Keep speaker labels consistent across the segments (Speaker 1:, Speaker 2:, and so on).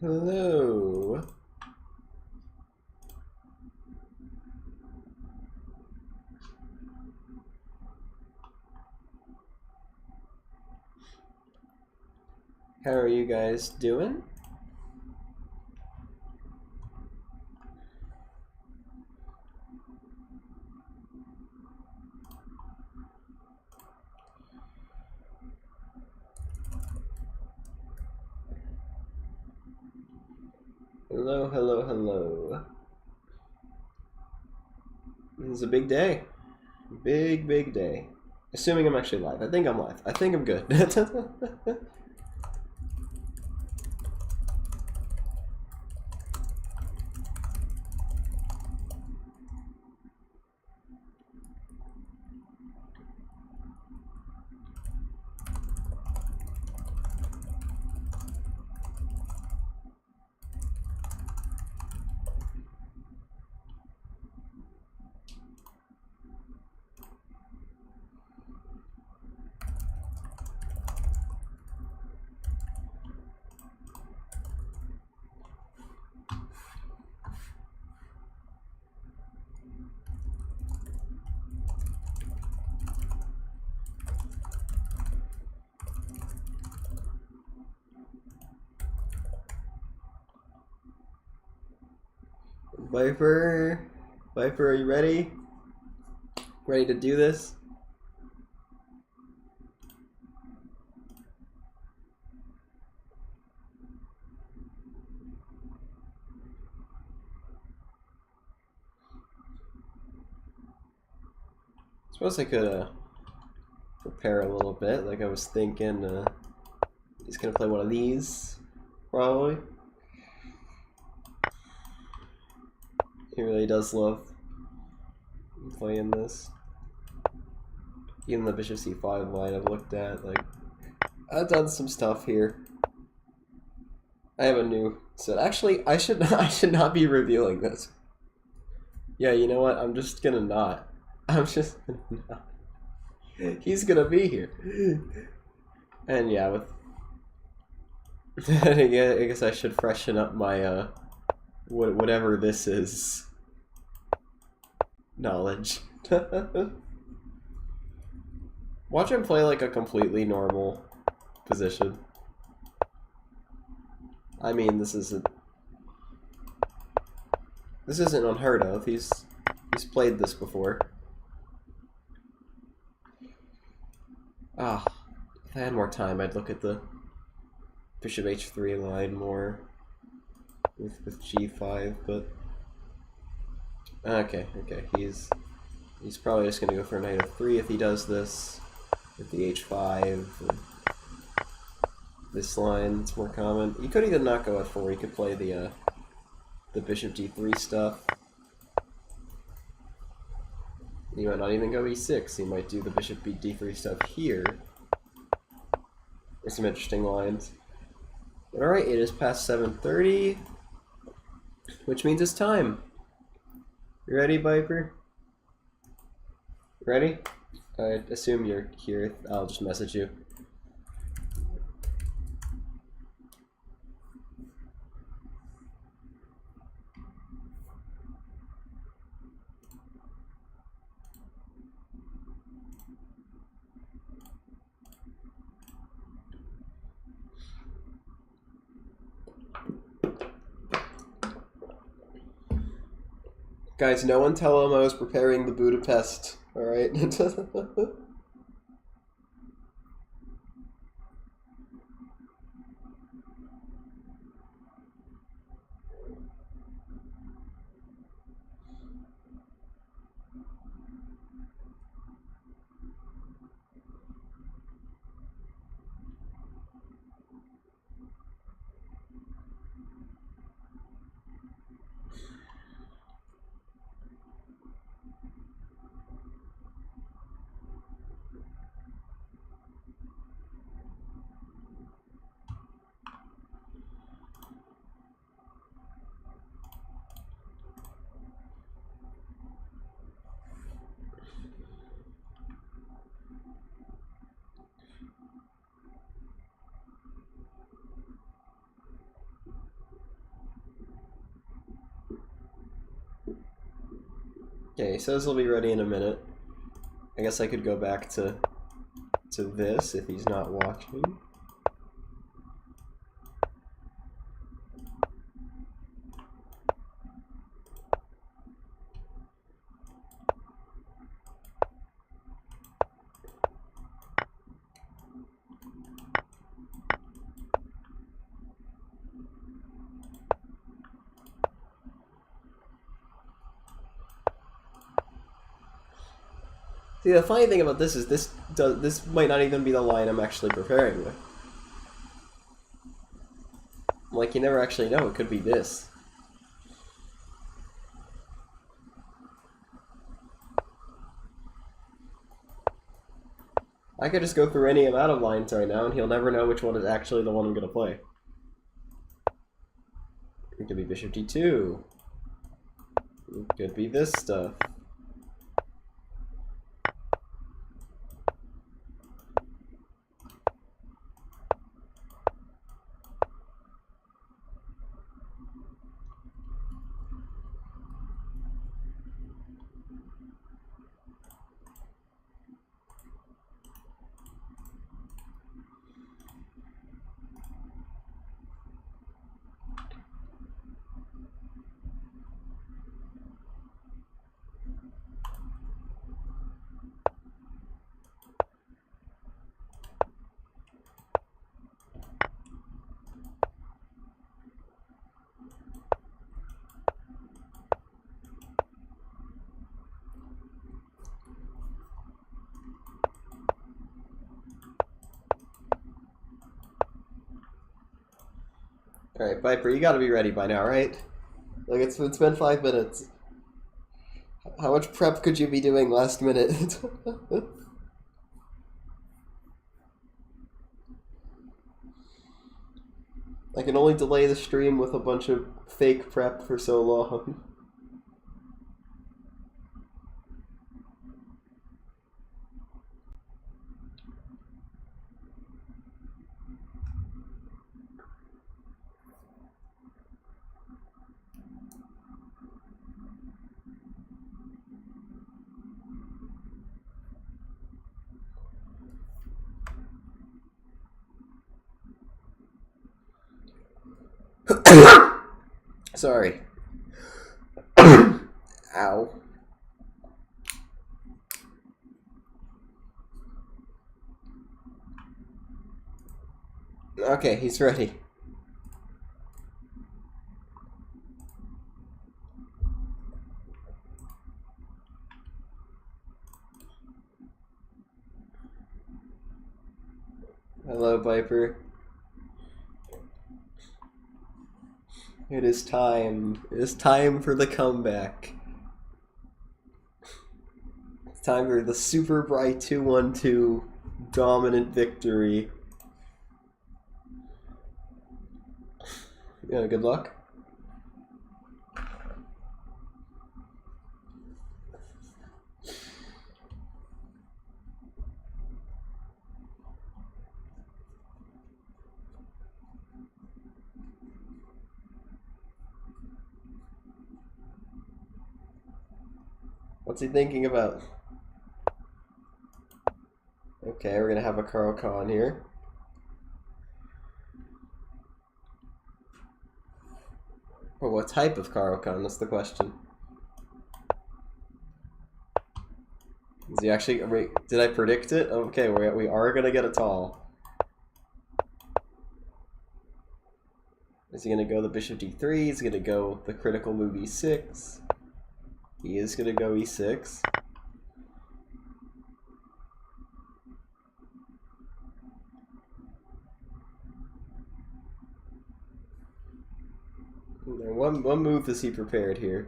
Speaker 1: Hello. How are you guys doing? Hello, hello, hello. It's a big day. Big, big day. Assuming I'm actually live. I think I'm live. I think I'm good. Viper, Viper, are you ready? Ready to do this? Suppose I could prepare a little bit. Like I was thinking, he's gonna play one of these, probably. He really does love playing this. Even the bishop c5 line I've looked at, like, I've done some stuff here. I have a new set. Actually, I should not be revealing this. Yeah, you know what? I'm just gonna not. I'm just gonna not. He's gonna be here. And yeah, with I guess I should freshen up my whatever this is knowledge. Watch him play like a completely normal position. I mean, this isn't unheard of. He's played this before. Ah, if I had more time, I'd look at the bishop h3 line more with g5, but okay, he's probably just gonna go for knight f3 if he does this with the h5. This line, it's more common. You could either not go f4. You could play the bishop d3 stuff. You might not even go e6. You might do the bishop d3 stuff here. There's some interesting lines. But alright, it is past 7:30, which means it's time. You ready, Viper? Ready? I assume you're here. I'll just message you. Guys, no one tell him I was preparing the Budapest, alright? Okay, he says he'll be ready in a minute. I guess I could go back to this if he's not watching. See, the funny thing about this is this might not even be the line I'm actually preparing with. Like, you never actually know, it could be this. I could just go through any amount of lines right now and he'll never know which one is actually the one I'm gonna play. It could be Bishop D2. It could be this stuff. Alright, Viper, you gotta be ready by now, right? Like, it's been 5 minutes. How much prep could you be doing last minute? I can only delay the stream with a bunch of fake prep for so long. Sorry. Ow. Okay, he's ready. Hello, Viper. It is time. It is time for the comeback. It's time for the Superbri 2-1-2 dominant victory. Yeah, good luck. What's he thinking about? Okay, we're gonna have a Carl Khan here. Or what type of Carl Khan? That's the question. Is he actually? Wait, did I predict it? Okay, we are gonna get a tall. Is he gonna go the Bishop D3? Is he gonna go the critical move E6? He is gonna go E6. One move is he prepared here?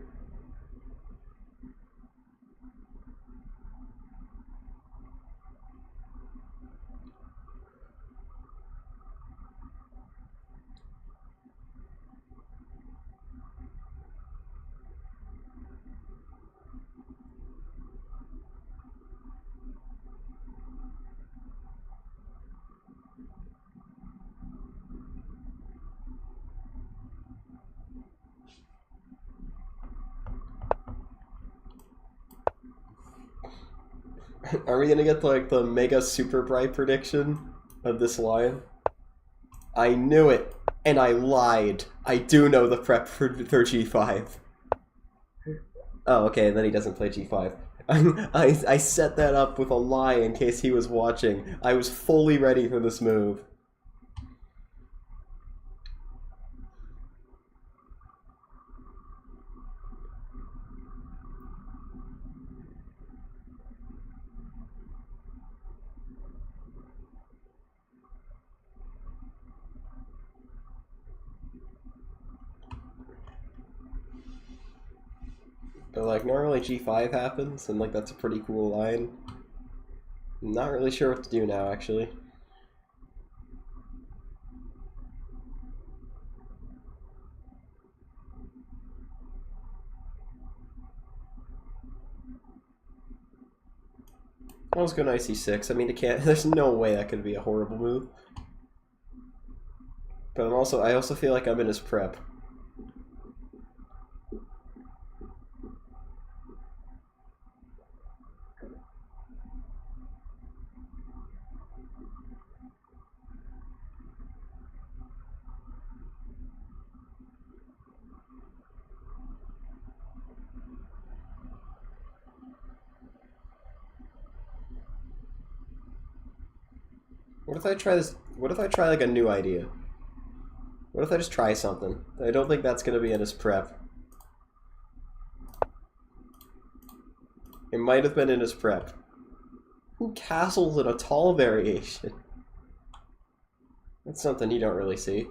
Speaker 1: Are we gonna get like the mega Superbri prediction of this line? I knew it, and I lied. I do know the prep for G5. Oh, okay, and then he doesn't play G5. I set that up with a lie in case he was watching. I was fully ready for this move. But like normally G5 happens, and like that's a pretty cool line. I'm not really sure what to do now, actually. I was going to IC6. I mean, it can't. There's no way that could be a horrible move. But I also feel like I'm in his prep. What if I try this? What if I try like a new idea? What if I just try something? I don't think that's going to be in his prep. It might have been in his prep. Who castles in a tall variation? That's something you don't really see.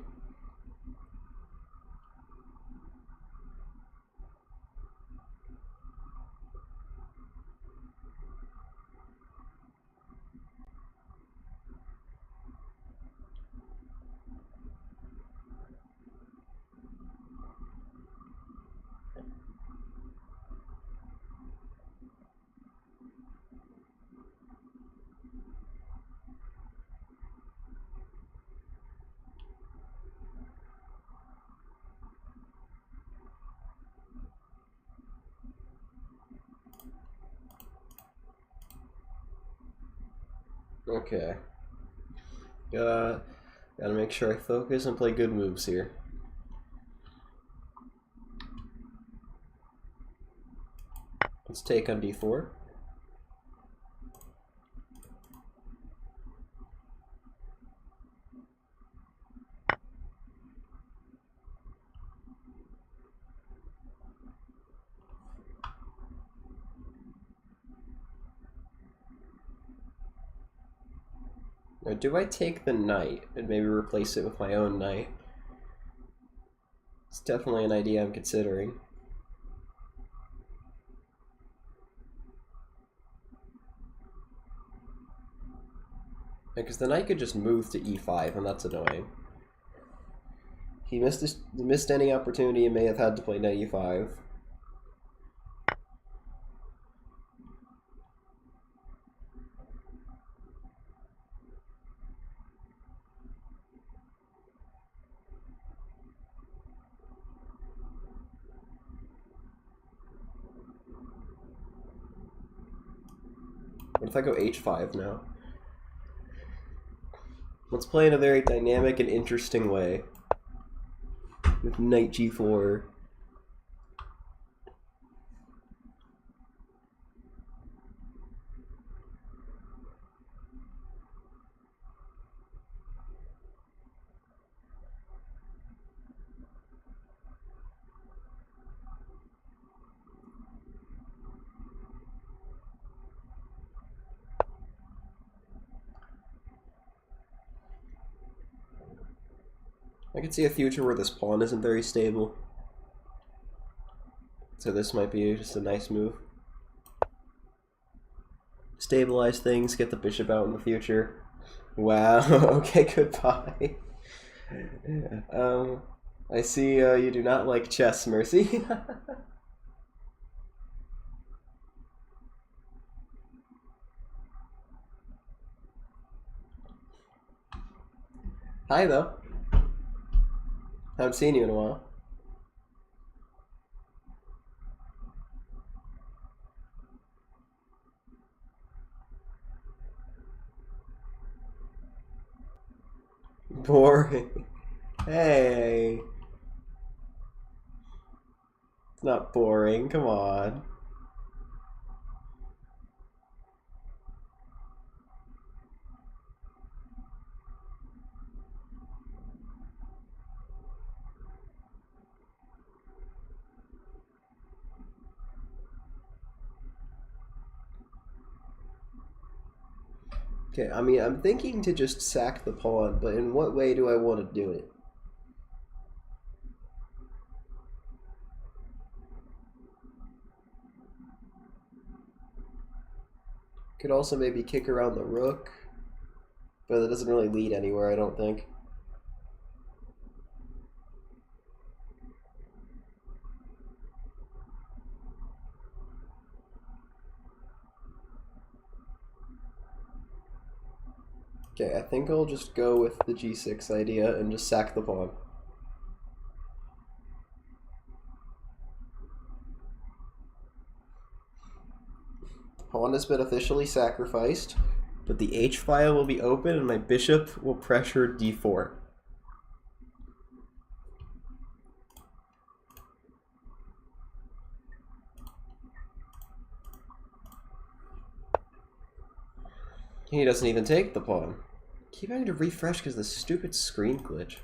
Speaker 1: Okay. Gotta make sure I focus and play good moves here. Let's take on D4. Now, do I take the knight and maybe replace it with my own knight? It's definitely an idea I'm considering. Because the knight could just move to E5, and that's annoying. He missed any opportunity and may have had to play knight E5. What if I go H5 now? Let's play in a very dynamic and interesting way. With knight G4. I could see a future where this pawn isn't very stable. So this might be just a nice move. Stabilize things, get the bishop out in the future. Wow, okay, goodbye. I see you do not like chess, Mercy. Hi, though. Haven't seen you in a while. Boring. Hey. It's not boring, come on. Okay, I mean, I'm thinking to just sack the pawn, but in what way do I want to do it? Could also maybe kick around the rook, but that doesn't really lead anywhere, I don't think. Okay, I think I'll just go with the g6 idea and just sack the pawn. Pawn has been officially sacrificed, but the h-file will be open and my bishop will pressure d4. He doesn't even take the pawn. Keep having to refresh because of the stupid screen glitch.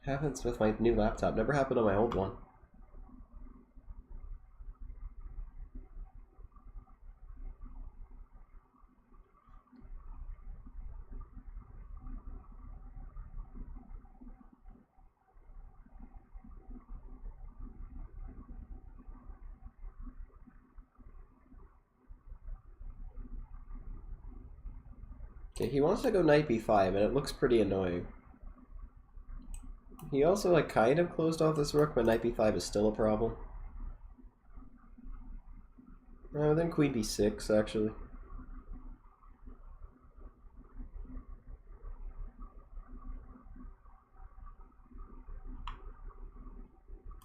Speaker 1: Happens with my new laptop. Never happened on my old one. Okay, he wants to go knight b5, and it looks pretty annoying. He also, like, kind of closed off this rook, but knight b5 is still a problem. Then queen b6, actually.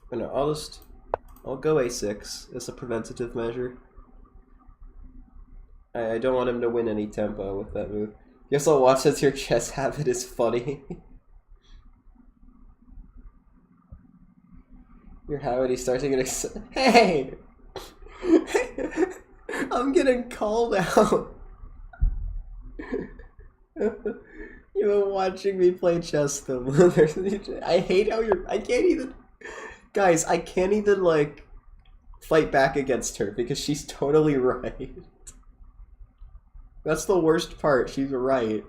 Speaker 1: But no, I'll go a6 as a preventative measure. I don't want him to win any tempo with that move. Guess I'll watch as your chess habit is funny. Your habit, he starts to get Hey! I'm getting called out. You've been watching me play chess though. I hate how I can't even... Guys, I can't even, like, fight back against her because she's totally right. That's the worst part. She's right.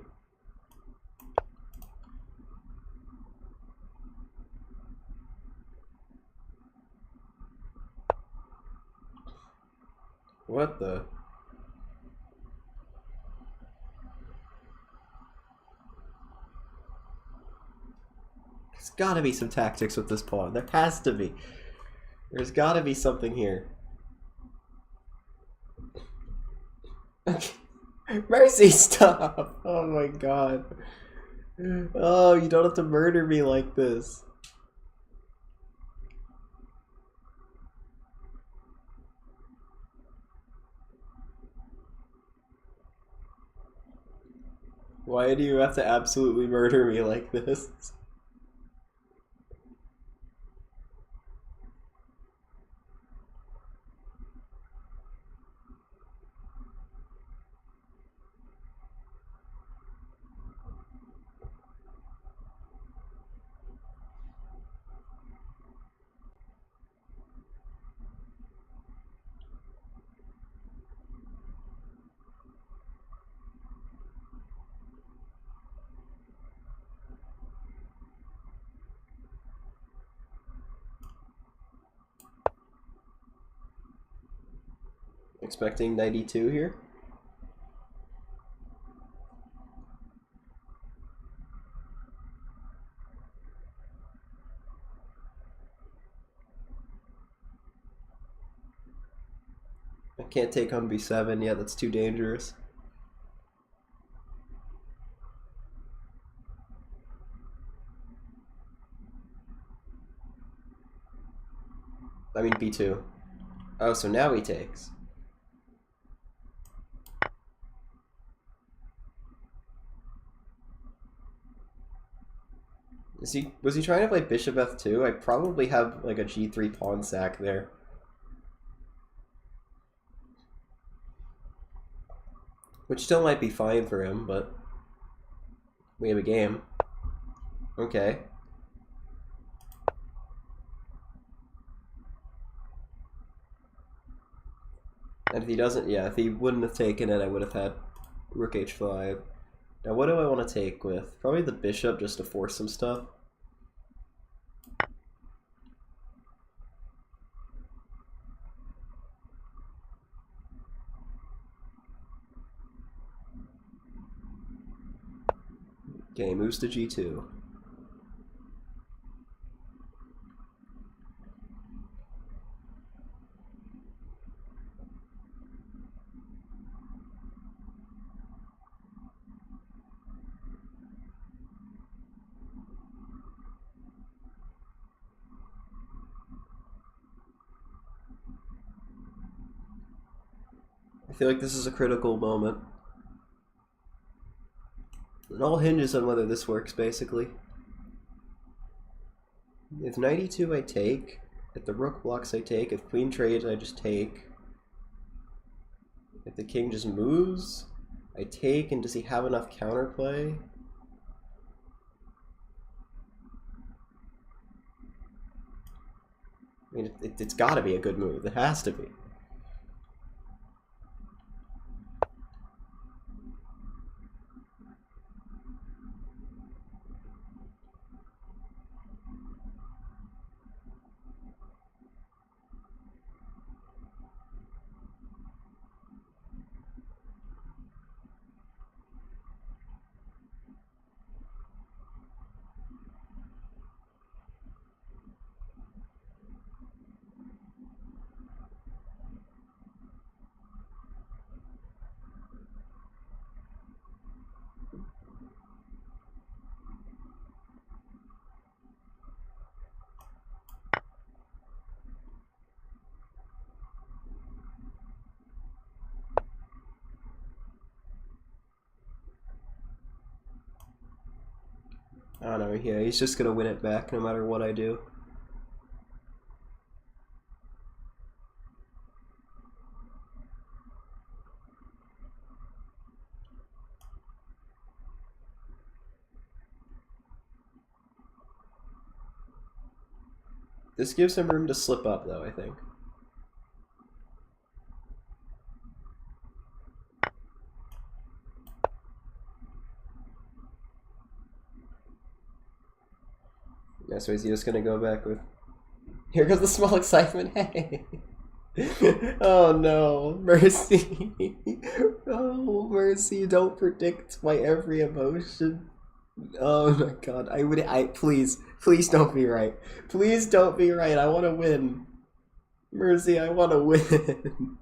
Speaker 1: What the? There's gotta be some tactics with this pawn. There has to be. There's gotta be something here. Mercy, stop! Oh my god. Oh, you don't have to murder me like this. Why do you have to absolutely murder me like this? Expecting 92 here? I can't take on b7 yet, that's too dangerous. I mean b2. Oh, so now he takes. Was he trying to play bishop f2? I probably have like a g3 pawn sack there. Which still might be fine for him, but we have a game. Okay. And if he doesn't, yeah, if he wouldn't have taken it, I would have had rook h5. Now what do I want to take with? Probably the bishop just to force some stuff. Okay, moves to g2. I feel like this is a critical moment. It all hinges on whether this works, basically. If knight e2 I take, if the rook blocks I take, if queen trades I just take. If the king just moves, I take, and does he have enough counterplay? I mean, it's gotta be a good move. It has to be. I don't know, yeah, he's just gonna win it back no matter what I do. This gives him room to slip up, though, I think. Yeah, so is he just gonna go back with... Here goes the small excitement, hey! Oh no, Mercy! Oh, Mercy, don't predict my every emotion. Oh my god, please don't be right. Please don't be right, I wanna win. Mercy, I wanna win.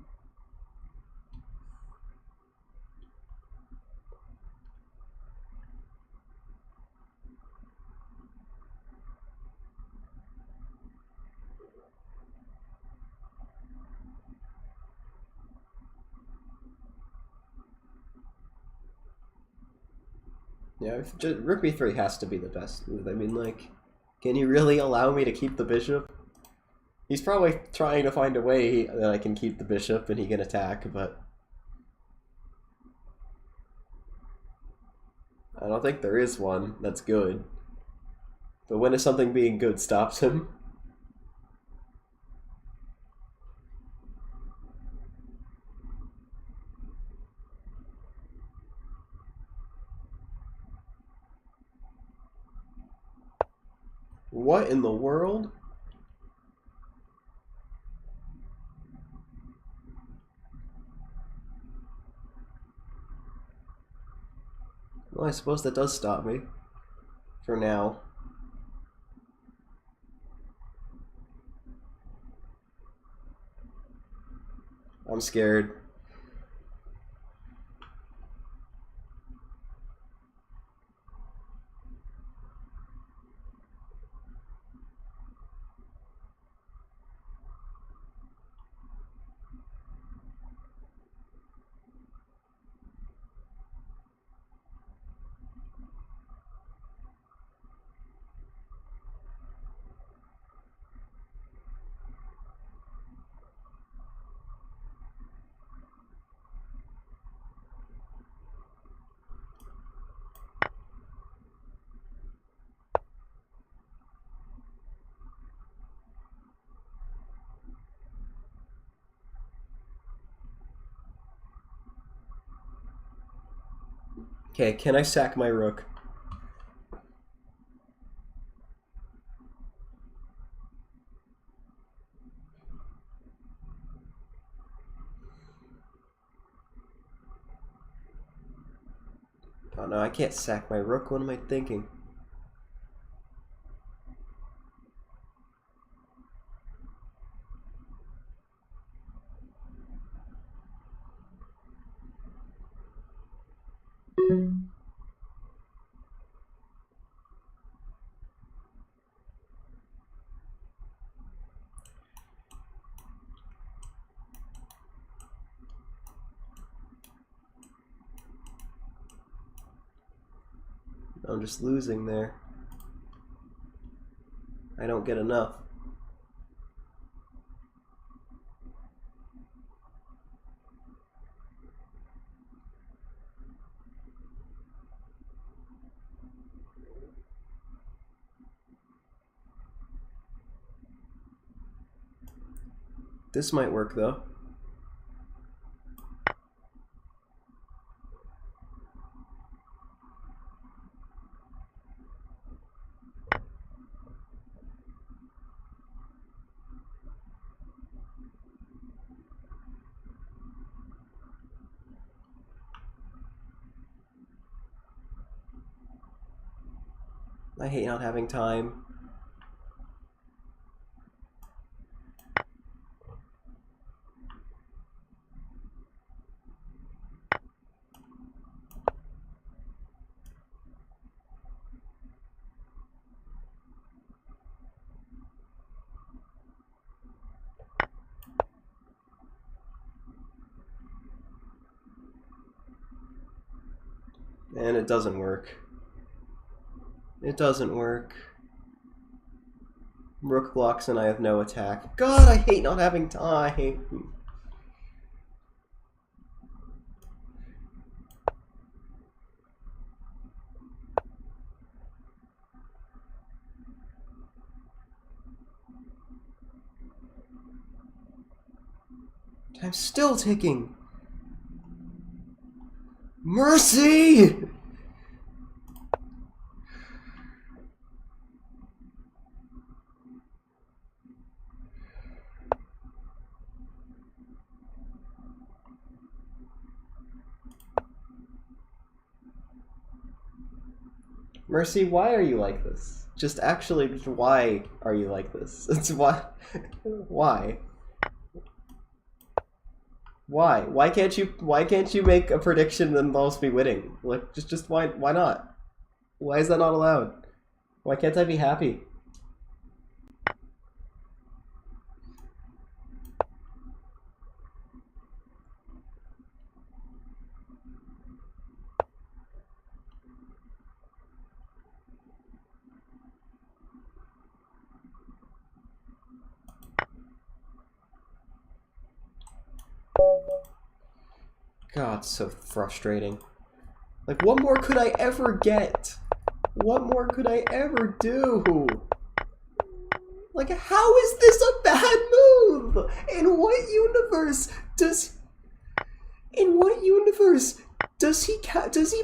Speaker 1: Yeah, Rook b3 has to be the best move. I mean, like, can you really allow me to keep the bishop? He's probably trying to find a way that I can keep the bishop and he can attack, but... I don't think there is one that's good. But when is something being good stops him? What in the world? Well, I suppose that does stop me. For now. I'm scared. Okay, can I sack my rook? Oh no, I can't sack my rook. What am I thinking? I'm just losing there. I don't get enough. This might work though. I hate not having time. And it doesn't work. It doesn't work. Rook blocks and I have no attack. God, I hate not having time. Time's still ticking. Mercy! Mercy, why are you like this? Just actually, why are you like this? It's why? Why? Why? Why can't you make a prediction that involves me winning? Like, just why not? Why is that not allowed? Why can't I be happy? God, so frustrating. Like, what more could I ever get? What more could I ever do? Like, how is this a bad move? In what universe does he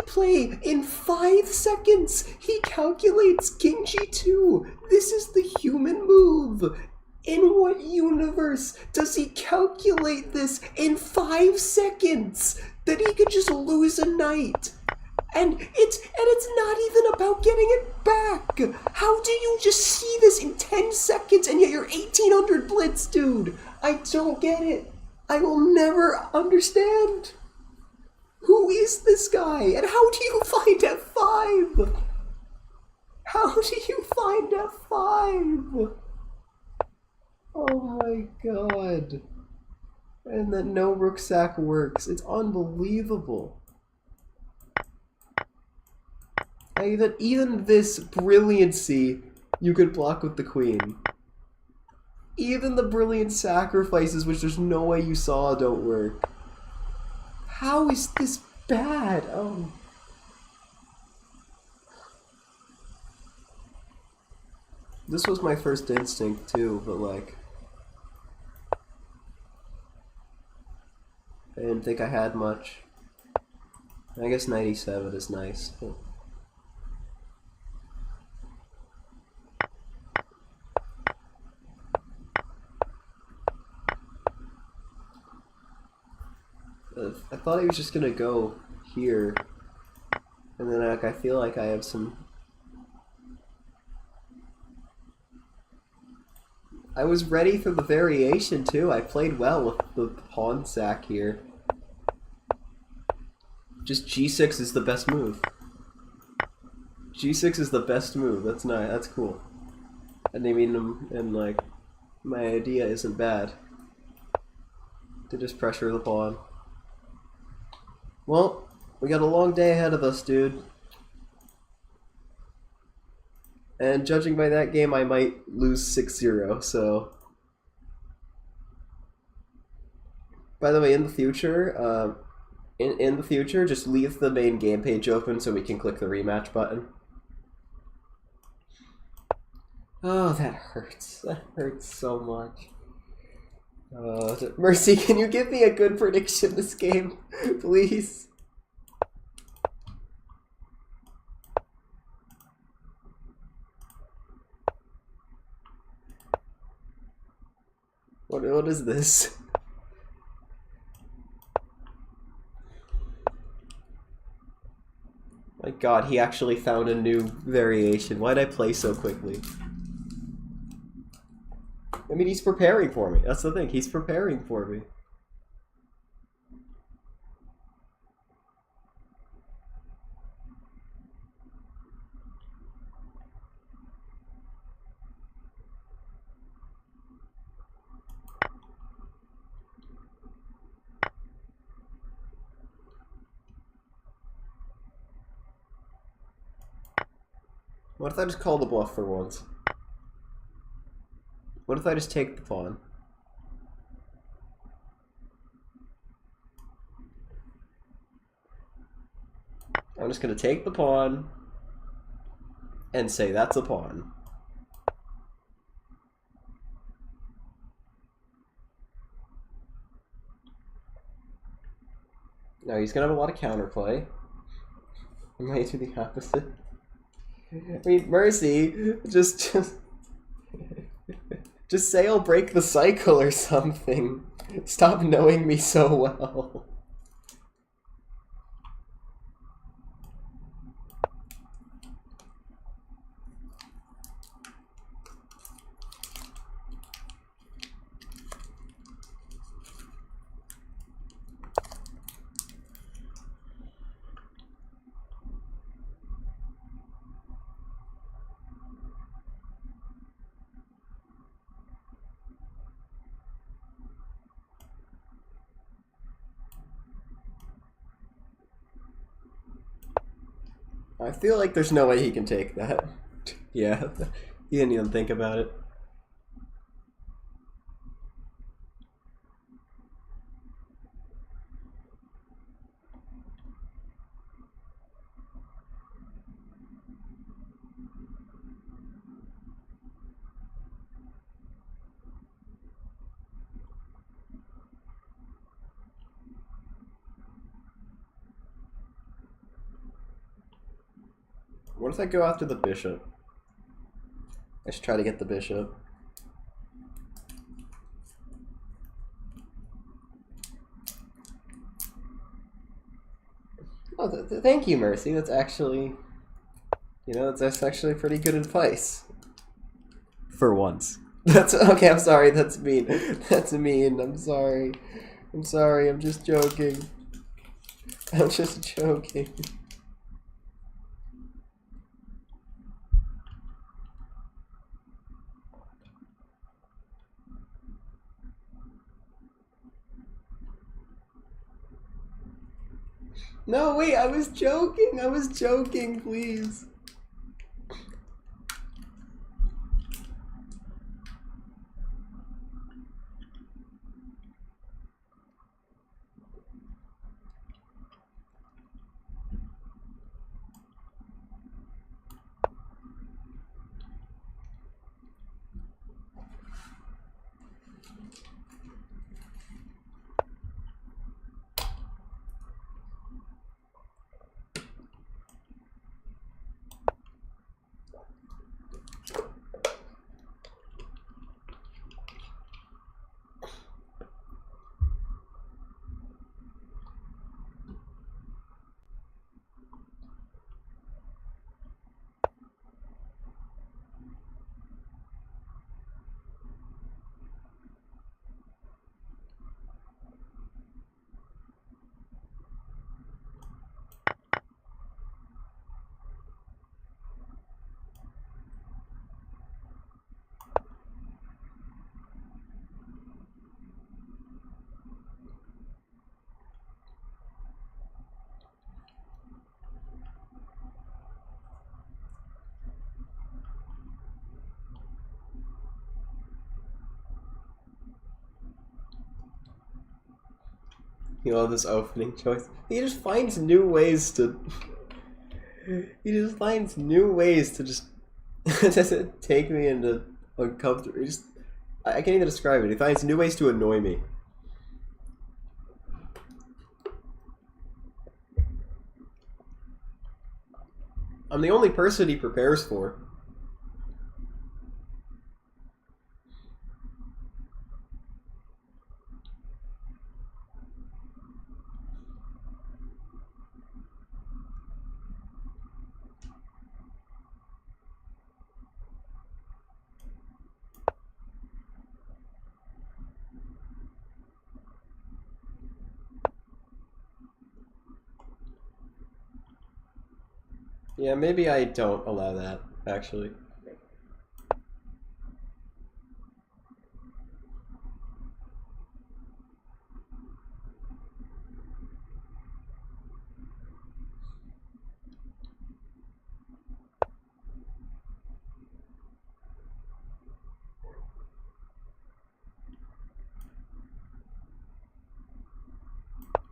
Speaker 1: play in 5 seconds? He calculates King G2. This is the human move. In what universe does he calculate this in 5 seconds? That he could just lose a knight? And it's not even about getting it back. How do you just see this in 10 seconds and yet you're 1800 blitz, dude? I don't get it. I will never understand. Who is this guy? And how do you find F5? How do you find F5? Oh my god. And that no rook sack works. It's unbelievable. Even this brilliancy you could block with the queen. Even the brilliant sacrifices, which there's no way you saw, don't work. How is this bad? Oh. This was my first instinct too, but like, I didn't think I had much. I guess 97 is nice. I thought he was just gonna go here, and then like I feel like I have some. I was ready for the variation too. I played well with the pawn sack here. Just G6 is the best move. G6 is the best move. That's nice. That's cool. And I mean, and like, my idea isn't bad. To just pressure the pawn. Well, we got a long day ahead of us, dude. And judging by that game, I might lose 6-0, so... By the way, in the future, in the future, just leave the main game page open so we can click the rematch button. Oh, that hurts. That hurts so much. Mercy, can you give me a good prediction this game, please? What is this? My god, he actually found a new variation. Why'd I play so quickly? I mean, he's preparing for me. That's the thing. He's preparing for me. What if I just call the bluff for once? What if I just take the pawn? I'm just gonna take the pawn and say that's a pawn. Now he's gonna have a lot of counterplay. I might do the opposite. I mean, Mercy, just say I'll break the cycle or something. Stop knowing me so well. I feel like there's no way he can take that. Yeah, he didn't even think about it. What if I go after the bishop? I should try to get the bishop. Oh, thank you, Mercy. That's actually, you know, that's actually pretty good advice. For once. That's okay. I'm sorry. That's mean. That's mean. I'm sorry. I'm sorry. I'm just joking. I'm just joking. No, wait, I was joking. I was joking, please. You love this opening choice. He just finds new ways to. He just finds new ways to just take me into uncomfortable. I can't even describe it. He finds new ways to annoy me. I'm the only person he prepares for. Yeah, maybe I don't allow that, actually.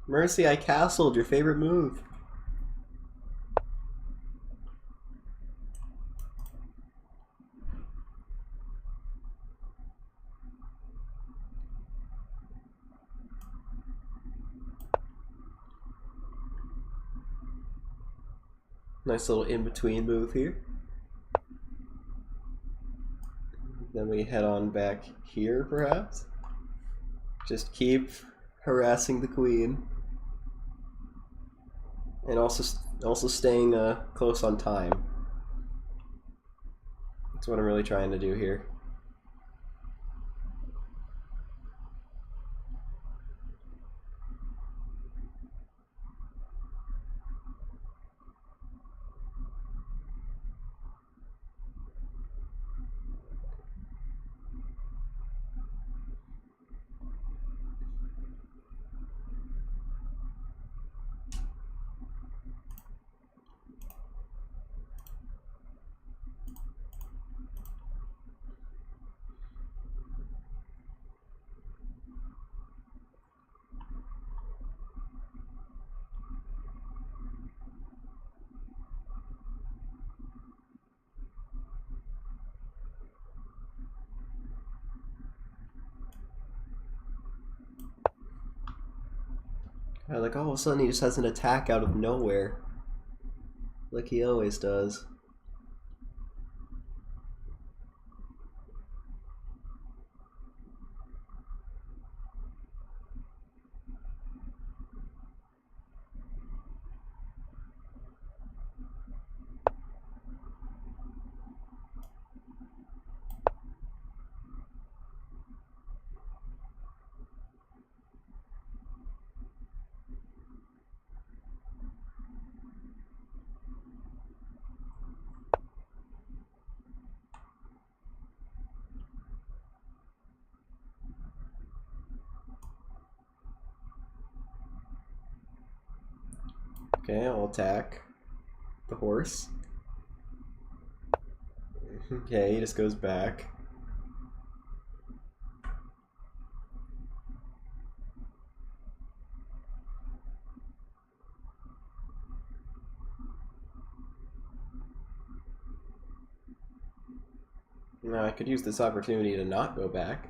Speaker 1: Mercy, I castled your favorite move. Nice little in-between move here. Then we head on back here, perhaps. Just keep harassing the queen. And also staying close on time. That's what I'm really trying to do here. Like all of a sudden he just has an attack out of nowhere. Like he always does. Okay, I'll attack the horse. Okay, he just goes back. Now I could use this opportunity to not go back.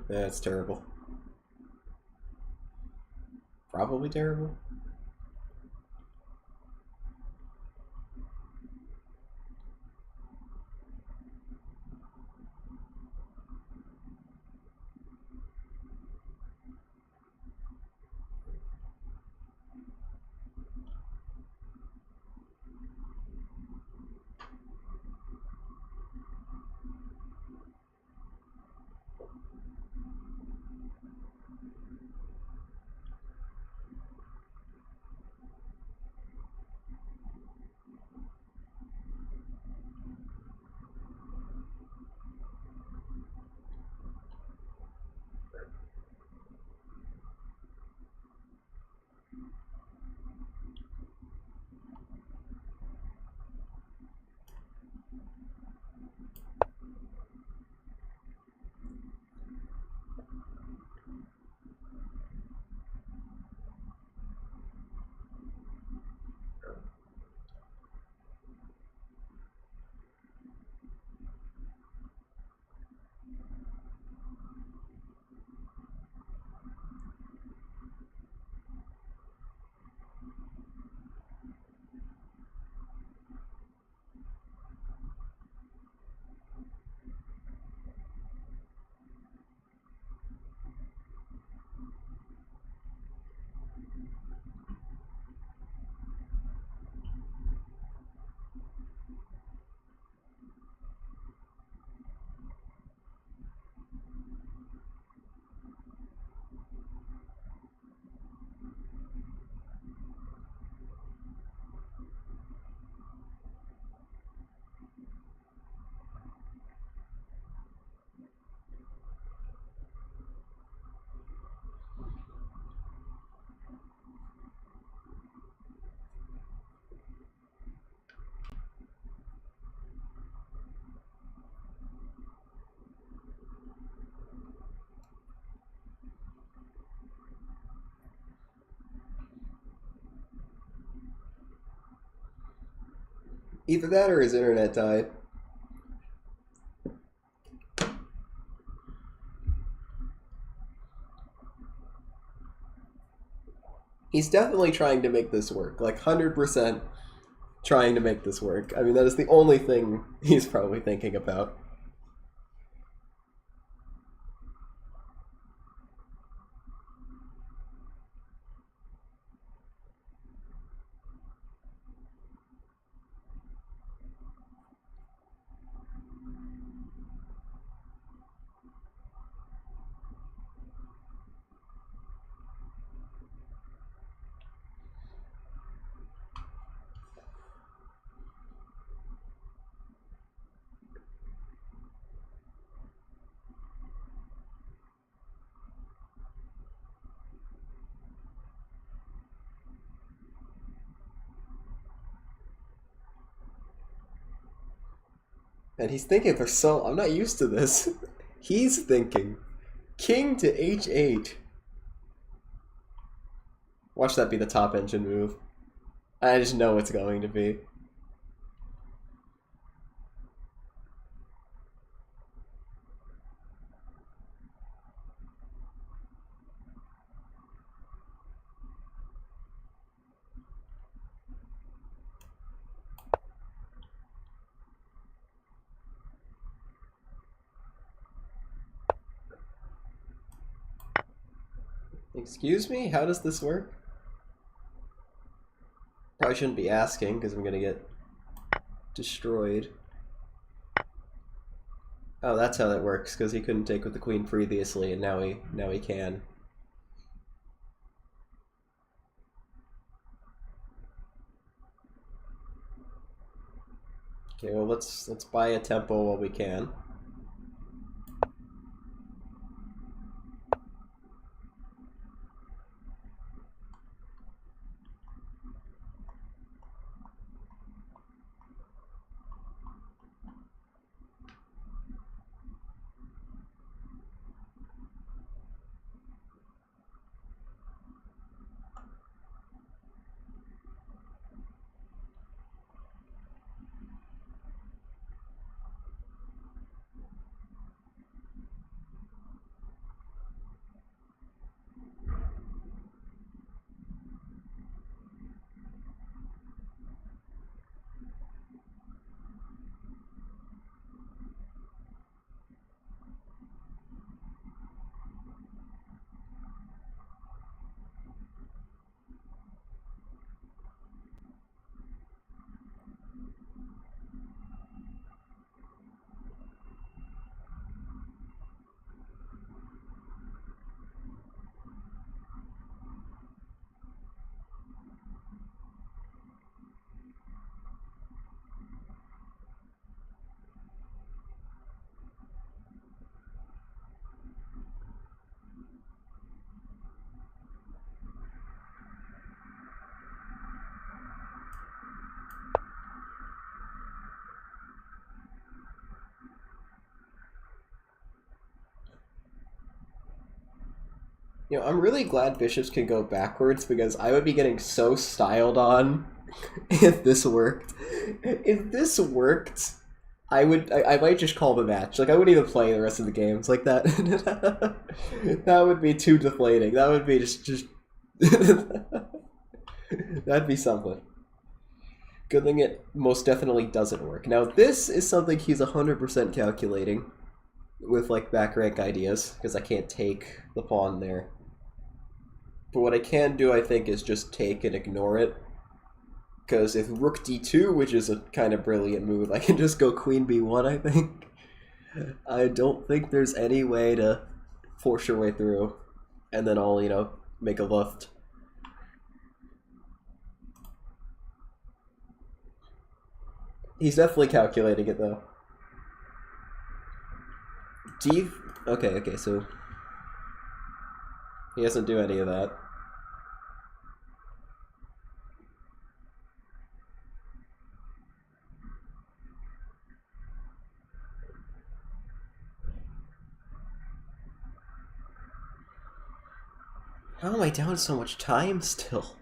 Speaker 1: That's terrible. Probably terrible. Either that or his internet died. He's definitely trying to make this work. Like, 100% trying to make this work. I mean, that is the only thing he's probably thinking about. And he's thinking for so... I'm not used to this. He's thinking. King to h8. Watch that be the top engine move. I just know it's going to be. Excuse me? How does this work? Probably shouldn't be asking because I'm gonna get destroyed. Oh, that's how that works, because he couldn't take with the queen previously, and now he can. Okay, well let's buy a tempo while we can. You know, I'm really glad bishops can go backwards because I would be getting so styled on if this worked. If this worked, I might just call the match. Like I wouldn't even play the rest of the games like that. That would be too deflating. That would be just that'd be something. Good thing it most definitely doesn't work. Now this is something he's 100% calculating with like back rank ideas because I can't take the pawn there. But what I can do, I think, is just take and ignore it. Because if rook d2, which is a kind of brilliant move, I can just go queen b1, I think. I don't think there's any way to force your way through. And then I'll, you know, make a left. He's definitely calculating it, though. D... Okay, so... He doesn't do any of that. How am I down so much time still?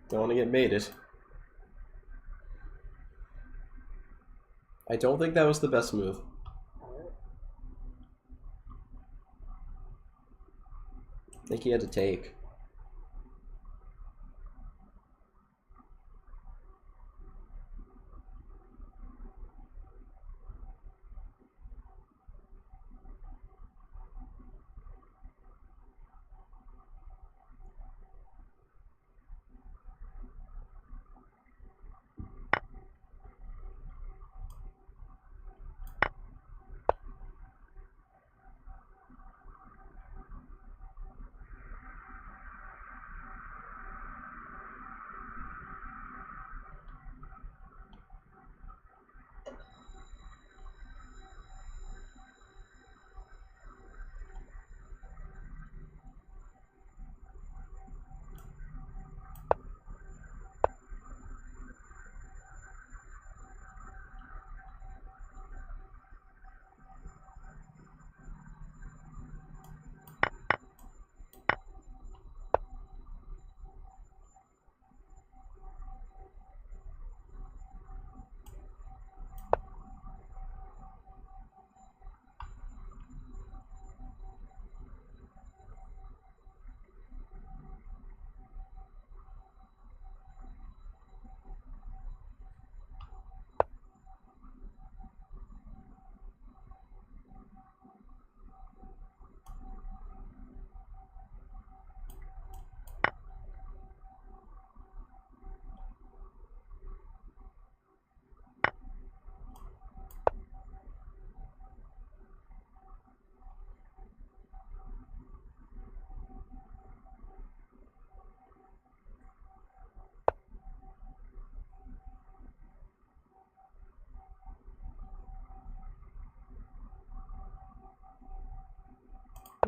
Speaker 1: Don't want to get mated. I don't think that was the best move. I think he had to take.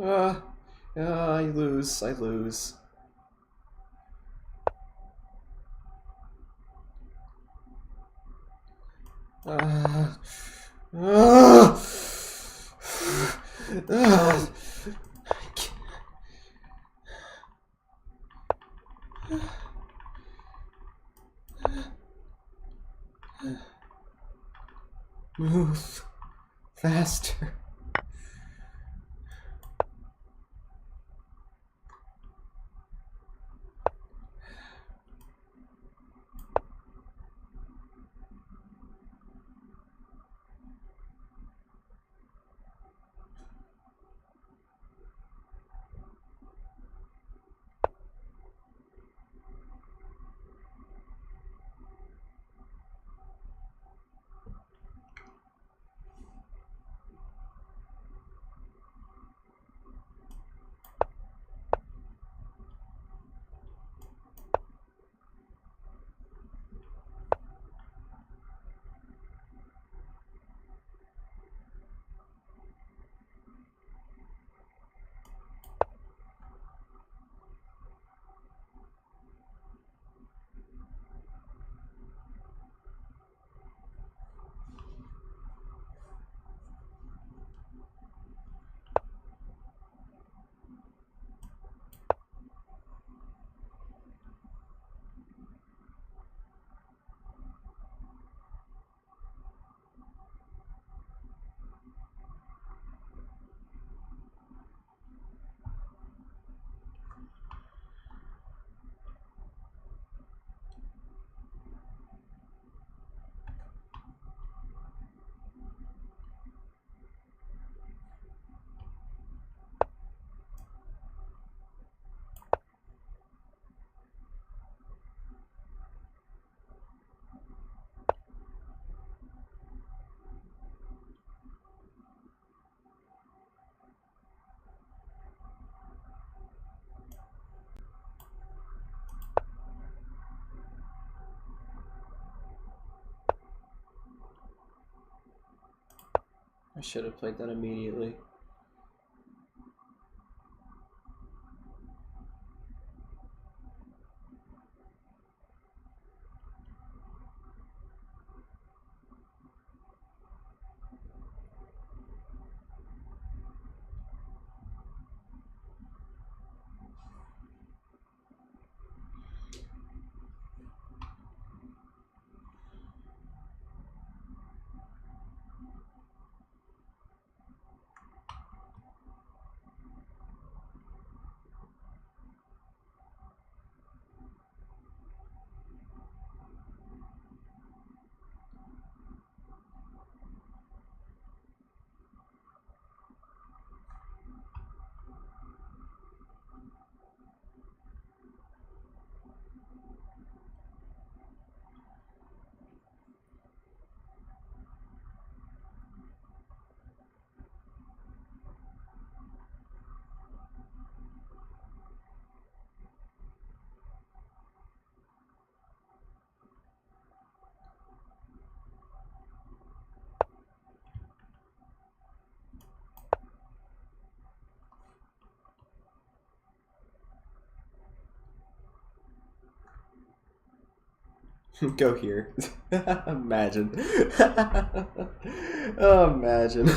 Speaker 1: I lose. I lose. Move faster. I should have played that immediately. Go here. Imagine. Oh, imagine.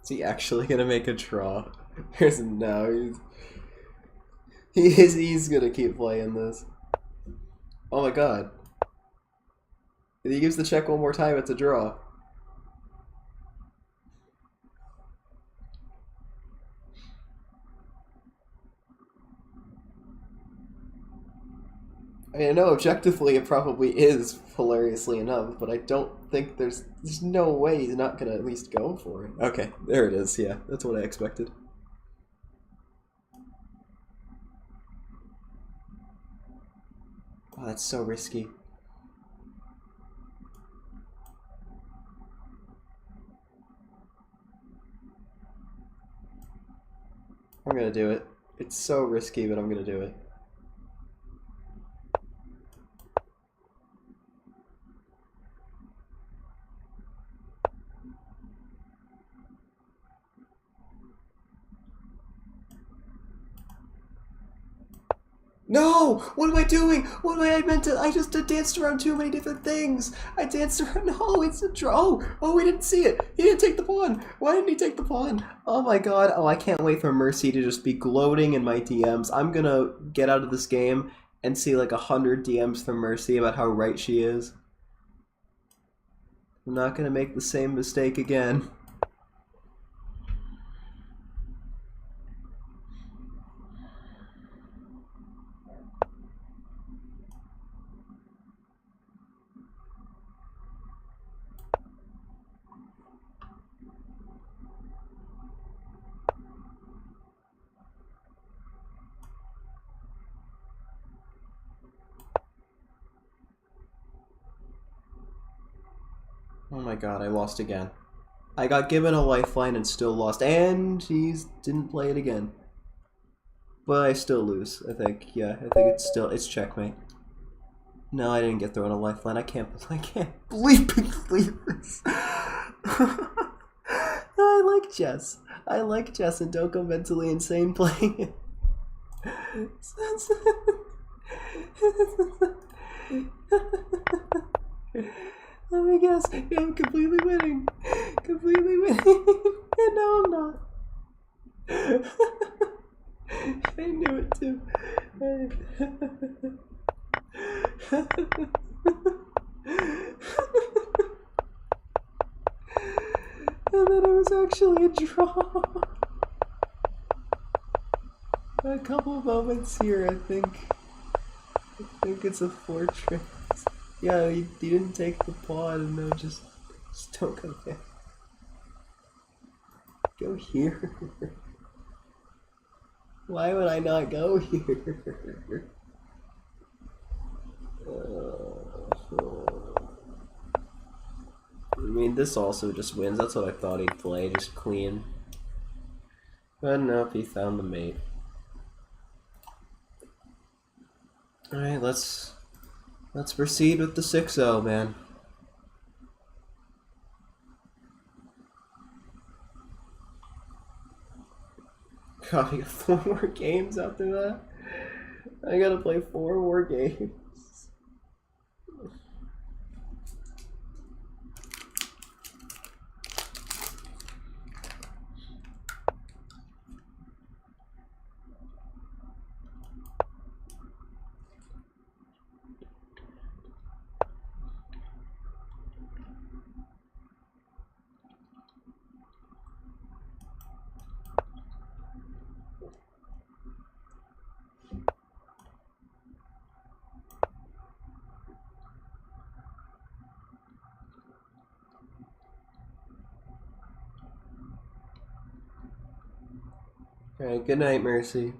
Speaker 1: Is he actually gonna make a draw? There's no. He's gonna keep playing this. Oh my god. If he gives the check one more time, it's a draw. I mean, I know objectively it probably is, hilariously enough, but I don't think there's no way he's not gonna at least go for it. Okay, there it is, yeah, that's what I expected. Oh, that's so risky. I'm gonna do it. It's so risky, but I'm gonna do it. No! What am I doing? What am I meant to? I just danced around too many different things. I danced around. No, it's a draw. Oh, we didn't see it. He didn't take the pawn. Why didn't he take the pawn? Oh my god. Oh, I can't wait for Mercy to just be gloating in my DMs. I'm gonna get out of this game and see like 100 DMs from Mercy about how right she is. I'm not gonna make the same mistake again. Oh my god, I lost again. I got given a lifeline and still lost, and he didn't play it again. But I still lose, I think. Yeah, I think it's checkmate. No, I didn't get thrown a lifeline. I can't believe this. I like chess. I like chess and don't go mentally insane playing it. Let me guess. Yeah, I'm completely winning. Completely winning. And no, I'm not. I knew it too. And then it was actually a draw. A couple of moments here, I think it's a fortress. Yeah, he didn't take the pawn, and no, just don't go there. Go here. Why would I not go here? I mean, this also just wins. That's what I thought he'd play, just queen. But no, he found the mate. Alright, let's proceed with the 6-0, man. God, I got 4 more games after that. I gotta play 4 more games. Alright, good night, Mercy.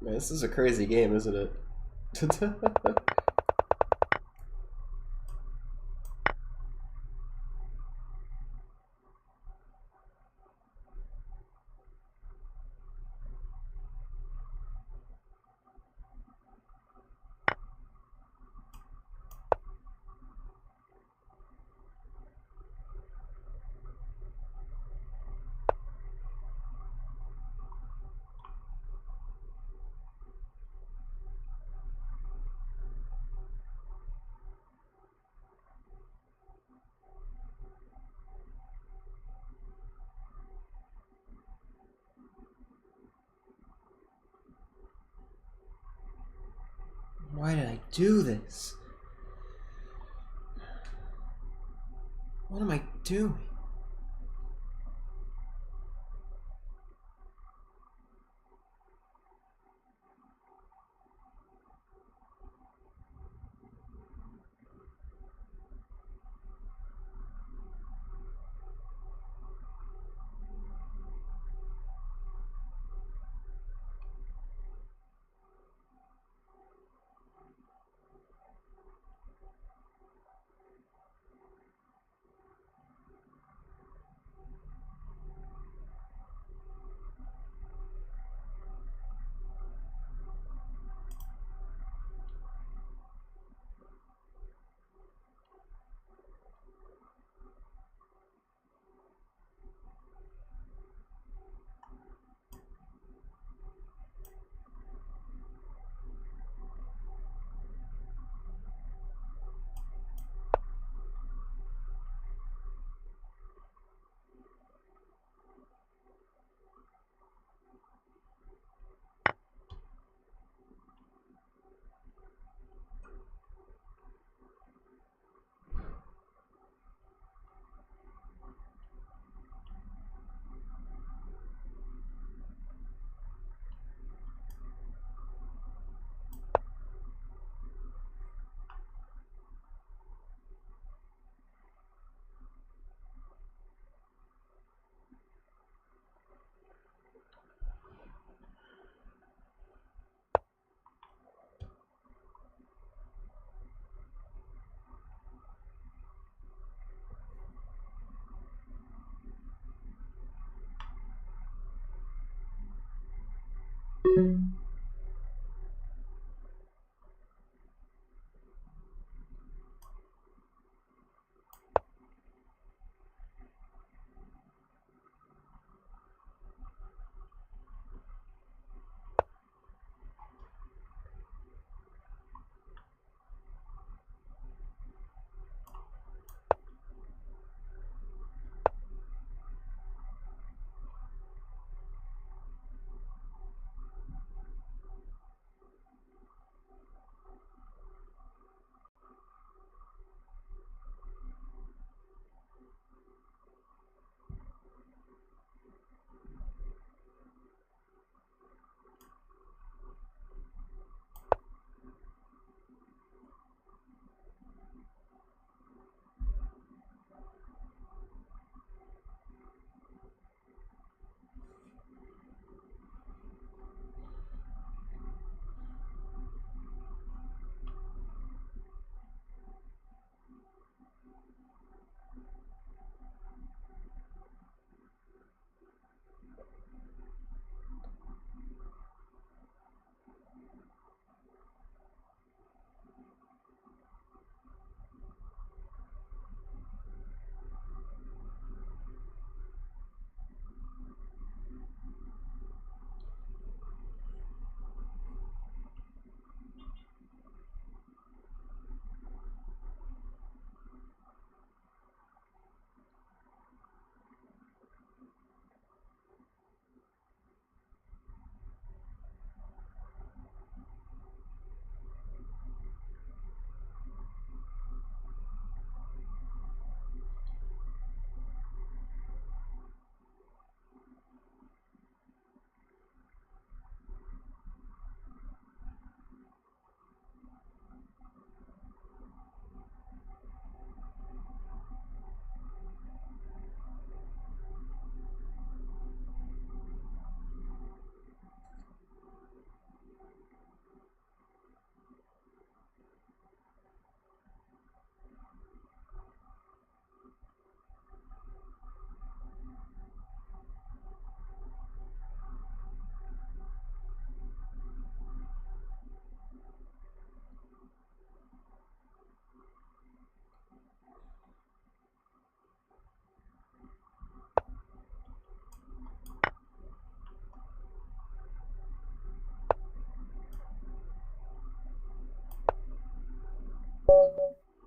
Speaker 1: Man, this is a crazy game, isn't it? Why did I do this? What am I doing?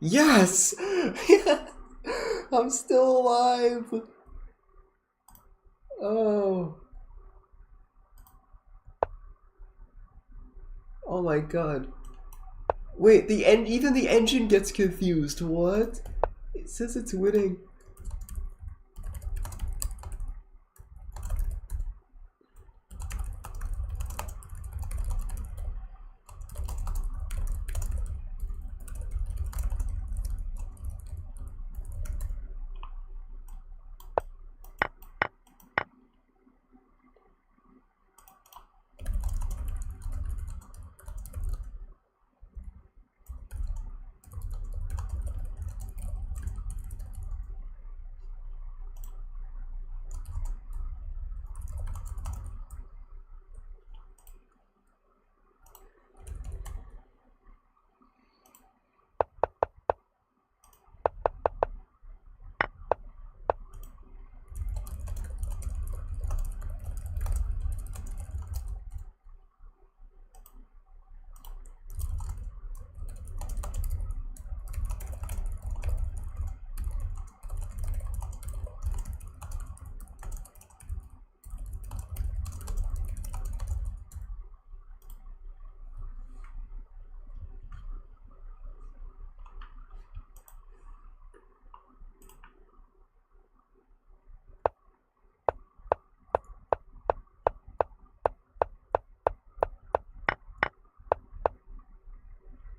Speaker 1: Yes! I'm still alive! Oh. Oh my god. Wait, even the engine gets confused. What? It says it's winning.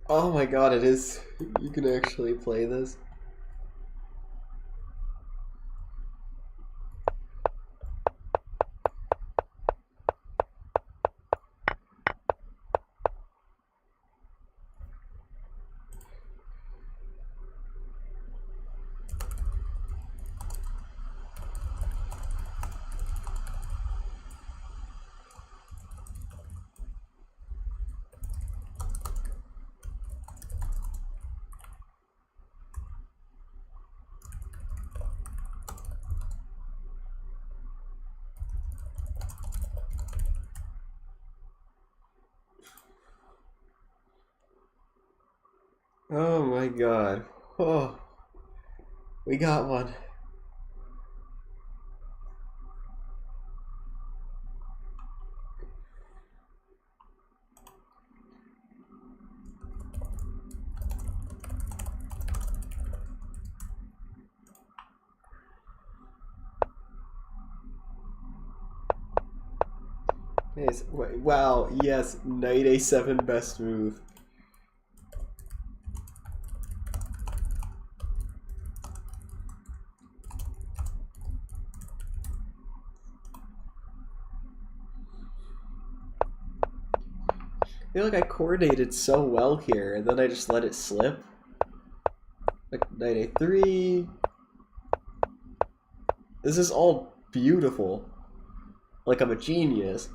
Speaker 1: Oh my god, it is. You can actually play this. Oh my god. Oh, we got one. Yes, wow, yes, knight a7 best move. I feel like I coordinated so well here, and then I just let it slip. Like knight a3. This is all beautiful. Like I'm a genius.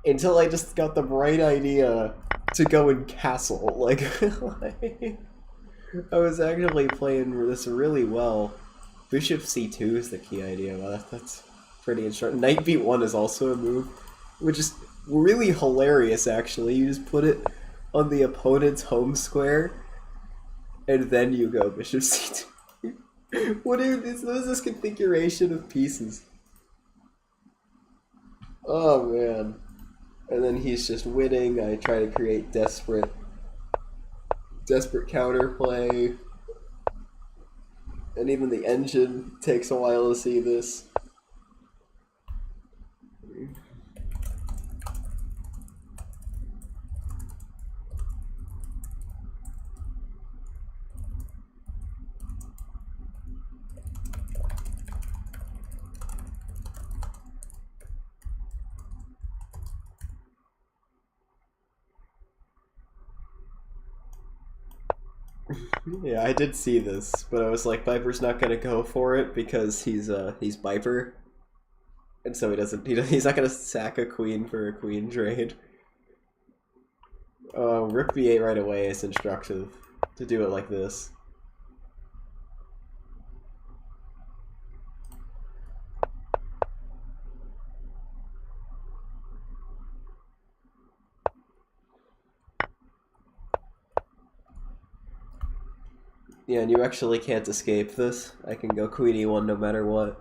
Speaker 1: Until I just got the bright idea to go and castle. Like, I was actually playing this really well. Bishop c2 is the key idea. Well, that's pretty instructive. Knight b1 is also a move, which is really hilarious, actually. You just put it on the opponent's home square, and then you go bishop c2. What is this configuration of pieces? Oh, man. And then he's just winning. I try to create desperate counterplay. And even the engine takes a while to see this. Yeah, I did see this, but I was like, Viper's not gonna go for it because he's Viper, and so he's not gonna sack a queen for a queen trade. Rook b8 right away is instructive to do it like this. Yeah, and you actually can't escape this. I can go queen e1 no matter what.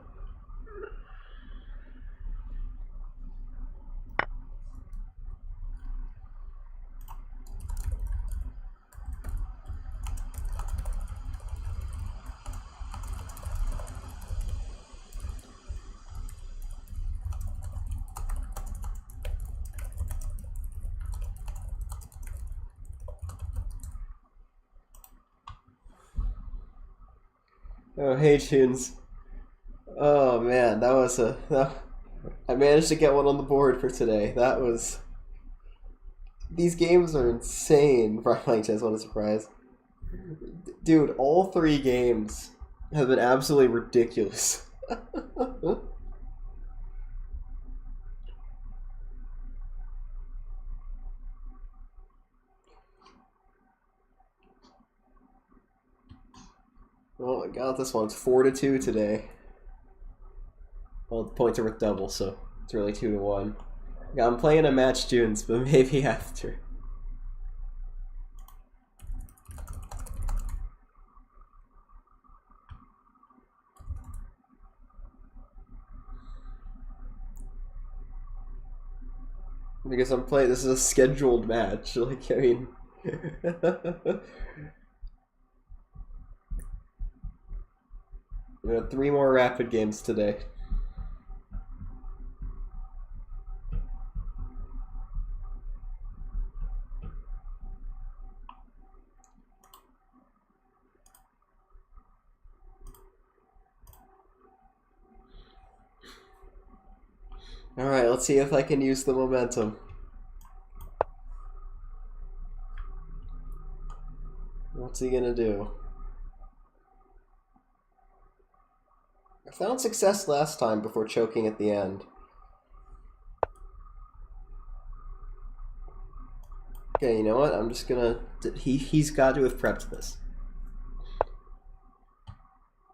Speaker 1: Oh, hey, Tunes. Oh man, that was I managed to get one on the board for today. That was. These games are insane. Brian Mike Chess, what a surprise. Dude, all three games have been absolutely ridiculous. Oh, I got this one. It's 4-2 today. Well, the points are worth double, so it's really 2-1. Yeah, I'm playing a match Junes, but maybe after. Because I'm playing, this is a scheduled match. Like, I mean. We have 3 more rapid games today. Alright, let's see if I can use the momentum. What's he gonna do? I found success last time before choking at the end. Okay, you know what? I'm just gonna... He's got to have prepped this.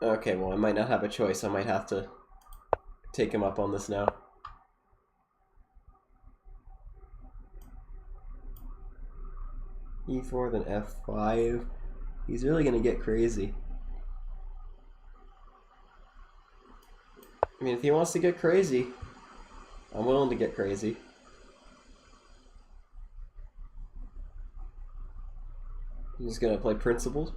Speaker 1: Okay, well, I might not have a choice. I might have to take him up on this now. E4, then F5. He's really gonna get crazy. I mean, if he wants to get crazy, I'm willing to get crazy. I'm just gonna play principles.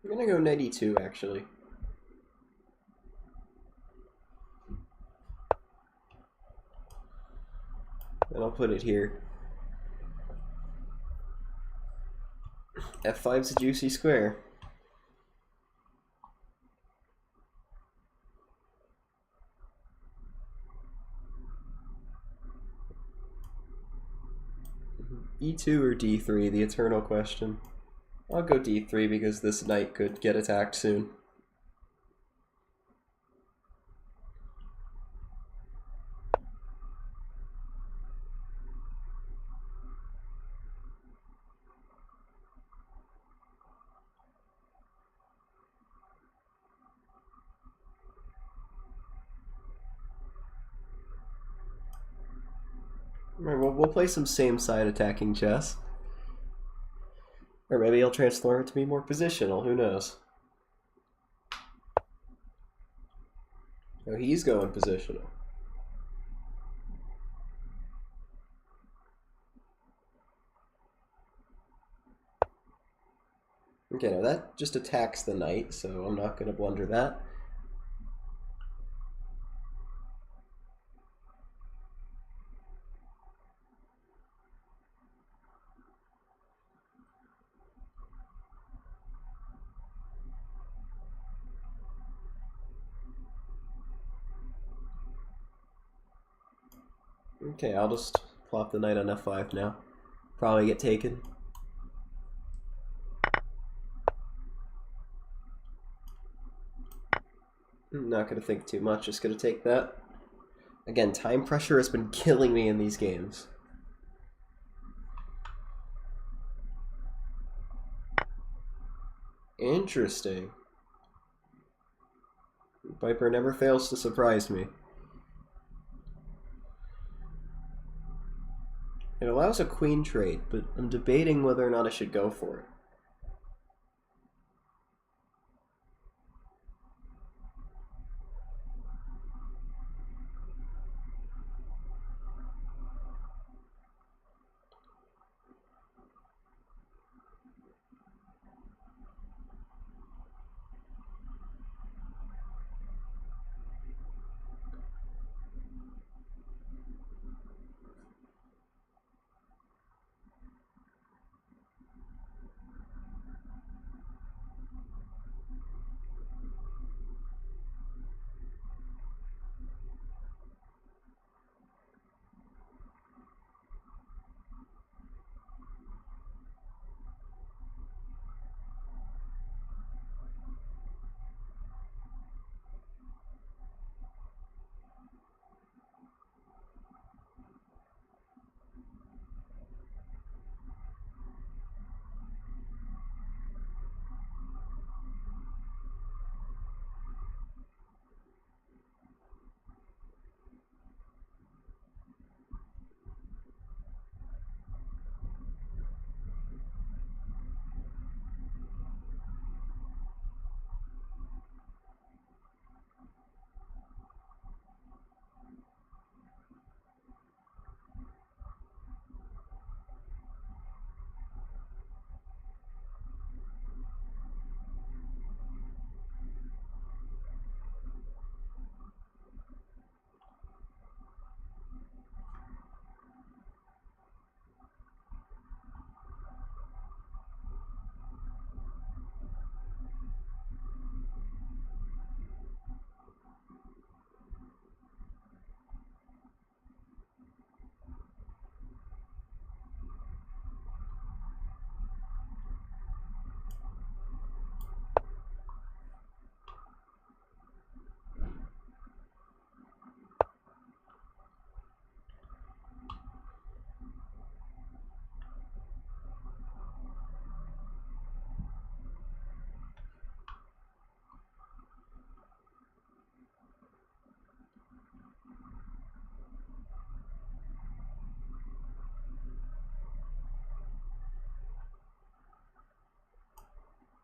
Speaker 1: I'm gonna go knight e2, actually. And I'll put it here. F5's a juicy square. E2 or D3, the eternal question. I'll go D3 because this knight could get attacked soon. Alright, well, we'll play some same-side attacking chess. Or maybe he'll transform it to be more positional, who knows? Oh, he's going positional. Okay, now that just attacks the knight, so I'm not going to blunder that. Okay, I'll just plop the knight on f5 now. Probably get taken. I'm not going to think too much, just going to take that. Again, time pressure has been killing me in these games. Interesting. Beepir never fails to surprise me. It allows a queen trade, but I'm debating whether or not I should go for it.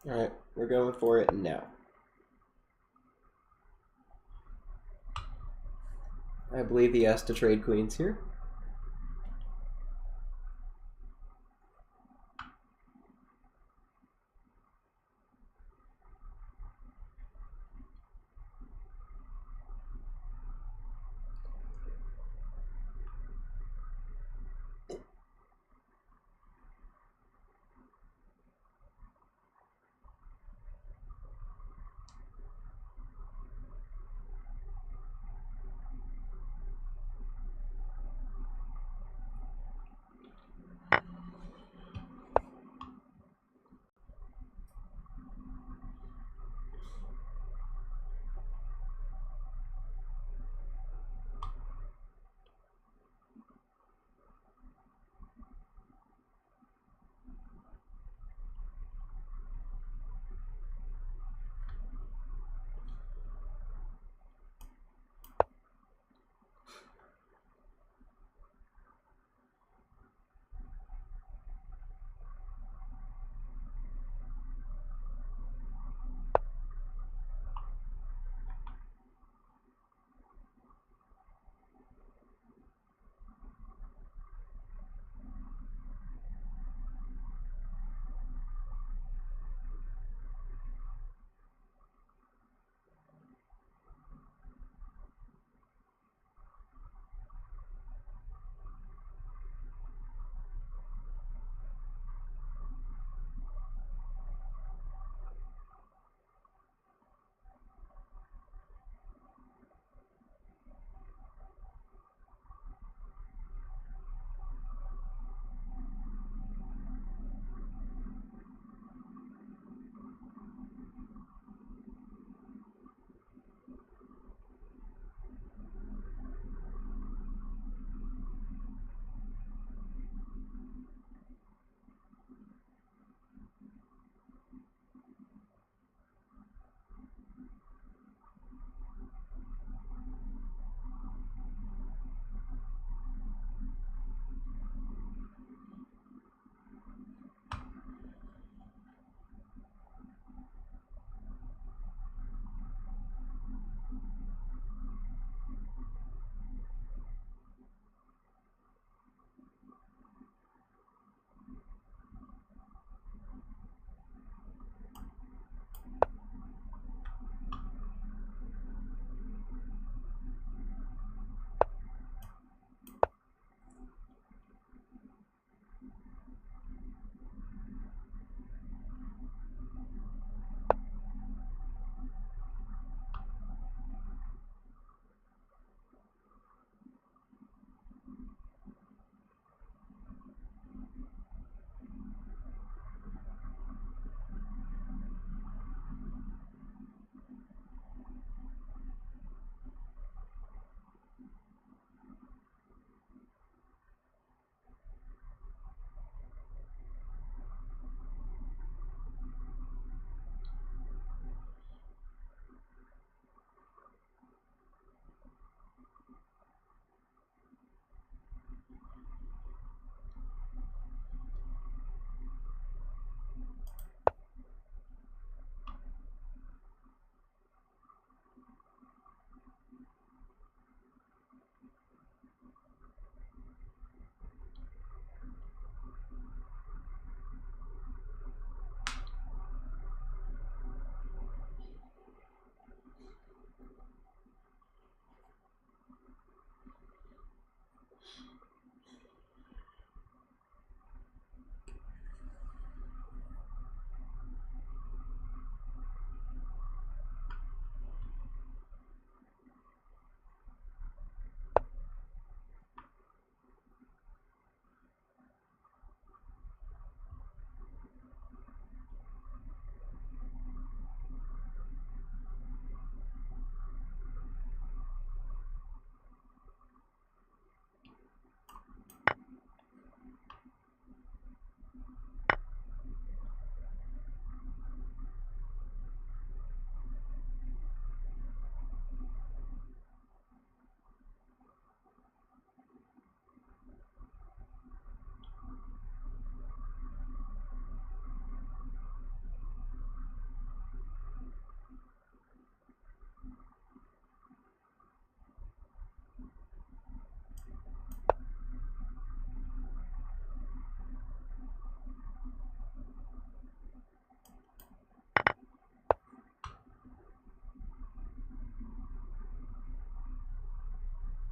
Speaker 1: Alright, we're going for it now. I believe he has to trade queens here.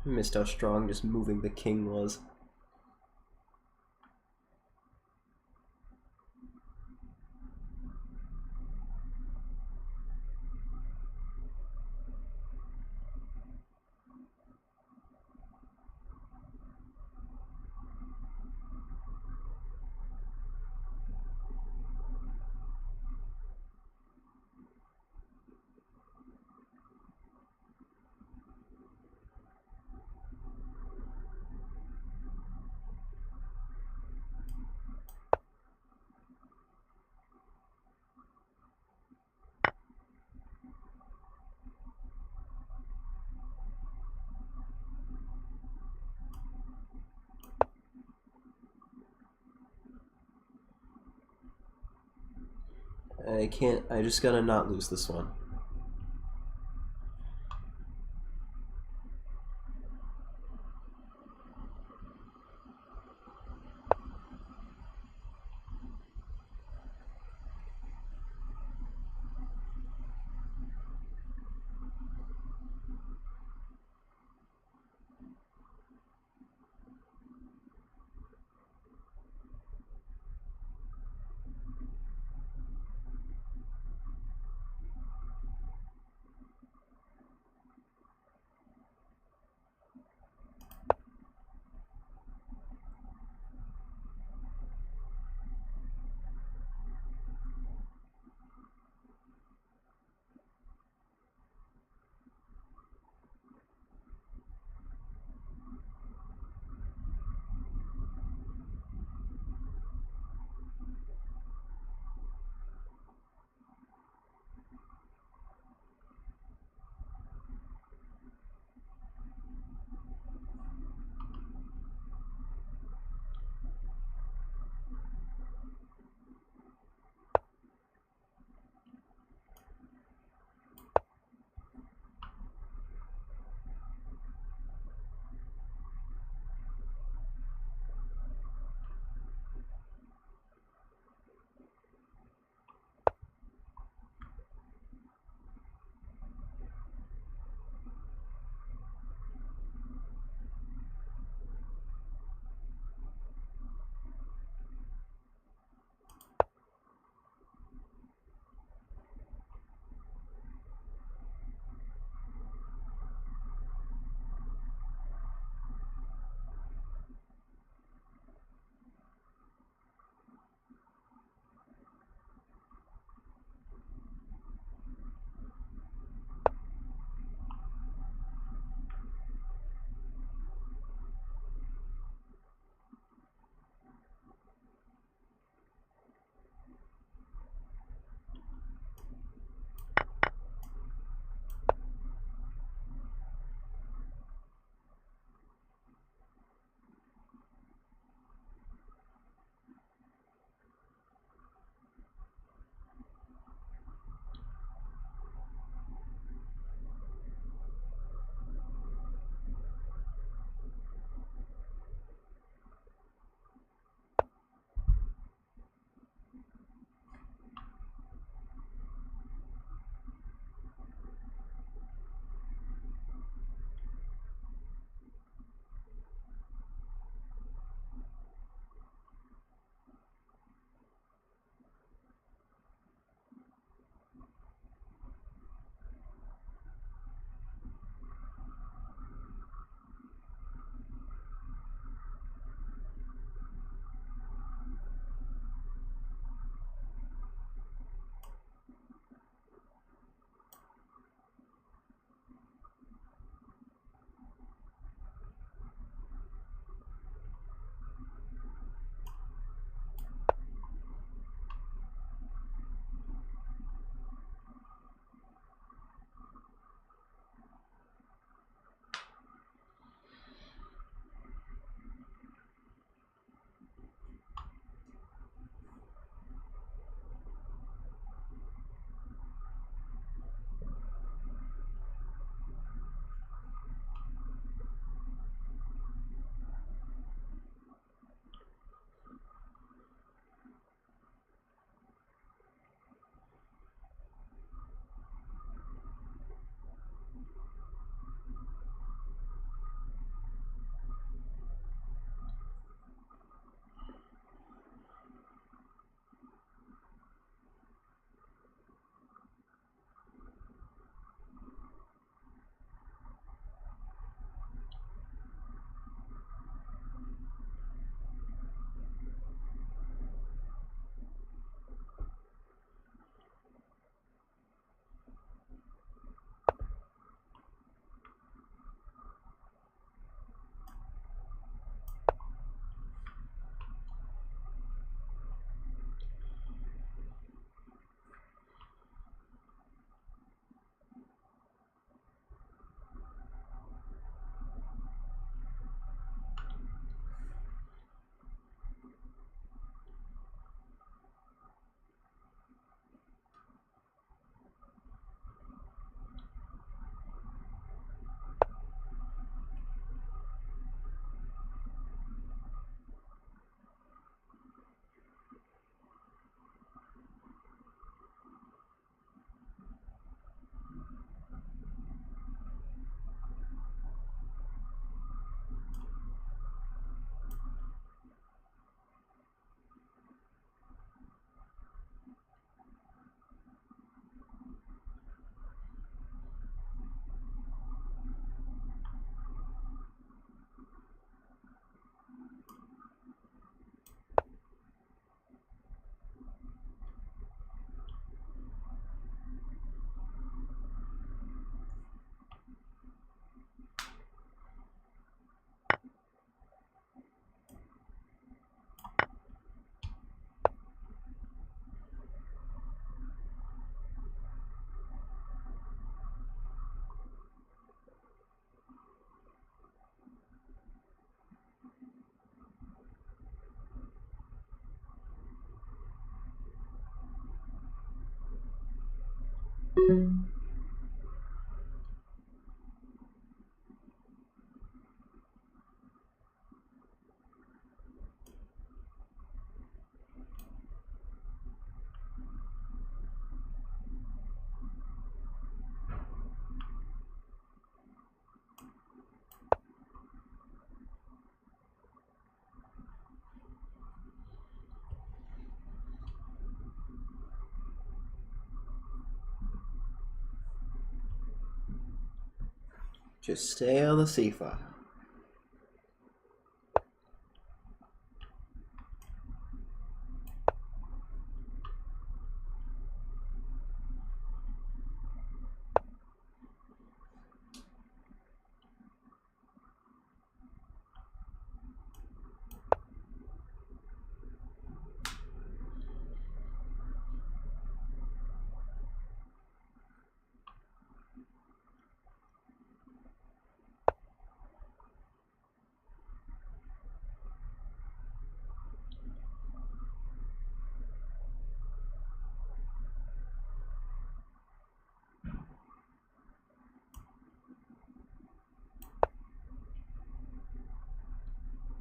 Speaker 1: Missed how strong just moving the king was. I just gotta not lose this one. Just stay on the C file.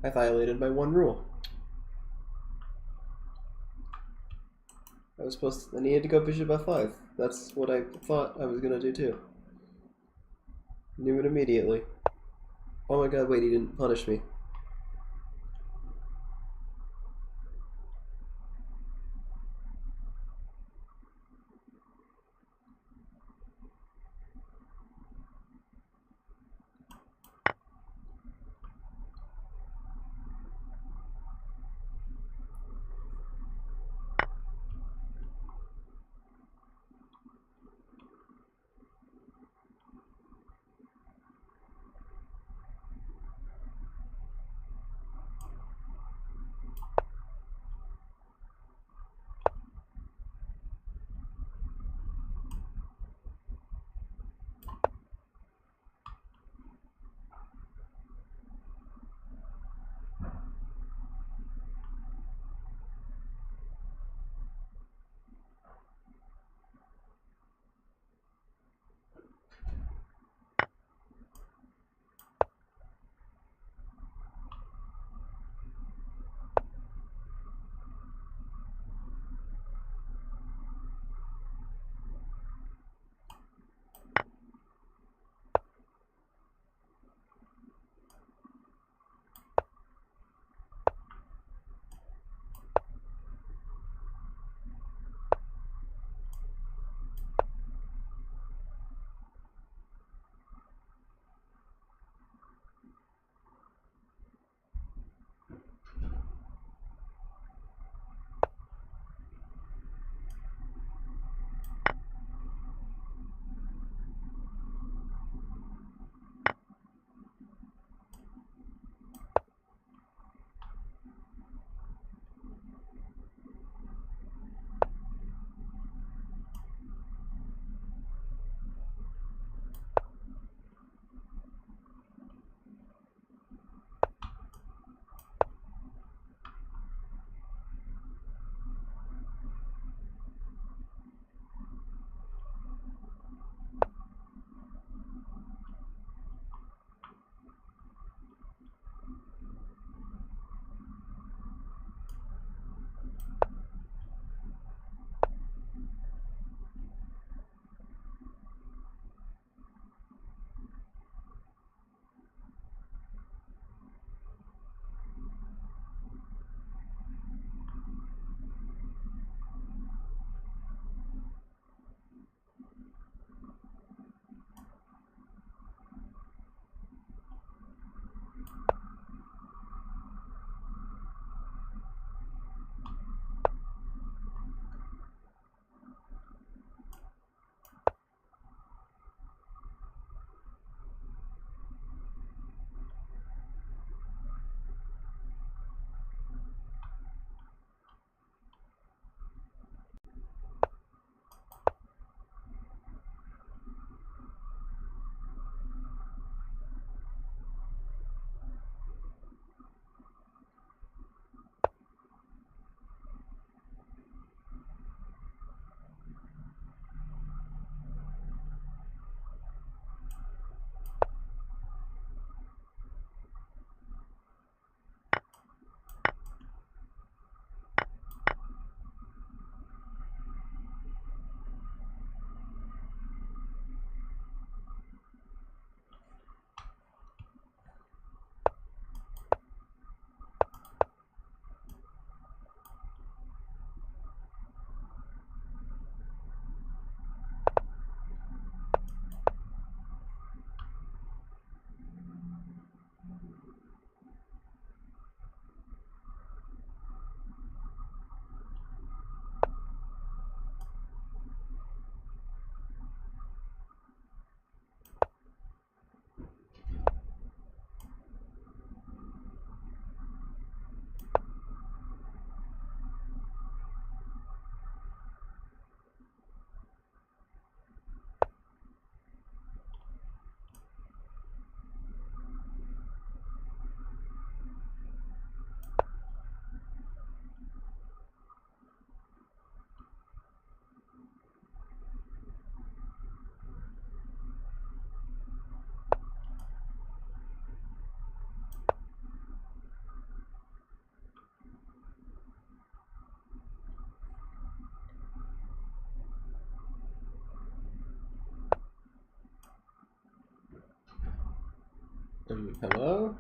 Speaker 1: I violated my one rule. I needed to go bishop f5. That's what I thought I was gonna do too. Knew it immediately. Oh my god, wait, he didn't punish me. Hello?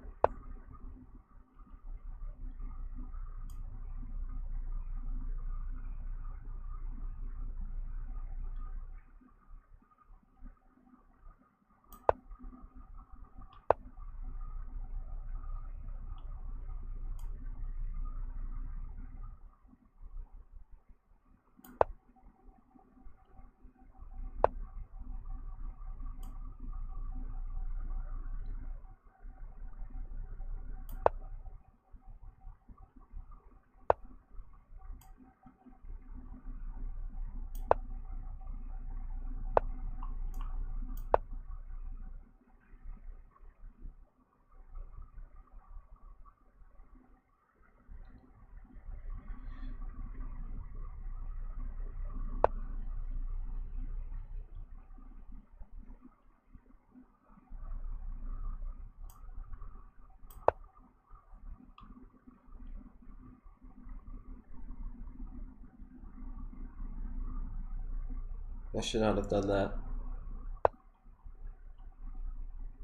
Speaker 1: I should not have done that.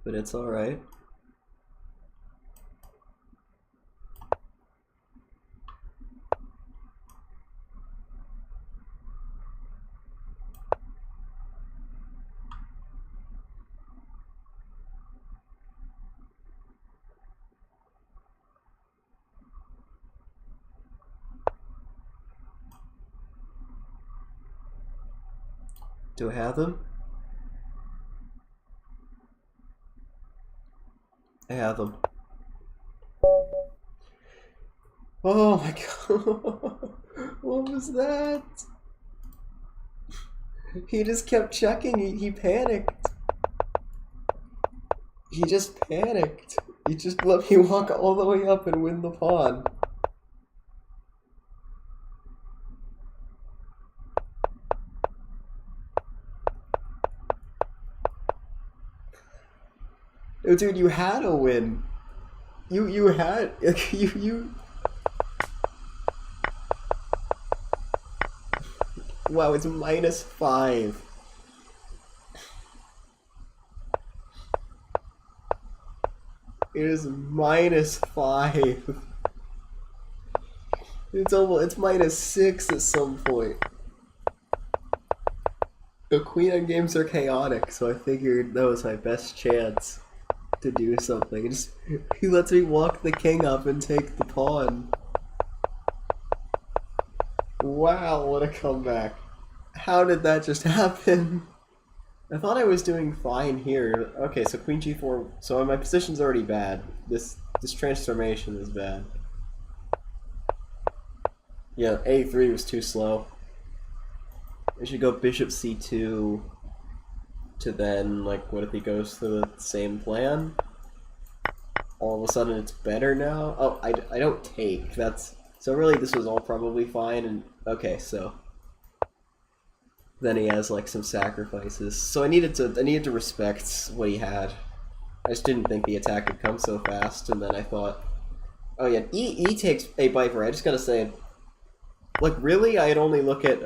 Speaker 1: But it's alright. Do I have them? I have them. Oh my god. What was that? He just kept checking. He panicked. He just panicked. He just let me walk all the way up and win the pawn. Oh, dude, you had a win. You had you. Wow, it's -5. It is -5. It's -6 at some point. The queen on games are chaotic, so I figured that was my best chance to do something. He lets me walk the king up and take the pawn. Wow, what a comeback. How did that just happen? I thought I was doing fine here. Okay, so queen g4. So my position's already bad. This transformation is bad. Yeah, a3 was too slow. I should go bishop c2 to then, like, what if he goes through the same plan? All of a sudden it's better now? Oh, I don't take. That's... So really this was all probably fine, and... Okay, so... Then he has, like, some sacrifices. So I needed to respect what he had. I just didn't think the attack would come so fast, and then I thought... Oh yeah, E takes a Beepir. I just gotta say... Like, really, I had only looked at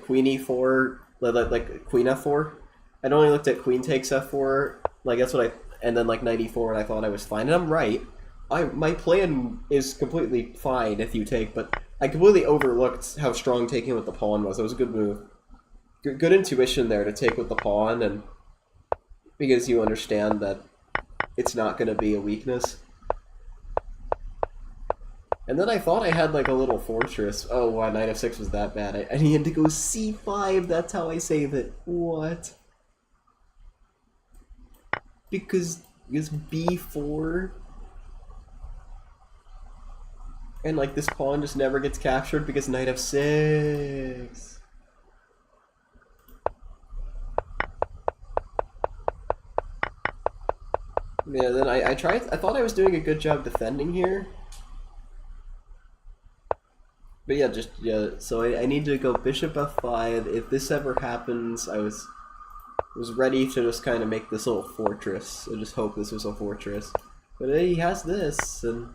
Speaker 1: queen e4, like queen f4. I'd only looked at queen takes f4, like that's what and then like knight e4, and I thought I was fine, and I'm right. My plan is completely fine if you take, but I completely overlooked how strong taking with the pawn was. It was a good move. Good intuition there to take with the pawn, and because you understand that it's not going to be a weakness. And then I thought I had like a little fortress. Oh, wow, knight f6 was that bad. I needed to go c5. That's how I save it. What? Because b4. And like this pawn just never gets captured because knight f6. Yeah, then I thought I was doing a good job defending here. But yeah, so I need to go bishop f5. If this ever happens, I was ready to just kind of make this little fortress. I just hope this was a fortress. But he has this, and...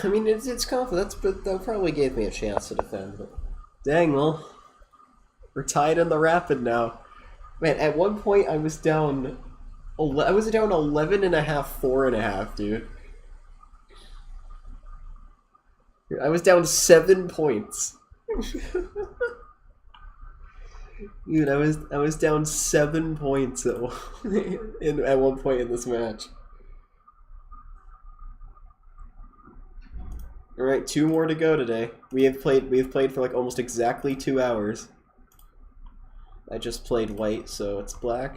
Speaker 1: I mean, it's confidence, but that probably gave me a chance to defend. But dang, well, we're tied in the rapid now. Man, at one point I was down. I was down 11 and a half, 4.5, dude. I was down 7 points. Dude, I was down 7 points at one point in this match. All right, 2 more to go today. We have played for like almost exactly 2 hours. I just played white, so it's black.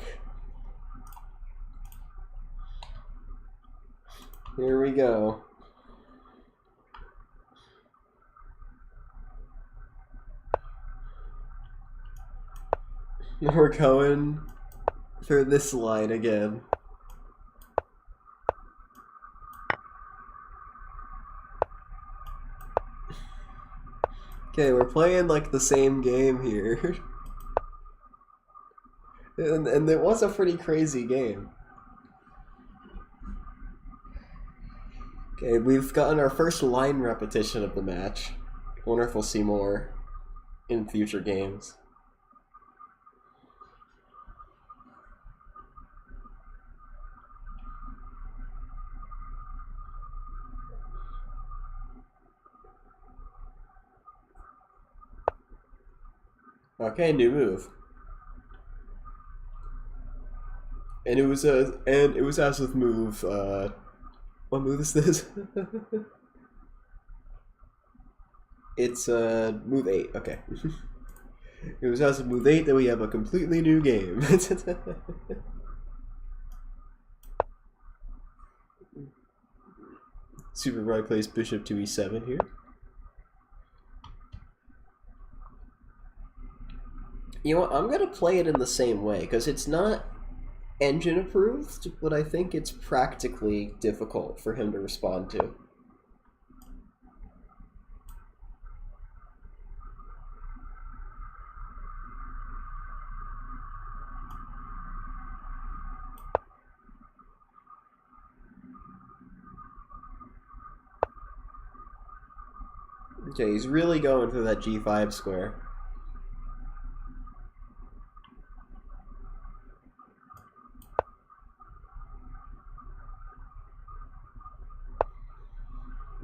Speaker 1: Here we go. We're going for this line again. Okay, we're playing like the same game here. and it was a pretty crazy game. Okay, we've gotten our first line repetition of the match. I wonder if we'll see more in future games. Okay, new move. And it was as with move. What move is this? It's move 8. Okay. It was as with move 8 that we have a completely new game. Superbri plays bishop to e7 here. You know what? I'm gonna play it in the same way because it's not engine approved, but I think it's practically difficult for him to respond to. Okay, he's really going for that g5 square.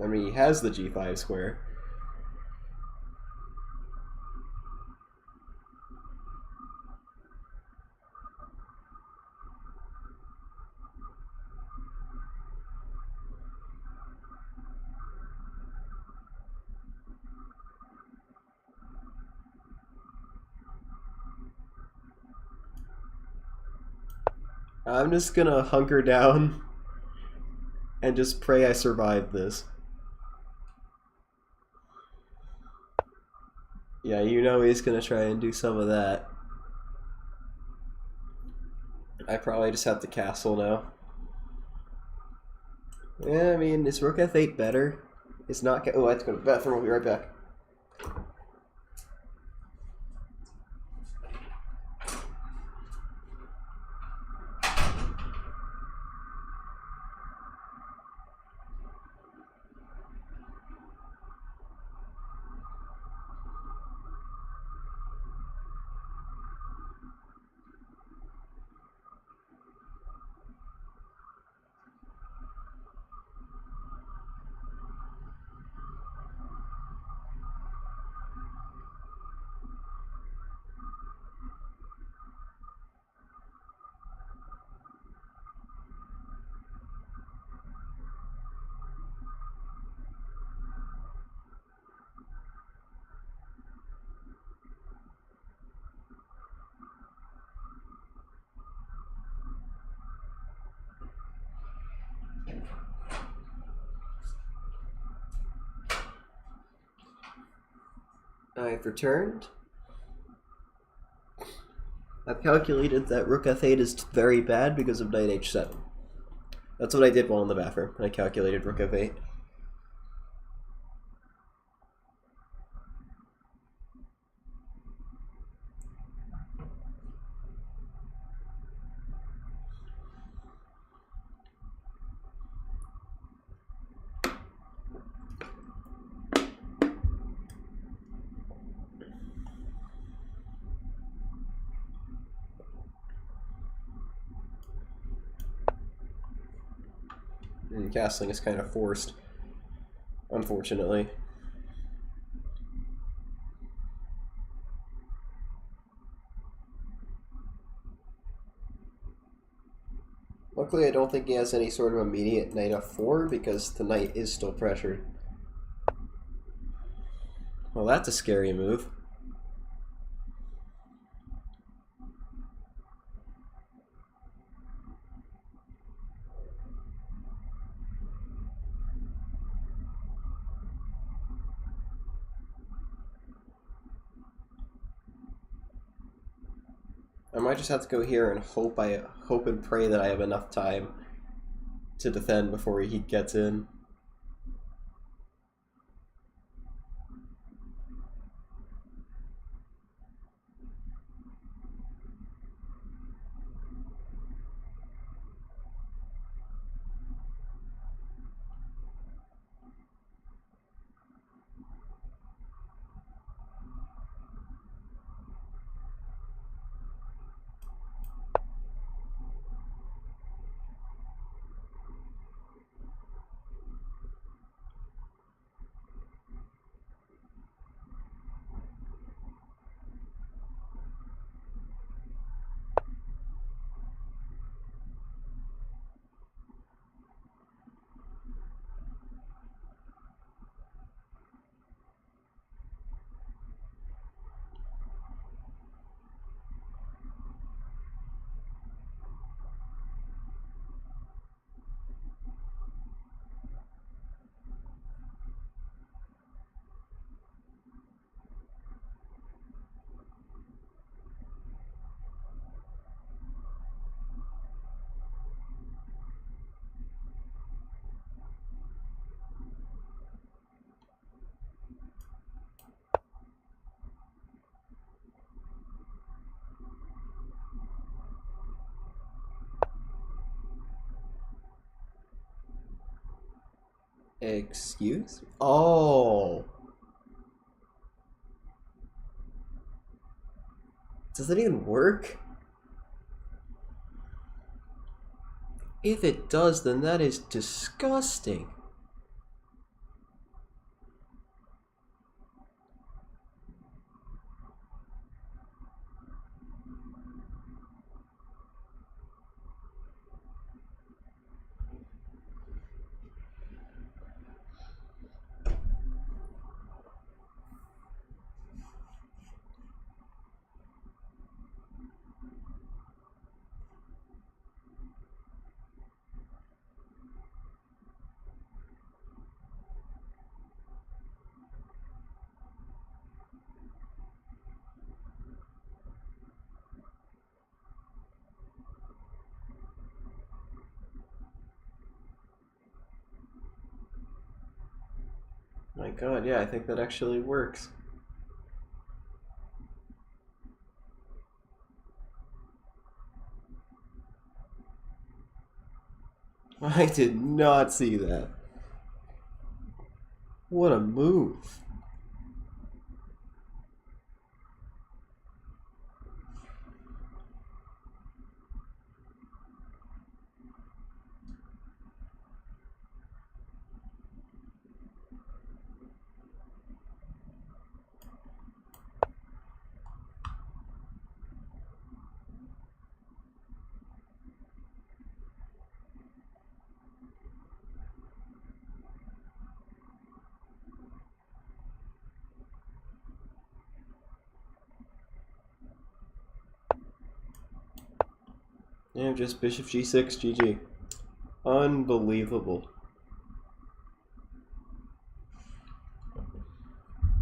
Speaker 1: I mean, he has the g5 square. I'm just gonna hunker down and just pray I survive this. Yeah, you know he's gonna try and do some of that. I probably just have to castle now. Yeah, I mean, is rook f8 better? It's not. Oh, I have to go to the bathroom. I'll be right back. I've returned. I've calculated that rook f8 is very bad because of knight h7. That's what I did while in the bathroom. I calculated rook f8. Castling is kind of forced, unfortunately. Luckily, I don't think he has any sort of immediate knight f4 because the knight is still pressured. Well, that's a scary move. I might just have to go here and hope and pray that I have enough time to defend before he gets in. Excuse? Oh. Does that even work? If it does, then that is disgusting. My god, yeah, I think that actually works. I did not see that. What a move. Yeah, just bishop g6, GG. Unbelievable.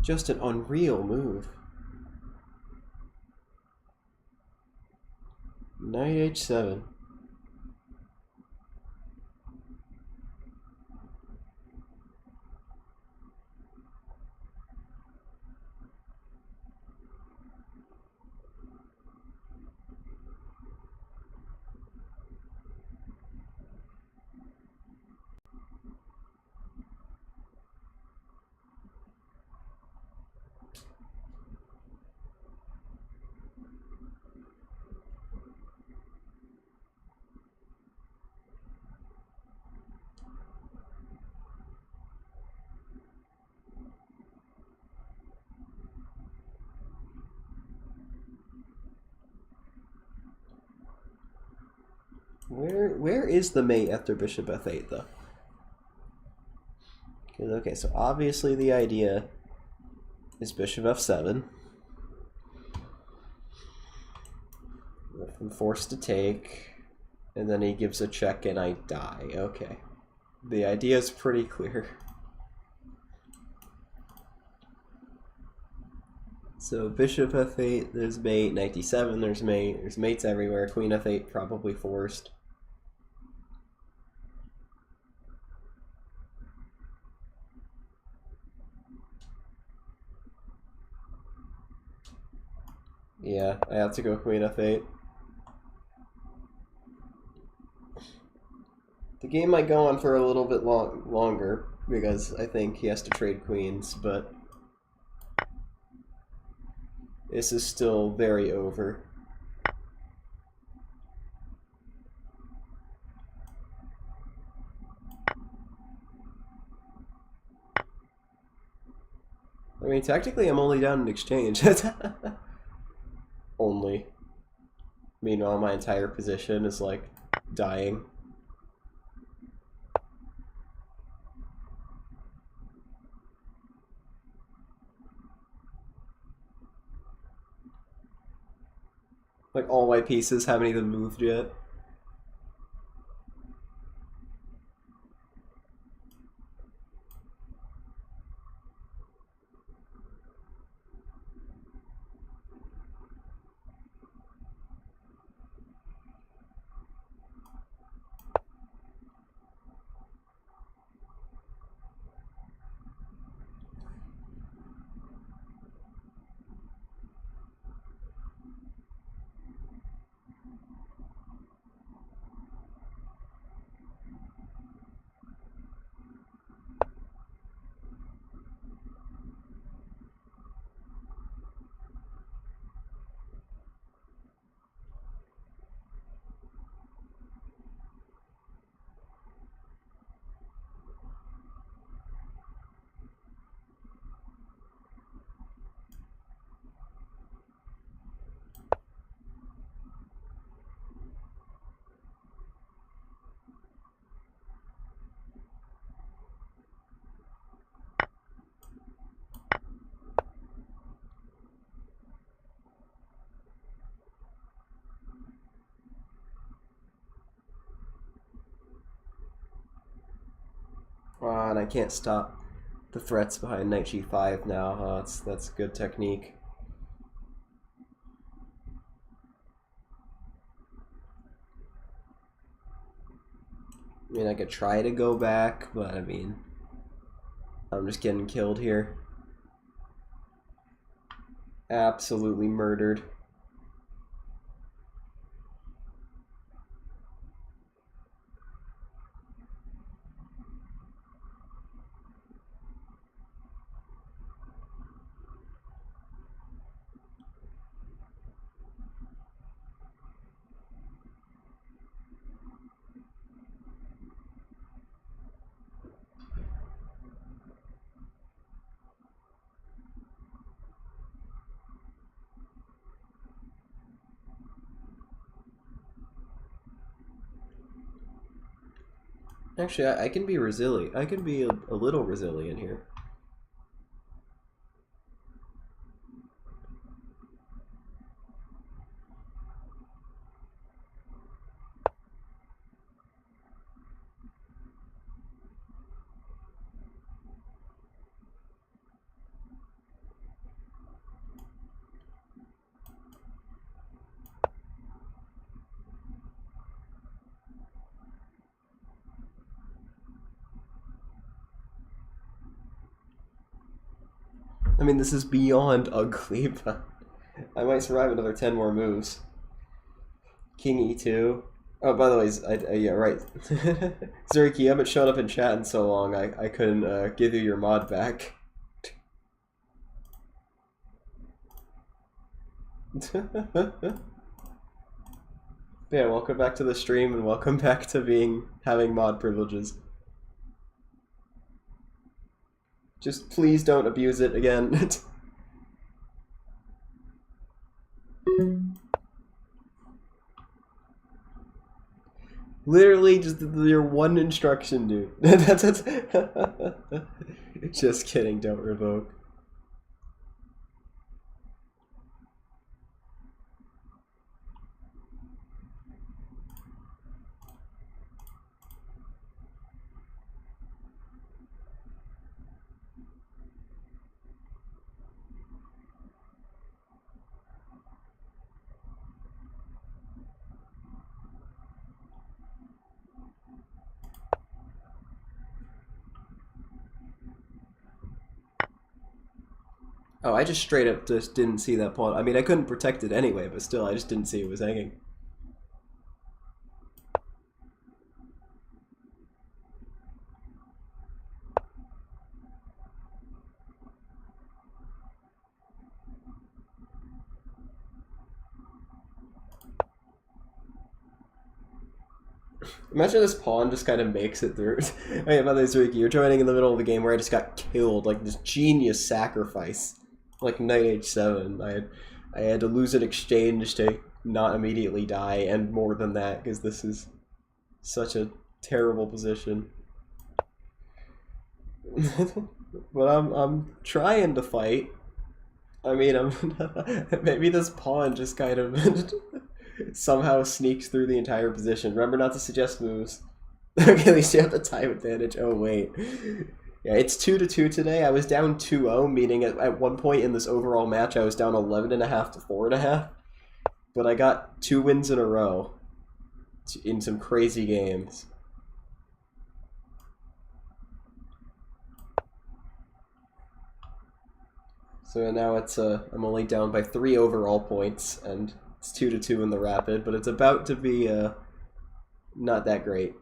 Speaker 1: Just an unreal move. Knight h7. Where is the mate after bishop f8 though? Okay, so obviously the idea is bishop f7. I'm forced to take, and then he gives a check and I die. Okay. The idea is pretty clear. So bishop f8, there's mate, knight d7, there's mate, there's mates everywhere, queen f8 probably forced. Yeah, I have to go queen f8. The game might go on for a little bit longer, because I think he has to trade queens, but this is still very over. I mean, technically I'm only down in exchange. Only. Meanwhile, my entire position is, like, dying. Like, all my pieces haven't even moved yet. And I can't stop the threats behind knight g5 now. That's good technique. I mean, I could try to go back, but I mean, I'm just getting killed here. Absolutely murdered. Actually, I can be resilient. I can be a little resilient here. I mean, this is beyond ugly, but I might survive another 10 more moves. King e2. Oh, by the way, yeah, right. Zuriki, you haven't shown up in chat in so long, I couldn't give you your mod back. Yeah, welcome back to the stream and welcome back to having mod privileges. Just please don't abuse it again. Literally just your one instruction, dude. that's just kidding, don't revoke. Oh, I just straight up just didn't see that pawn. I mean, I couldn't protect it anyway, but still, I just didn't see it was hanging. Imagine this pawn just kind of makes it through. Hey, by the way, Zuki, you're joining in the middle of the game where I just got killed, like this genius sacrifice. Like knight h7. I had to lose an exchange to not immediately die, and more than that, because this is such a terrible position. But I'm trying to fight. I mean, maybe this pawn just kind of somehow sneaks through the entire position. Remember not to suggest moves. Okay, at least you have the time advantage. Oh, wait. Yeah, it's 2-2 today. I was down 2-0, meaning at one point in this overall match, I was down 11.5 to 4.5. But I got 2 wins in a row in some crazy games. So now it's I'm only down by 3 overall points, and it's 2-2 in the rapid, but it's about to be not that great.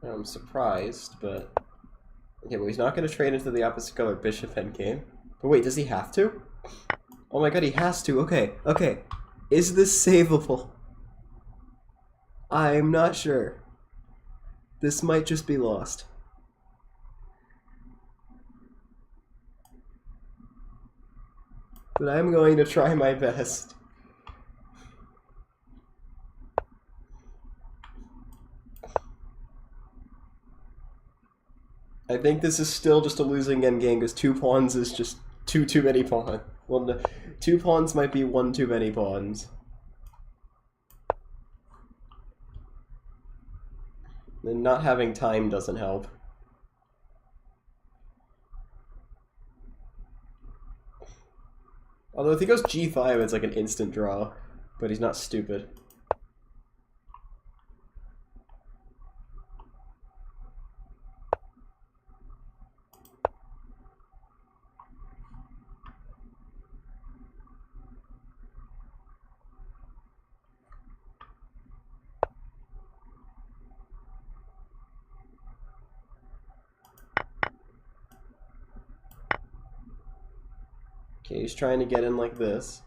Speaker 1: I'm surprised, but... Okay, well, he's not going to trade into the opposite color bishop endgame. But wait, does he have to? Oh my god, he has to. Okay, okay. Is this savable? I'm not sure. This might just be lost. But I'm going to try my best. I think this is still just a losing endgame because 2 pawns is just too many pawns. Well, no, 2 pawns might be 1 too many pawns. And not having time doesn't help. Although if he goes g5, it's like an instant draw. But he's not stupid. Okay, he's trying to get in like this.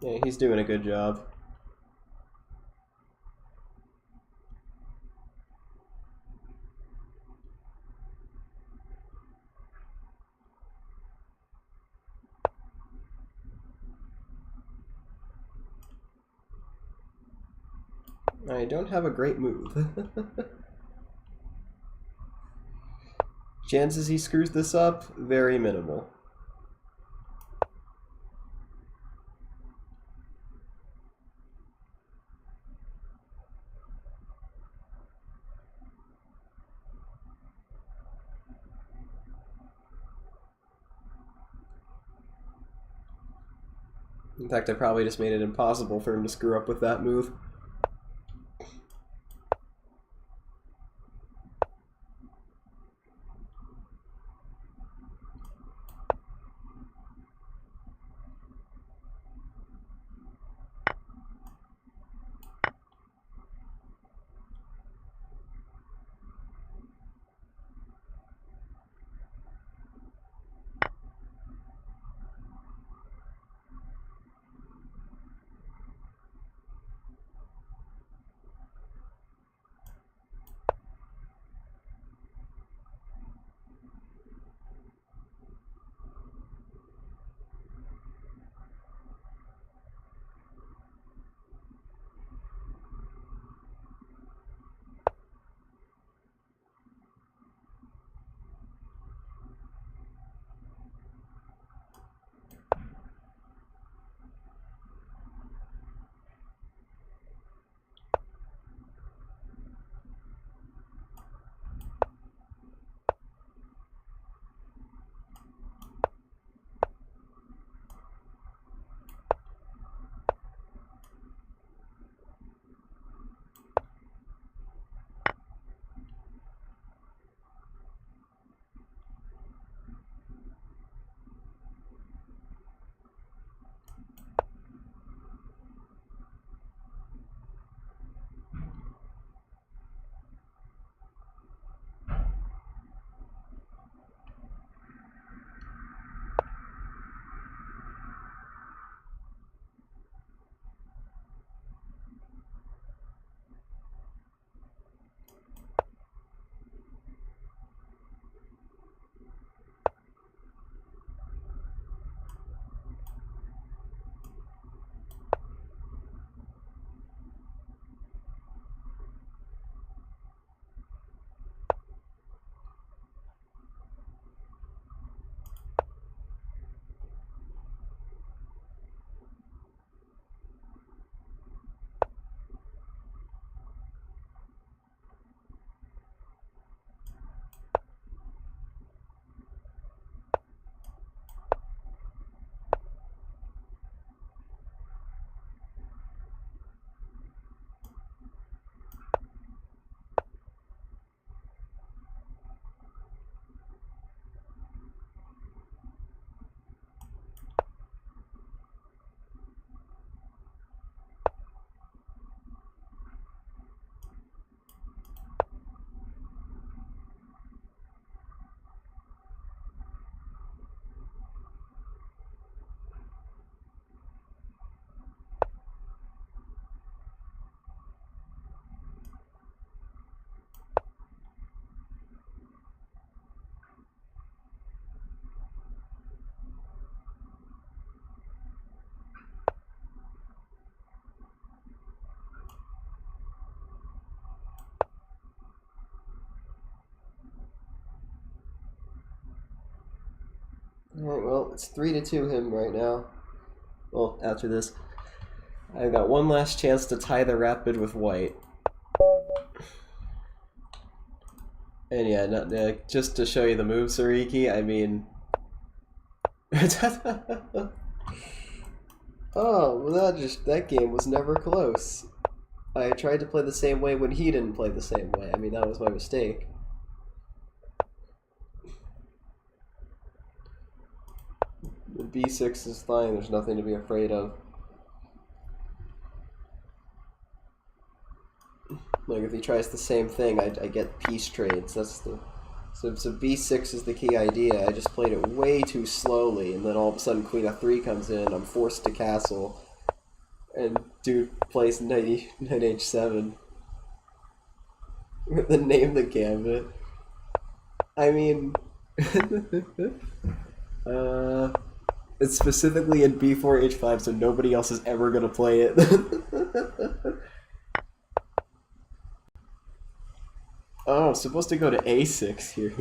Speaker 1: Yeah, he's doing a good job. I don't have a great move. Chances he screws this up, very minimal. In fact, I probably just made it impossible for him to screw up with that move. Alright, well, it's 3-2 him right now. Well, after this. I've got one last chance to tie the rapid with white. And yeah, just to show you the move, Sariki, I mean... oh, well, that game was never close. I tried to play the same way when he didn't play the same way. I mean, that was my mistake. The B6 is fine, there's nothing to be afraid of. Like, if he tries the same thing, I get piece trades. That's the... So B6 is the key idea. I just played it way too slowly, and then all of a sudden Queen of 3 comes in, I'm forced to castle, And dude plays 99H7 with the name the Gambit. I mean, uh, it's specifically in B4H5, so nobody else is ever gonna play it. Oh, I'm supposed to go to A6 here.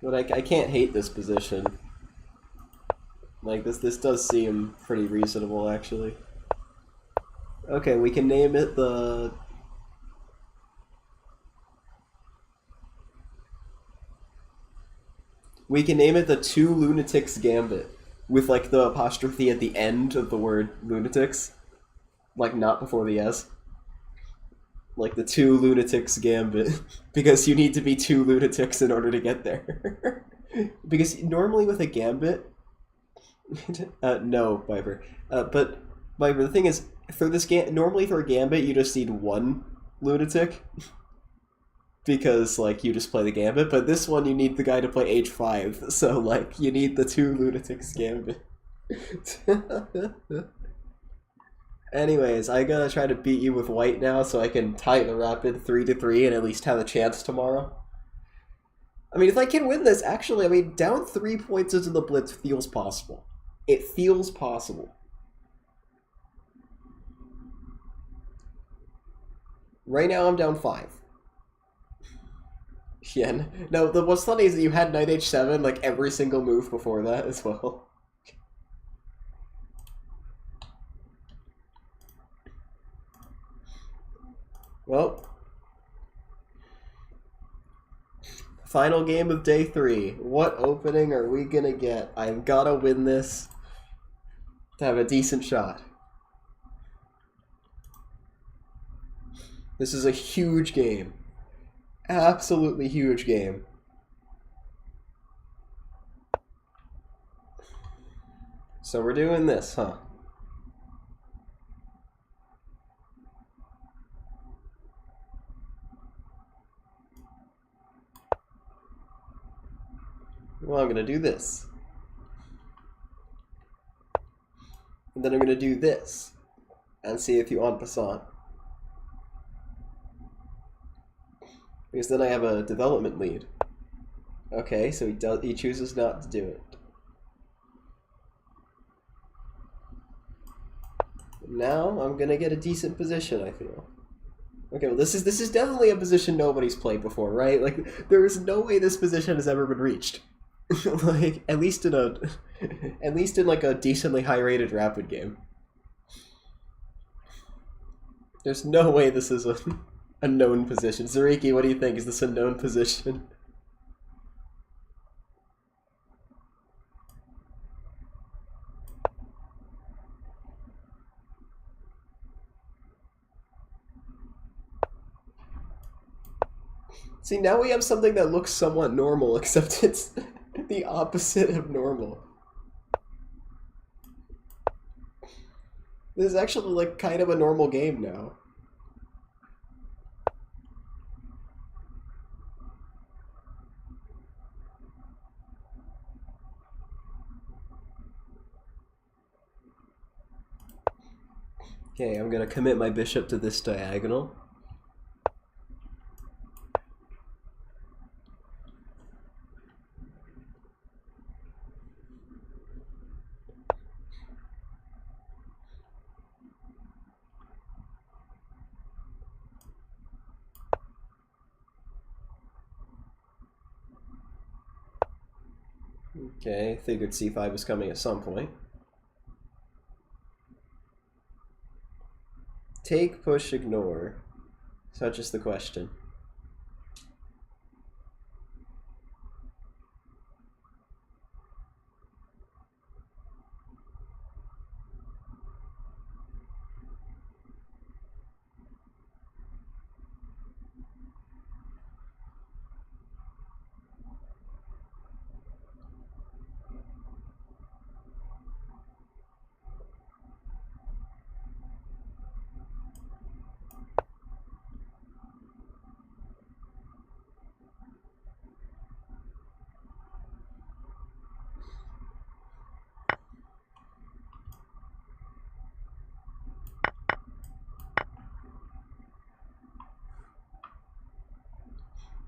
Speaker 1: But I can't hate this position. Like, this does seem pretty reasonable, actually. Okay, we can name it the... We can name it the Two Lunatics Gambit, with, like, the apostrophe at the end of the word lunatics. Like, not before the S. Like, the Two Lunatics Gambit. Because you need to be two lunatics in order to get there. Because normally with a gambit... no, Viper. But, Viper, the thing is, for this normally for a gambit, you just need one lunatic. Because, like, you just play the gambit, but this one you need the guy to play H5, so, like, you need the Two Lunatics Gambit. Anyways, I gotta try to beat you with white now so I can tie the rapid 3-3 and at least have a chance tomorrow. I mean, if I can win this, actually, I mean, down 3 points into the blitz feels possible. It feels possible. Right now, I'm down 5. Yeah, no, what's funny is that you had knight h7, like, every single move before that as well. Well, final game of day 3. What opening are we gonna get? I've gotta win this to have a decent shot. This is a huge game. Absolutely huge game. So we're doing this, huh? Well, I'm gonna do this. And then I'm gonna do this. And see if you en passant. Because then I have a development lead. Okay, so he chooses not to do it. Now I'm gonna get a decent position, I feel. Okay, well this is definitely a position nobody's played before, right? Like, there is no way this position has ever been reached. Like, at least in like a decently high rated rapid game. There's no way this is a known position. Zariki, what do you think? Is this a known position? See, now we have something that looks somewhat normal, except it's the opposite of normal. This is actually, like, kind of a normal game now. Okay, I'm gonna commit my bishop to this diagonal. Okay, figured c5 was coming at some point. Take, push, ignore. Such is the question.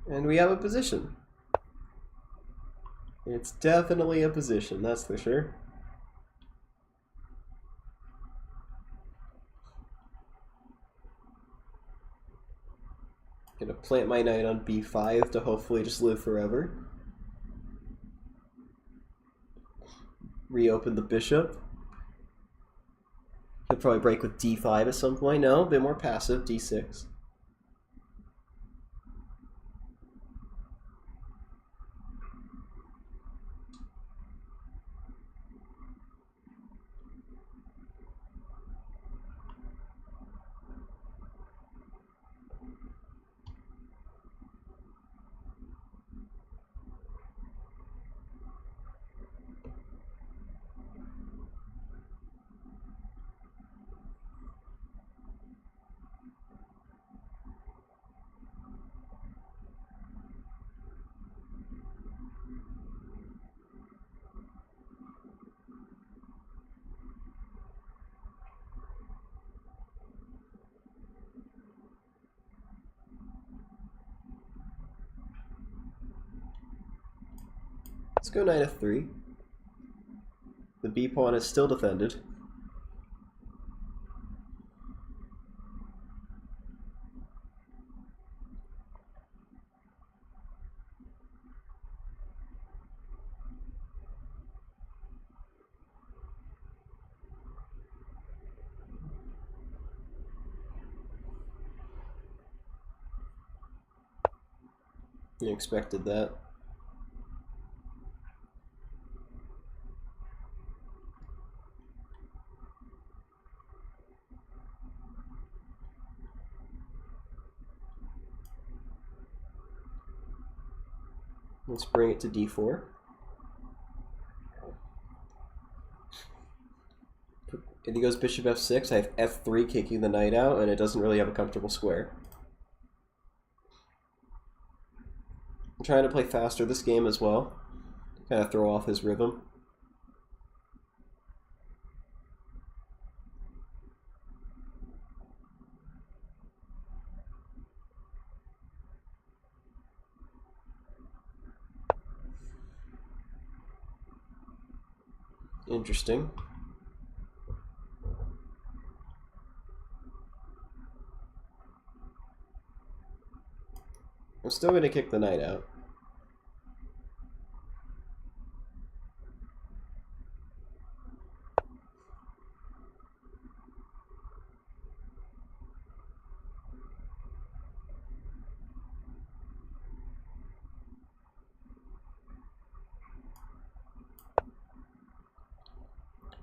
Speaker 1: And we have a position. It's definitely a position, that's for sure. Gonna plant my knight on b5 to hopefully just live forever. Reopen the bishop. He'll probably break with d5 at some point. No, a bit more passive, d6. Let's go knight f3. The b pawn is still defended. You expected that. Let's bring it to d4. If he goes bishop f6, I have f3 kicking the knight out, and it doesn't really have a comfortable square. I'm trying to play faster this game as well, kind of throw off his rhythm. Interesting. I'm still going to kick the knight out.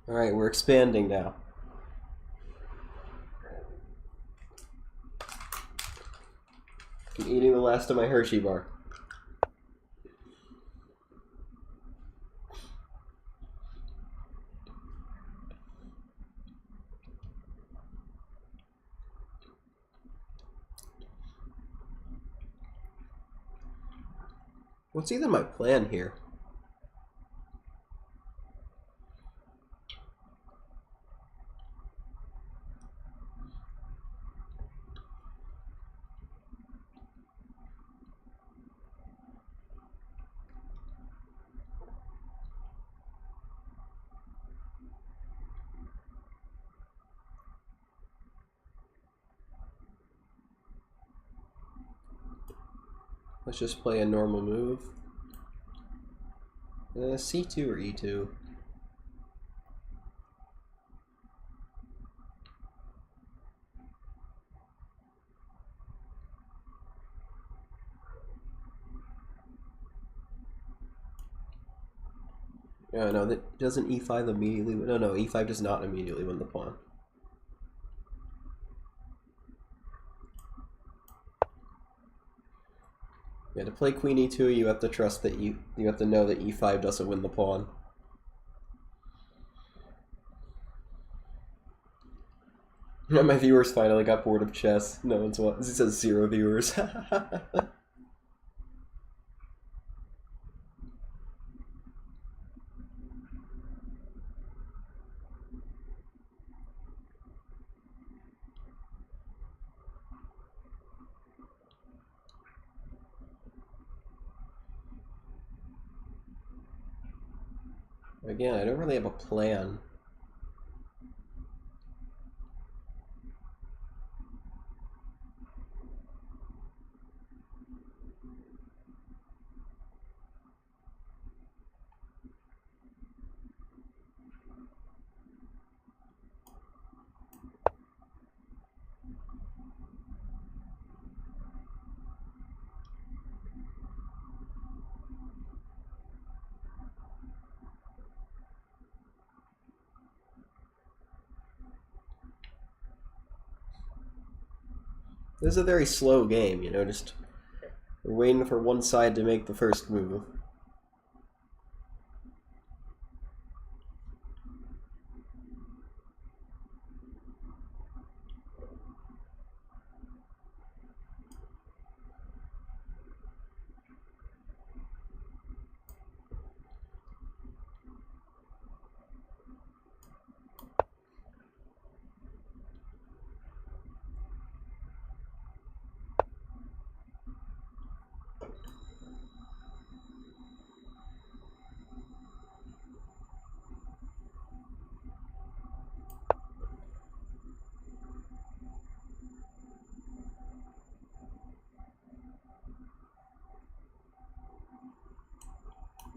Speaker 1: Alright, we're expanding now. I'm eating the last of my Hershey bar. What's even my plan here? Let's just play a normal move. C2 or E2. Oh, no, that doesn't E5 immediately. No, E5 does not immediately win the pawn. Yeah, to play Queen E2, you have to trust that you have to know that E5 doesn't win the pawn. My viewers finally got bored of chess. No one's watching. It says 0 viewers. Again, I don't really have a plan. This is a very slow game, you know, just we're waiting for one side to make the first move.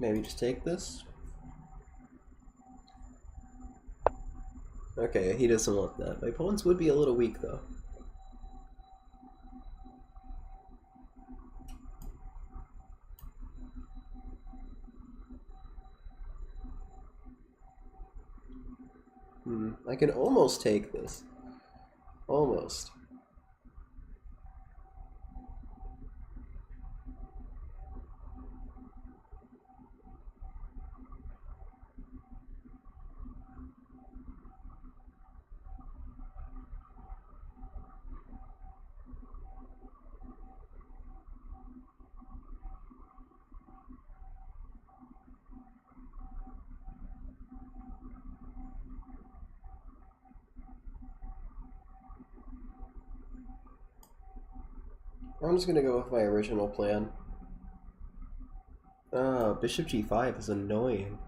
Speaker 1: Maybe just take this? Okay, he doesn't want that. My pawns would be a little weak, though. I can almost take this. Almost. I'm just gonna go with my original plan. Ah, bishop g5 is annoying.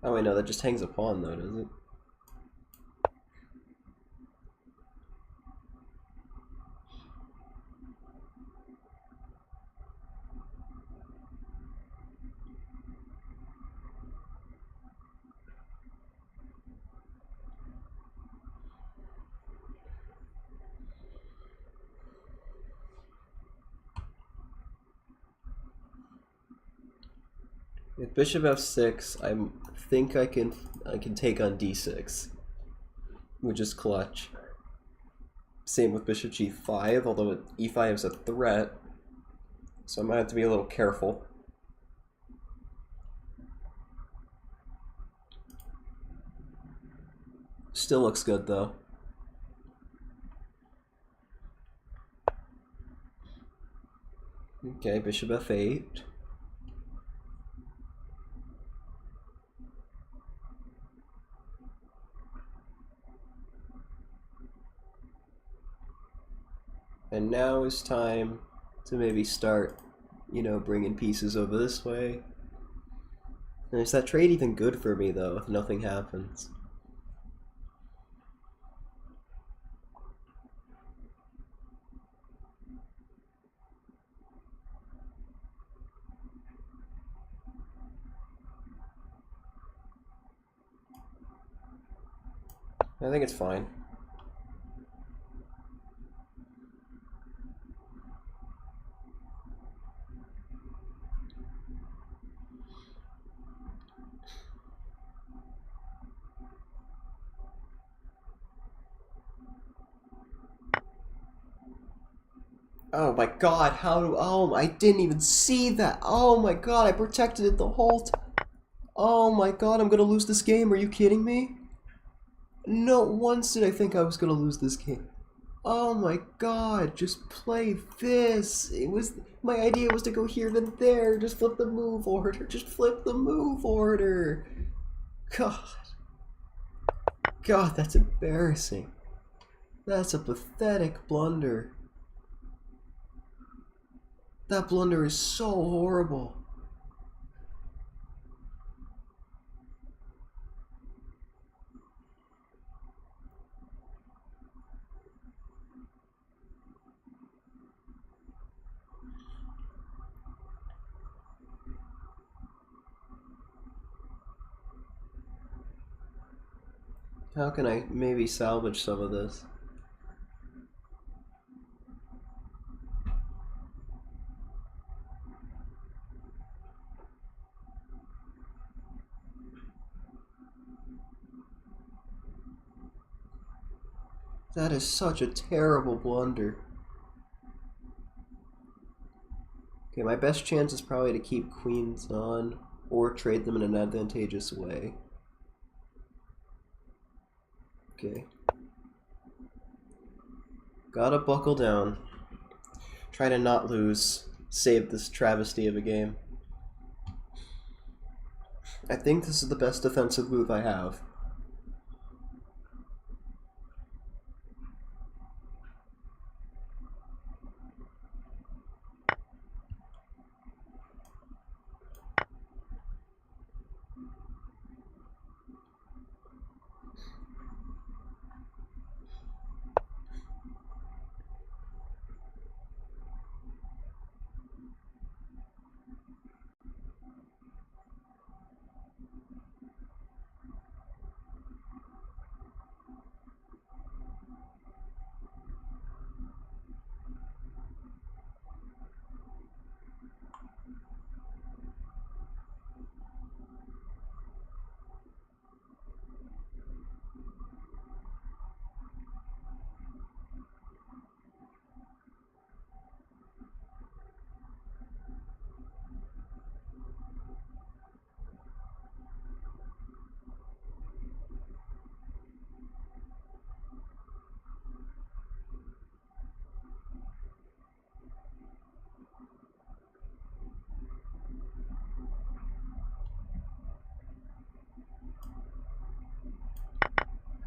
Speaker 1: Oh wait, no, that just hangs a pawn though, does it? With bishop f6, I think I can take on d6, which is clutch. Same with bishop g5, although e5 is a threat, so I might have to be a little careful. Still looks good though. Okay, bishop f8. And now is time to maybe start, you know, bringing pieces over this way. And is that trade even good for me, though, if nothing happens? I think it's fine. Oh my god, how do... Oh, I didn't even see that! Oh my god, I protected it the whole time! Oh my god, I'm gonna lose this game, are you kidding me? Not once did I think I was gonna lose this game. Oh my god, just play this! It was... My idea was to go here then there, just flip the move order, just flip the move order! God. God, that's embarrassing. That's a pathetic blunder. That blunder is so horrible. How can I maybe salvage some of this? That is such a terrible blunder. Okay, my best chance is probably to keep queens on or trade them in an advantageous way. Okay. Gotta buckle down. Try to not lose. Save this travesty of a game. I think this is the best defensive move I have.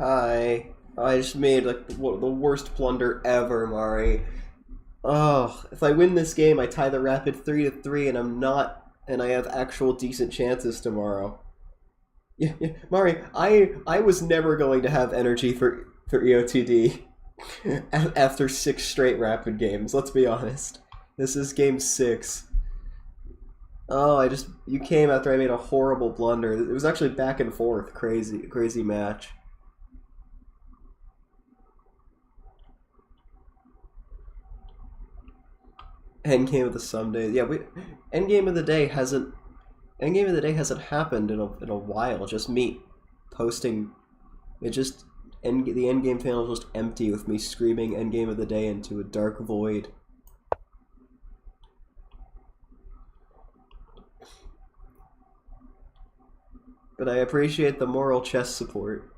Speaker 1: Hi. I just made like the worst blunder ever, Mari. Oh, if I win this game, I tie the rapid 3-3, and and I have actual decent chances tomorrow. Yeah, yeah, Mari, I was never going to have energy for EOTD after 6 straight rapid games. Let's be honest. This is game 6. Oh, you came after I made a horrible blunder. It was actually back and forth, crazy match. Endgame of the someday. Yeah, Endgame of the day hasn't happened in a while. Just me posting. It just the Endgame panel is just empty with me screaming Endgame of the day into a dark void. But I appreciate the moral chess support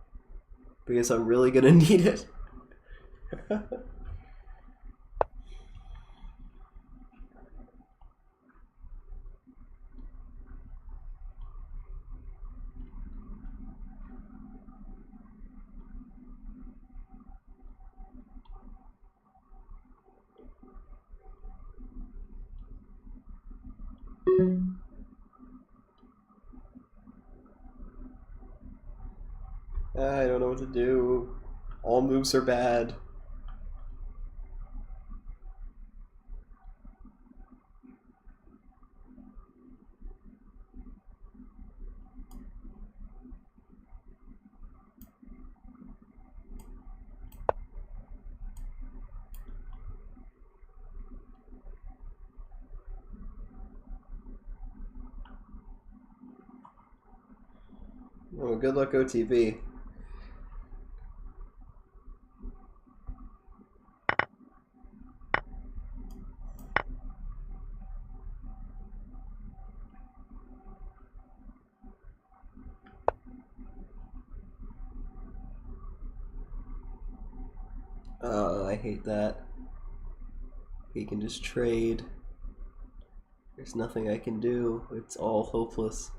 Speaker 1: because I'm really gonna need it. I don't know what to do. All moves are bad. Oh, good luck, OTB. I hate that. He can just trade. There's nothing I can do. It's all hopeless.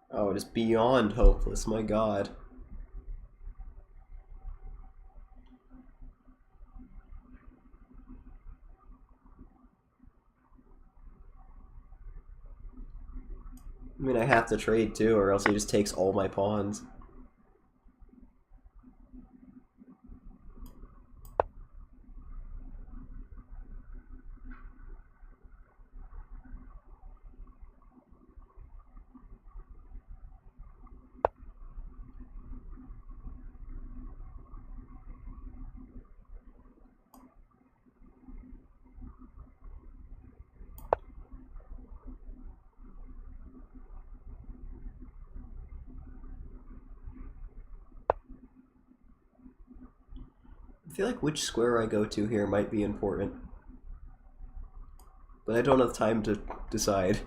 Speaker 1: Oh, it is beyond hopeless, my god. I mean, I have to trade too, or else he just takes all my pawns. I feel like which square I go to here might be important. But I don't have time to decide.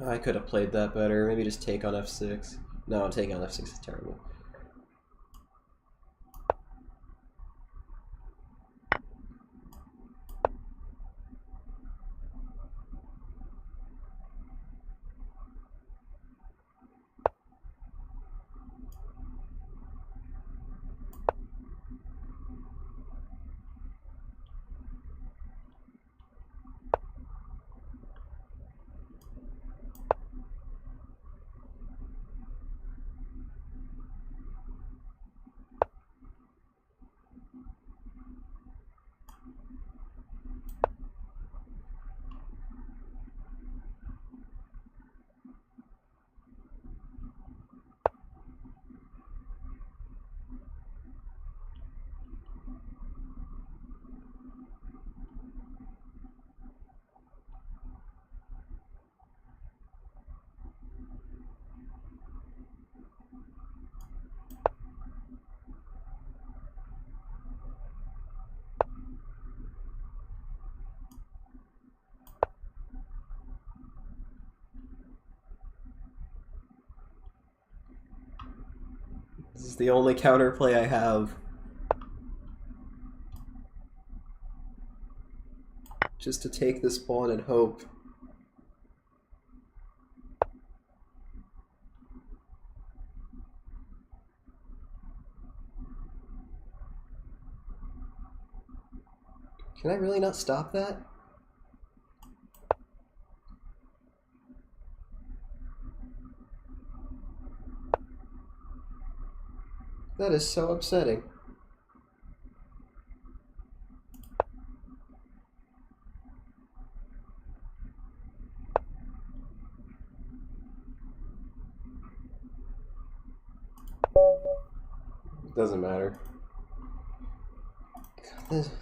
Speaker 1: I could have played that better. Maybe just take on f6. No, taking on f6 is terrible. This is the only counterplay I have. Just to take this pawn and hope. Can I really not stop that? That is so upsetting. Doesn't matter.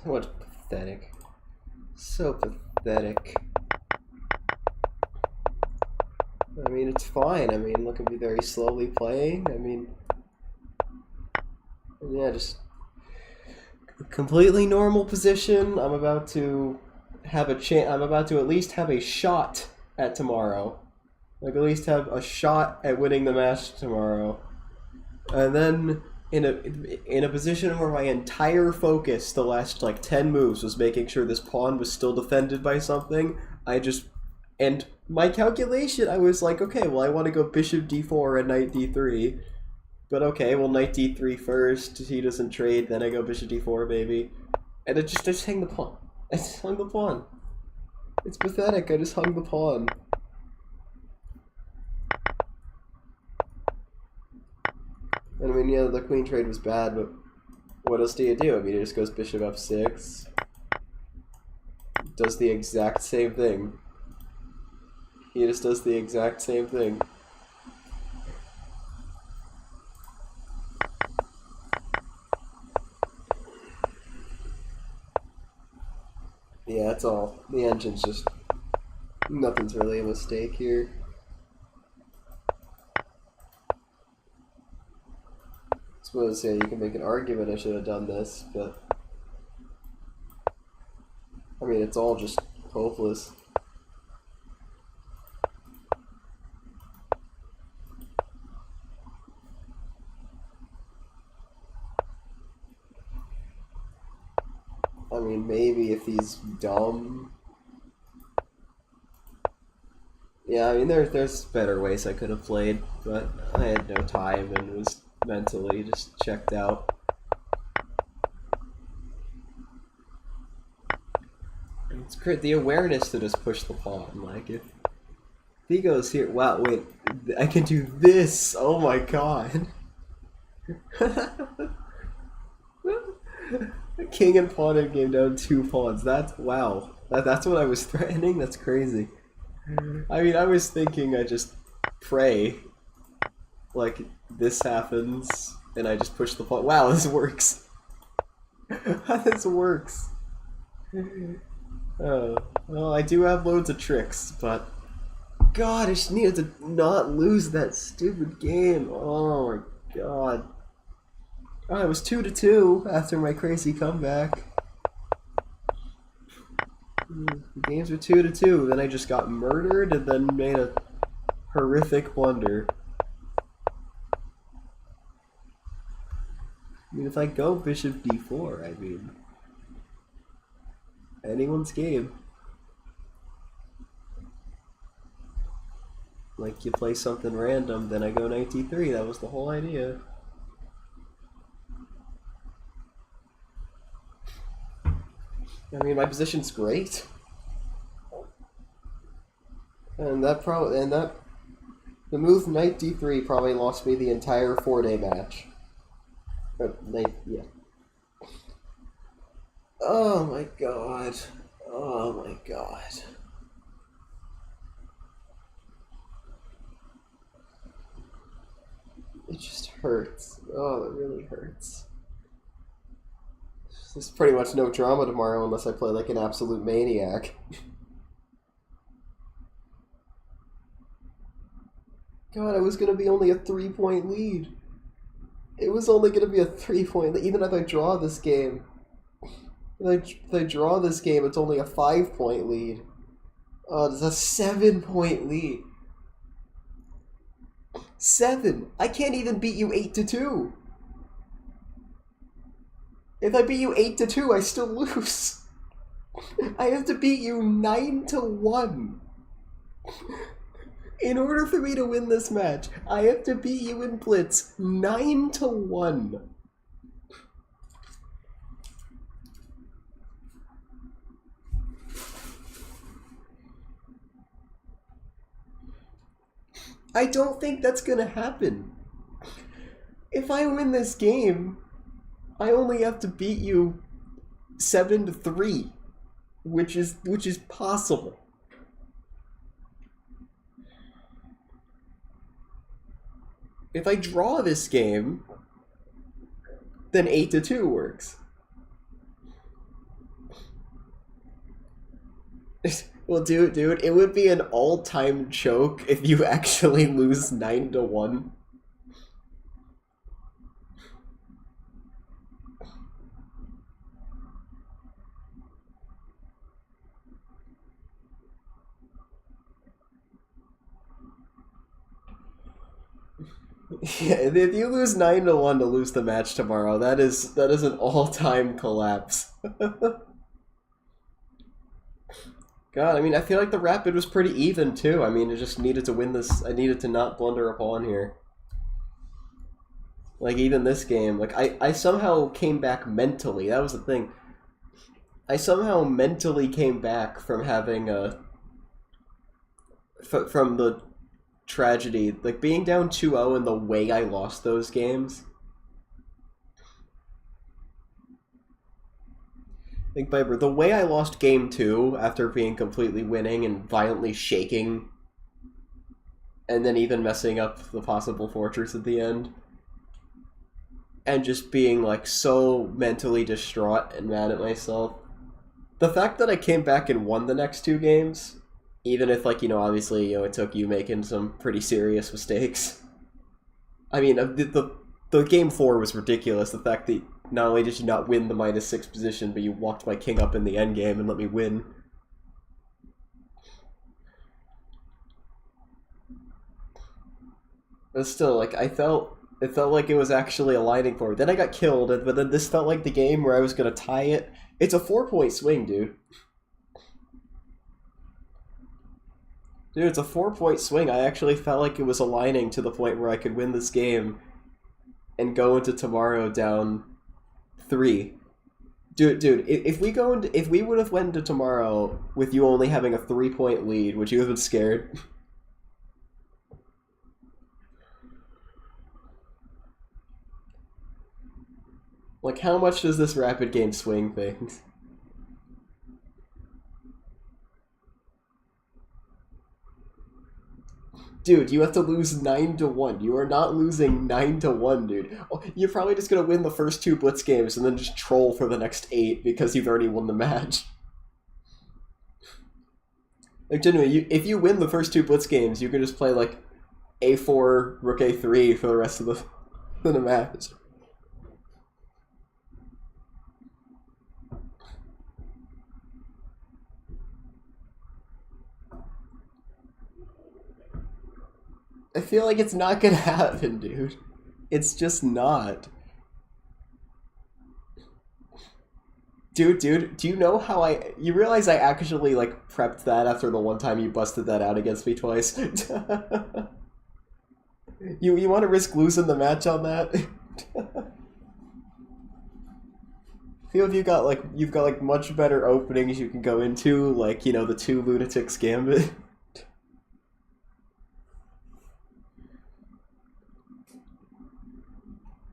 Speaker 1: What pathetic. So pathetic. I mean, it's fine. I mean, look at me very slowly playing. I mean, yeah, just completely normal position. I'm about to have a chance. I'm about to at least have a shot at tomorrow. Like, at least have a shot at winning the match tomorrow. And then in a position where my entire focus the last like 10 moves was making sure this pawn was still defended by something, and my calculation, I was like, okay, well, I want to go bishop d4 and knight d3. But okay, well, knight d3 first, he doesn't trade, then I go bishop d4, baby. And I just hang the pawn. I just hung the pawn. It's pathetic, I just hung the pawn. I mean, yeah, the queen trade was bad, but what else do you do? I mean, it just goes bishop f6. Does the exact same thing. He just does the exact same thing. Yeah, that's all. The engine's just... nothing's really a mistake here. I suppose, yeah, you can make an argument I should have done this, but... I mean, it's all just hopeless. I mean, maybe if he's dumb. Yeah, I mean, there's better ways I could have played, but I had no time and was mentally just checked out. It's great, the awareness to just push the pawn. Like, if he goes here, wow, wait, I can do this! Oh my god! King and pawn in game down 2 pawns. That's, wow. That's what I was threatening? That's crazy. I mean, I was thinking I just pray, like, this happens, and I just push the pawn. Wow, this works. This works. Well, I do have loads of tricks, but God, I just needed to not lose that stupid game. Oh my god. Oh, it was 2-2 after my crazy comeback. The games were 2-2, then I just got murdered and then made a horrific blunder. I mean, if I go bishop d4, I mean, anyone's game. Like, you play something random, then I go knight d3. That was the whole idea. I mean, my position's great. And the move knight d3 probably lost me the entire 4-day match. Yeah. Oh my god. Oh my god. It just hurts. Oh, it really hurts. There's pretty much no drama tomorrow unless I play like an absolute maniac. God, I was gonna be only a 3-point lead. It was only gonna be a 3-point lead. Even if I draw this game. If I draw this game, it's only a 5-point lead. Oh, it's a 7-point lead. 7! I can't even beat you 8-2. If I beat you 8-2, I still lose. I have to beat you 9-1. In order for me to win this match, I have to beat you in blitz 9-1. I don't think that's gonna happen. If I win this game, I only have to beat you 7-3, which is possible. If I draw this game, then 8-2 works. Well, dude, it would be an all-time choke if you actually lose 9-1. Yeah, if you lose 9-1 to lose the match tomorrow, that is an all-time collapse. God, I mean, I feel like the rapid was pretty even too. I mean, I just needed to win this. I needed to not blunder a pawn here. Like, even this game, like, I somehow came back mentally. That was the thing. I somehow mentally came back from having from the tragedy, like being down 2-0 and the way I lost those games. Like, Beepir, the way I lost game 2 after being completely winning and violently shaking, and then even messing up the possible fortress at the end, and just being like so mentally distraught and mad at myself. The fact that I came back and won the next 2 games, even if, like, obviously, it took you making some pretty serious mistakes. I mean, the game 4 was ridiculous. The fact that not only did you not win the -6 position, but you walked my king up in the endgame and let me win. But still, like, I felt It felt like it was actually aligning for me. Then I got killed, but then this felt like the game where I was gonna tie it. It's a 4-point swing, dude. Dude, it's a 4-point swing. I actually felt like it was aligning to the point where I could win this game and go into tomorrow down 3. Dude, if we would have went into tomorrow with you only having a 3-point lead, would you have been scared? Like, how much does this rapid game swing things? Dude, you have to lose 9-1. You are not losing 9-1, dude. You're probably just gonna win the first 2 blitz games and then just troll for the next 8 because you've already won the match. Like, genuinely, if you win the first 2 blitz games, you can just play like A4, Rook A3 for the rest of the match. I feel like it's not gonna happen, dude. It's just not. Dude, do you know how you realize I actually, like, prepped that after the one time you busted that out against me twice? You want to risk losing the match on that? I feel like you've got like much better openings you can go into, like, you know, the 2 lunatics gambit.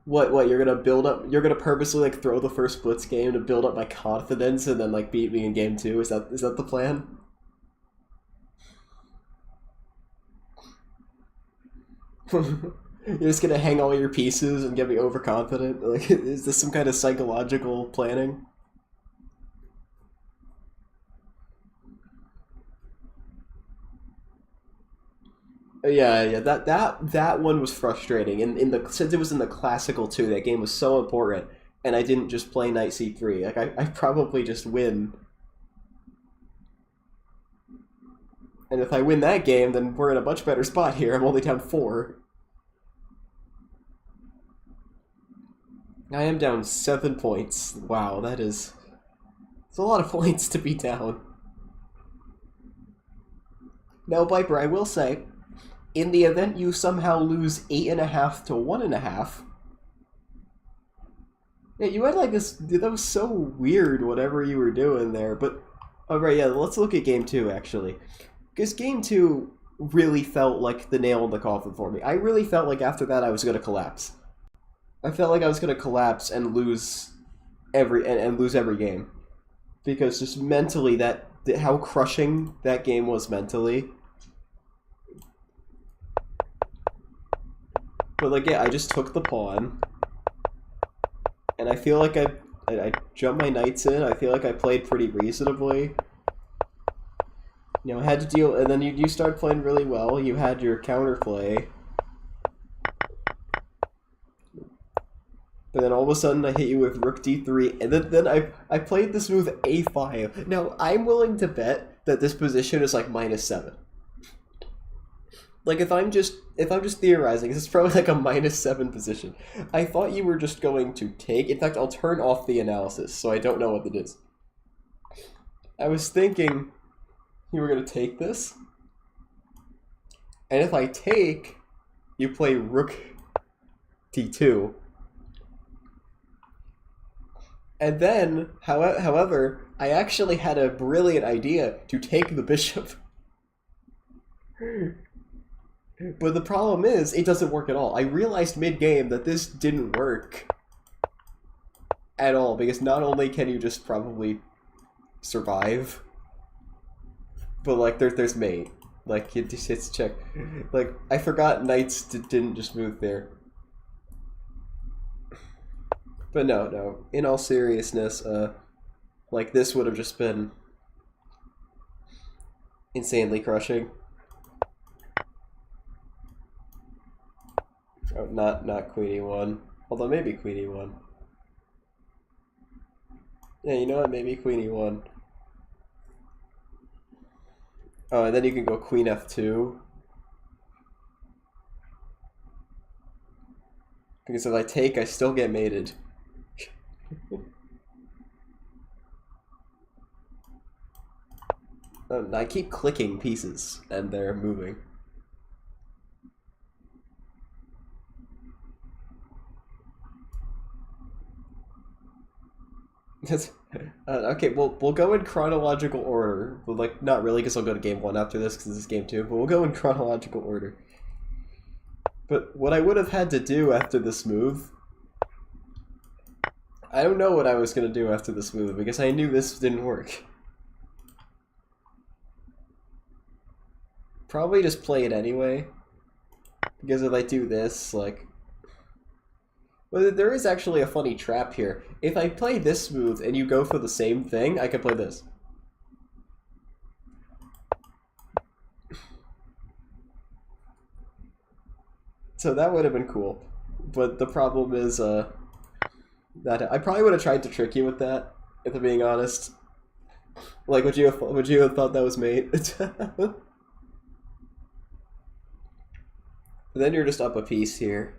Speaker 1: What, you're gonna purposely, like, throw the first blitz game to build up my confidence and then, like, beat me in game 2? Is that the plan? You're just gonna hang all your pieces and get me overconfident? Like, is this some kind of psychological planning? Yeah, that one was frustrating. Since it was in the classical too, that game was so important, and I didn't just play knight c3. Like, I probably just win. And if I win that game, then we're in a much better spot here. I'm only down 4. I am down 7 points. Wow, it's a lot of points to be down. Now, Viper, I will say, in the event you somehow lose 8.5 to 1.5, yeah, you had like this. That was so weird, whatever you were doing there. But, alright, yeah, let's look at game 2, actually. Because game 2 really felt like the nail in the coffin for me. I really felt like after that I was going to collapse. I felt like I was going to collapse and lose every game. Because just mentally, how crushing that game was mentally. But, like, yeah, I just took the pawn. And I feel like I jumped my knights in. I feel like I played pretty reasonably. You know, I had to deal, and then you started playing really well. You had your counterplay. But then all of a sudden I hit you with Rook D3, and then I played this move A5. Now, I'm willing to bet that this position is like -7. Like, if I'm just theorizing, this is probably like a -7 position. I thought you were just going to take. In fact, I'll turn off the analysis, so I don't know what it is. I was thinking you were going to take this, and if I take, you play Rook D2. And then, however, I actually had a brilliant idea to take the bishop. But the problem is, it doesn't work at all. I realized mid-game that this didn't work at all, because not only can you just probably survive, but, like, there's mate. Like, it just hits check. Like, I forgot knights didn't just move there. But no. In all seriousness, like, this would have just been insanely crushing. Oh, not Queen E1. Although maybe Queen E1. Yeah, you know what? Maybe Queen E1. Oh, and then you can go Queen F2. Because if I take, I still get mated. I keep clicking pieces, and they're moving. Okay, we'll go in chronological order. Well, like, not really, because I'll go to game 1 after this, because this is game 2, but we'll go in chronological order. But what I would have had to do after this move... I don't know what I was going to do after this move, because I knew this didn't work. Probably just play it anyway. Because if I do this, like... Well, there is actually a funny trap here. If I play this move and you go for the same thing, I could play this. So that would have been cool. But the problem is, that I probably would have tried to trick you with that, if I'm being honest. Like, would you have thought that was mate? Then you're just up a piece here.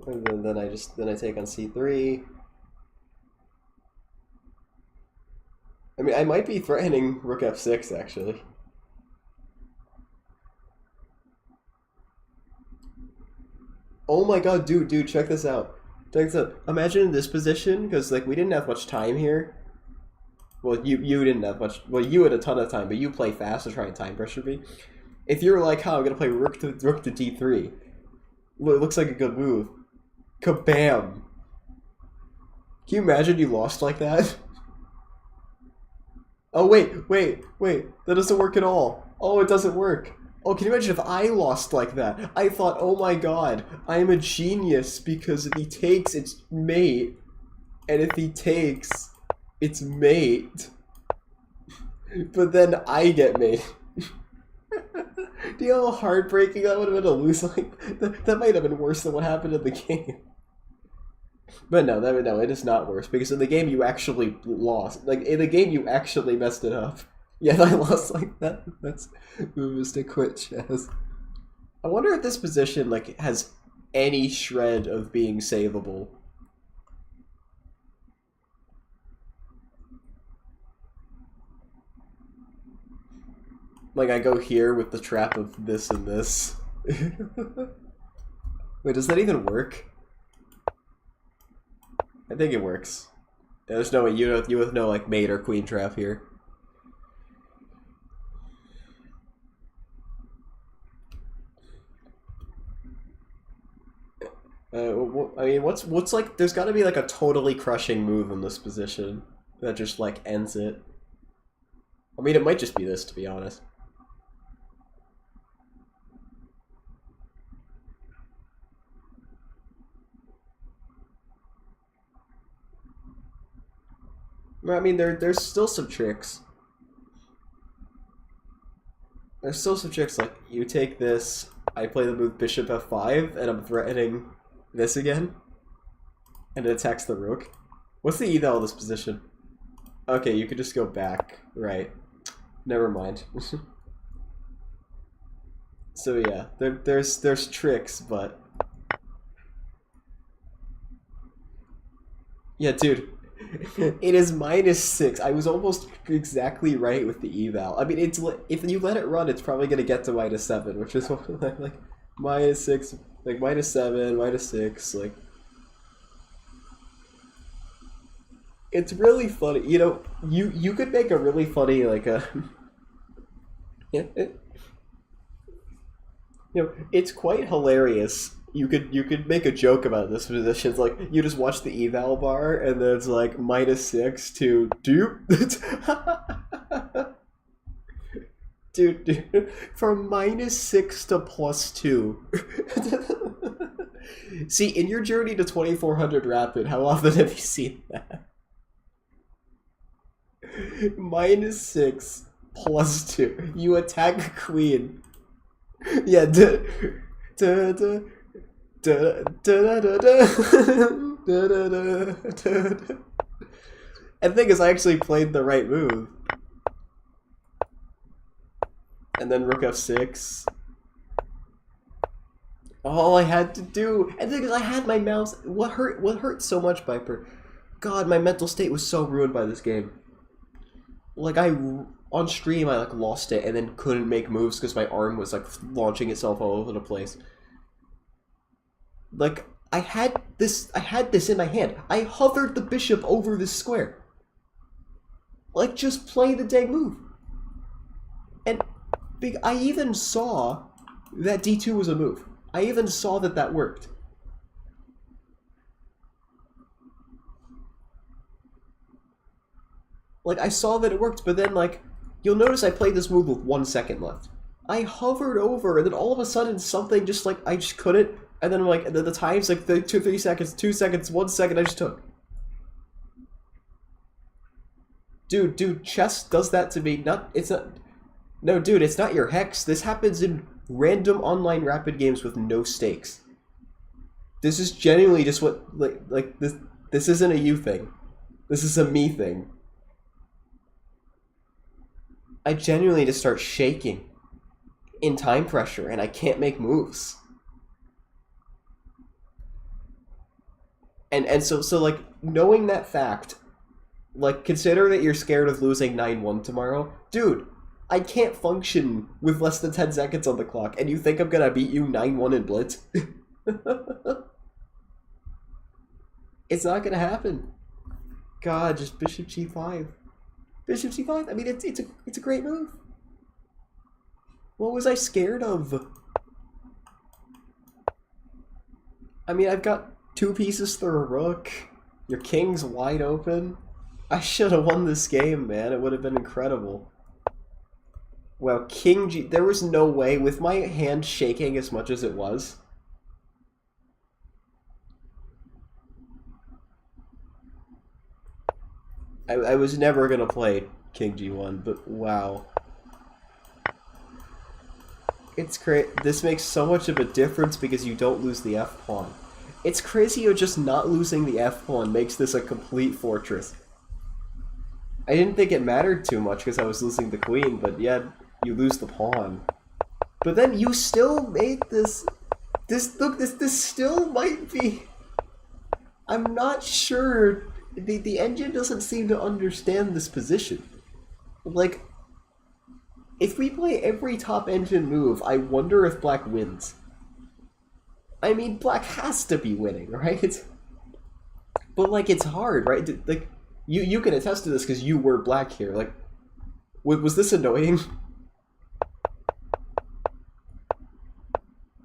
Speaker 1: And then I take on c3. I mean, I might be threatening rook f6 actually. Oh my god, dude, check this out. Check this out. Imagine in this position, because like we didn't have much time here. Well, you didn't have much. Well, you had a ton of time, but you play fast to try and time pressure me. If you're like, "How I'm gonna play rook to d3," well, it looks like a good move. Kabam! Can you imagine you lost like that? Oh wait, that doesn't work at all. Oh, it doesn't work. Oh, can you imagine if I lost like that? I thought, oh my god, I am a genius because if he takes, it's mate. And if he takes, it's mate. But then I get mate. Do you know how heartbreaking that would have been to lose? Like, that might have been worse than what happened in the game. But no, it is not worse, because in the game you actually lost. Like, in the game you actually messed it up. Yeah, I lost like that. That's moves to quit chess. I wonder if this position, like, has any shred of being savable. Like, I go here with the trap of this and this. Wait, does that even work? I think it works. Yeah, there's no way you have no like mate or queen trap here. I mean, what's like? There's got to be like a totally crushing move in this position that just like ends it. I mean, it might just be this, to be honest. I mean, there's still some tricks. There's still some tricks, like, you take this, I play the move bishop f5, and I'm threatening this again. And it attacks the rook. What's the eval of this position? Okay, you could just go back. Right. Never mind. So yeah, there's tricks, but... Yeah, dude. It is -6. I was almost exactly right with the eval. I mean, it's if you let it run, it's probably gonna get to -7, which is like -6, like -7, -6, like. It's really funny, you know. You could make a really funny like a. You know, it's quite hilarious. You could make a joke about this position. It's like you just watch the eval bar and then it's like -6 to dude. Dude, from -6 to +2. See, in your journey to 2400 rapid, how often have you seen that? -6 +2. You attack queen. Yeah, Da, da, da, da, da, da, da, da, da, da, da. And the thing is, I actually played the right move. And then rook f6. All I had to do, and the thing is, I had my mouse. What hurt so much, Beepir? God, my mental state was so ruined by this game. Like, on stream, I like lost it and then couldn't make moves because my arm was like launching itself all over the place. Like, I had this in my hand. I hovered the bishop over this square. Like, just play the dang move. And I even saw that d2 was a move. I even saw that that worked. Like, I saw that it worked, but then, like, you'll notice I played this move with 1 second left. I hovered over, and then all of a sudden something just, like, I just couldn't, and then, like, the time's, like, 3 seconds, 2 seconds, 1 second, I just took. Dude, chess does that to me. No, dude, it's not your hex. This happens in random online rapid games with no stakes. This is genuinely just what, like this isn't a you thing. This is a me thing. I genuinely just start shaking in time pressure, and I can't make moves. And so like, knowing that fact, like, consider that you're scared of losing 9-1 tomorrow. Dude, I can't function with less than 10 seconds on the clock, and you think I'm gonna beat you 9-1 in Blitz? It's not gonna happen. God, just bishop g5. Bishop c5. I mean, it's a great move. What was I scared of? I mean, I've got 2 pieces through a rook. Your king's wide open. I should have won this game, man. It would have been incredible. Well, king g... There was no way, with my hand shaking as much as it was. I was never gonna play king g1, but wow. It's crazy. This makes so much of a difference because you don't lose the f-pawn. It's crazy how just not losing the f-pawn makes this a complete fortress. I didn't think it mattered too much because I was losing the queen, but yeah, you lose the pawn. But then you still made this... This still might be... I'm not sure... The engine doesn't seem to understand this position. Like, if we play every top engine move, I wonder if black wins. I mean, black has to be winning, right? But, like, it's hard, right? Like, you can attest to this because you were black here. Like, was this annoying?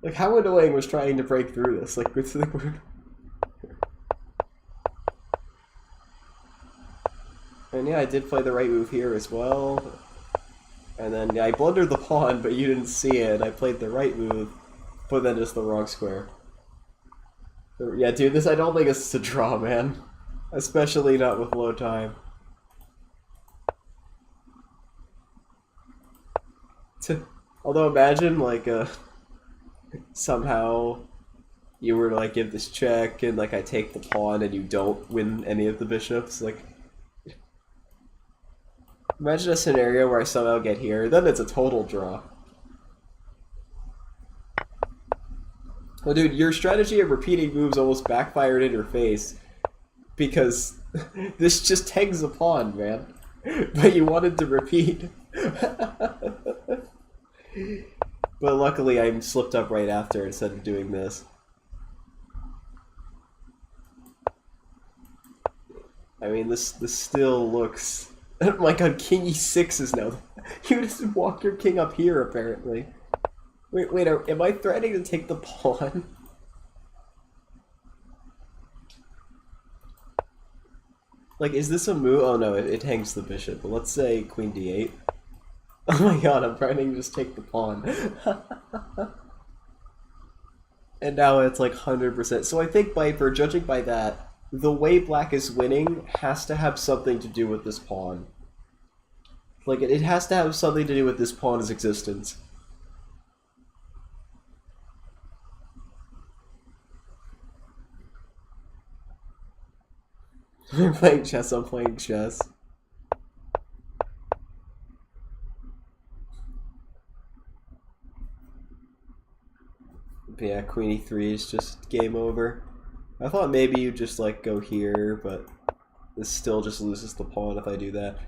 Speaker 1: Like, how annoying was trying to break through this? Like, it's like we're... And yeah, I did play the right move here as well. And then, yeah, I blundered the pawn, but you didn't see it. I played the right move, but then just the wrong square. Yeah, dude, I don't think this is a draw, man. Especially not with low time. Although imagine, like, somehow you were to, like, give this check, and, like, I take the pawn, and you don't win any of the bishops, like... Imagine a scenario where I somehow get here, then it's a total draw. Well, dude, your strategy of repeating moves almost backfired in your face, because this just hangs a pawn, man. But you wanted to repeat. But luckily I slipped up right after instead of doing this. I mean, this still looks... Oh my god, king e6 is now... You just walk your king up here, apparently. Wait, am I threatening to take the pawn? Like, is this a move? Oh no, it hangs the bishop. But let's say queen d8. Oh my god, I'm threatening to just take the pawn. And now it's like 100%. So I think, Beepir, judging by that, the way black is winning has to have something to do with this pawn. Like, it has to have something to do with this pawn's existence. You're playing chess, I'm playing chess. But yeah, queen e3 is just game over. I thought maybe you just like go here, but this still just loses the pawn if I do that.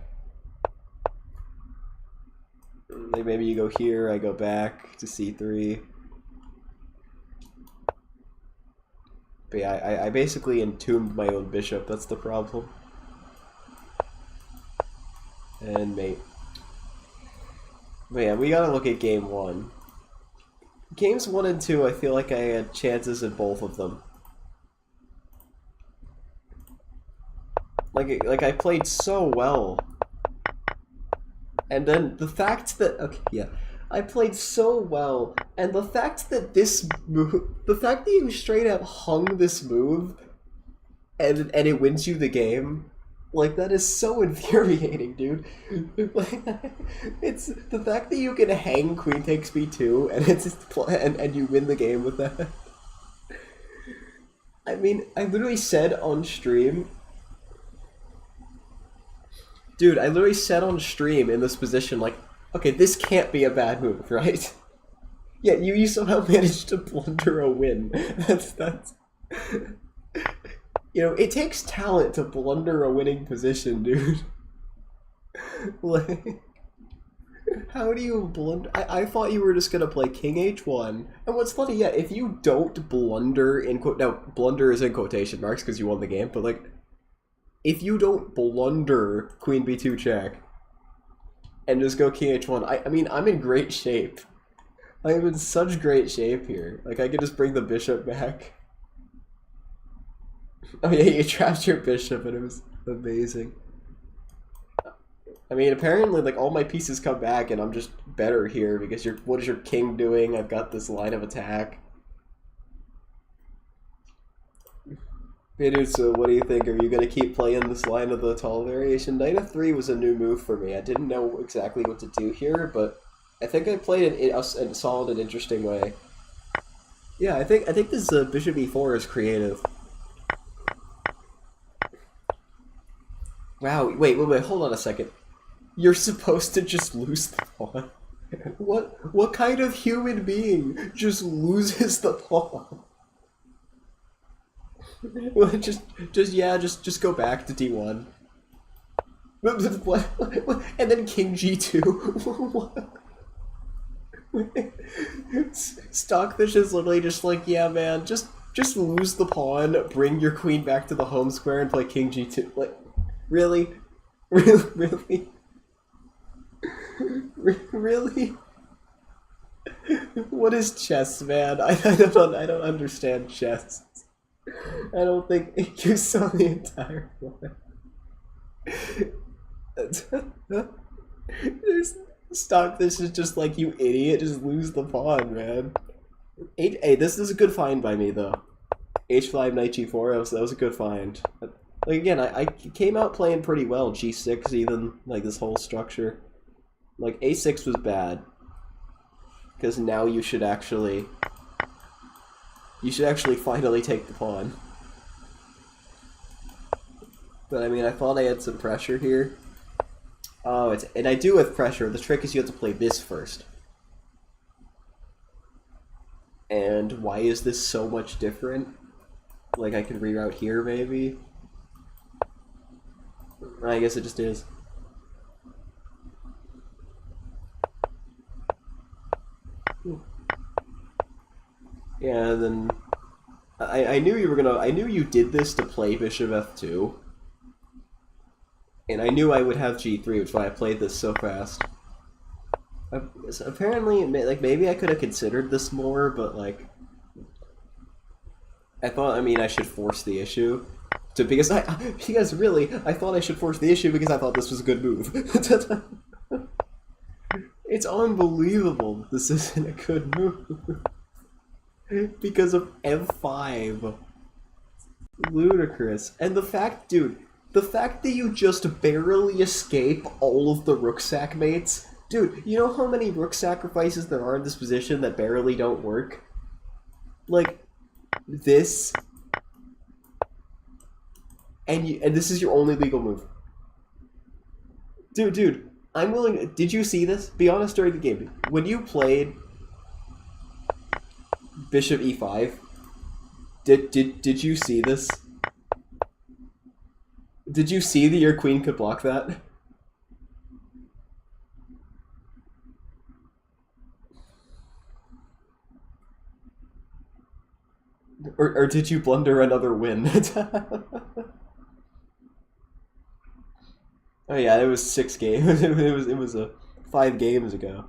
Speaker 1: Like maybe you go here, I go back to c3. But yeah, I basically entombed my own bishop, that's the problem. And mate. But yeah, we gotta look at game 1. Games 1 and 2, I feel like I had chances in both of them. Like I played so well. And then the fact that, okay, yeah, I played so well, and the fact that this move, the fact that you straight up hung this move, and it wins you the game, like, that is so infuriating, dude. Like, it's the fact that you can hang queen takes b2, and it's and you win the game with that. I mean, I literally said on stream, dude, I literally said on stream in this position, like, okay, this can't be a bad move, right? Yeah, you somehow managed to blunder a win. That's you know, it takes talent to blunder a winning position, dude. Like, how do you blunder? I thought you were just gonna play king h1. And what's funny, yeah, if you don't blunder in quote, now blunder is in quotation marks because you won the game, but like, if you don't blunder queen b2 check and just go king h1, I mean, I'm in great shape. I am in such great shape here. Like, I could just bring the bishop back. Oh yeah, you trapped your bishop and it was amazing. I mean, apparently, like, all my pieces come back and I'm just better here because what is your king doing? I've got this line of attack. Hey dude, so what do you think? Are you gonna keep playing this line of the tall variation? Knight f3 was a new move for me. I didn't know exactly what to do here, but I think I played it in a solid and interesting way. Yeah, I think this bishop e4 is creative. Wow, wait, hold on a second. You're supposed to just lose the pawn? What kind of human being just loses the pawn? Well, just go back to d1. What? And then king g2? What? Stockfish is literally just like, yeah, man, just lose the pawn, bring your queen back to the home square, and play king g2. Like, really? Really? Really? What is chess, man? I don't understand chess. I don't think you saw the entire one. There's Stockfish is just like, you idiot, just lose the pawn, man. Hey, this is a good find by me, though. h5, knight g4, that was a good find. Like, again, I came out playing pretty well, g6 even, like, this whole structure. Like, a6 was bad. Because now you should actually finally take the pawn. But I mean, I thought I had some pressure here. Oh, and I do have pressure. The trick is you have to play this first. And why is this so much different? Like, I can reroute here, maybe? I guess it just is. Yeah, and then I knew you were gonna. I knew you did this to play bishop f2, and I knew I would have g3, which is why I played this so fast. Apparently, like, maybe I could have considered this more, but like, I thought. I mean, I should force the issue, because really, I thought I should force the issue because I thought this was a good move. It's unbelievable this isn't a good move. Because of f5. Ludicrous. And the fact, dude, the fact that you just barely escape all of the rook sack mates. Dude, you know how many rook sacrifices there are in this position that barely don't work? Like, this. and this is your only legal move. Dude, I'm willing. Did you see this? Be honest during the game. When you played Bishop E5, did you see this? Did you see that your queen could block that? Or did you blunder another win? Oh yeah, it was 6 games. It was 5 games ago.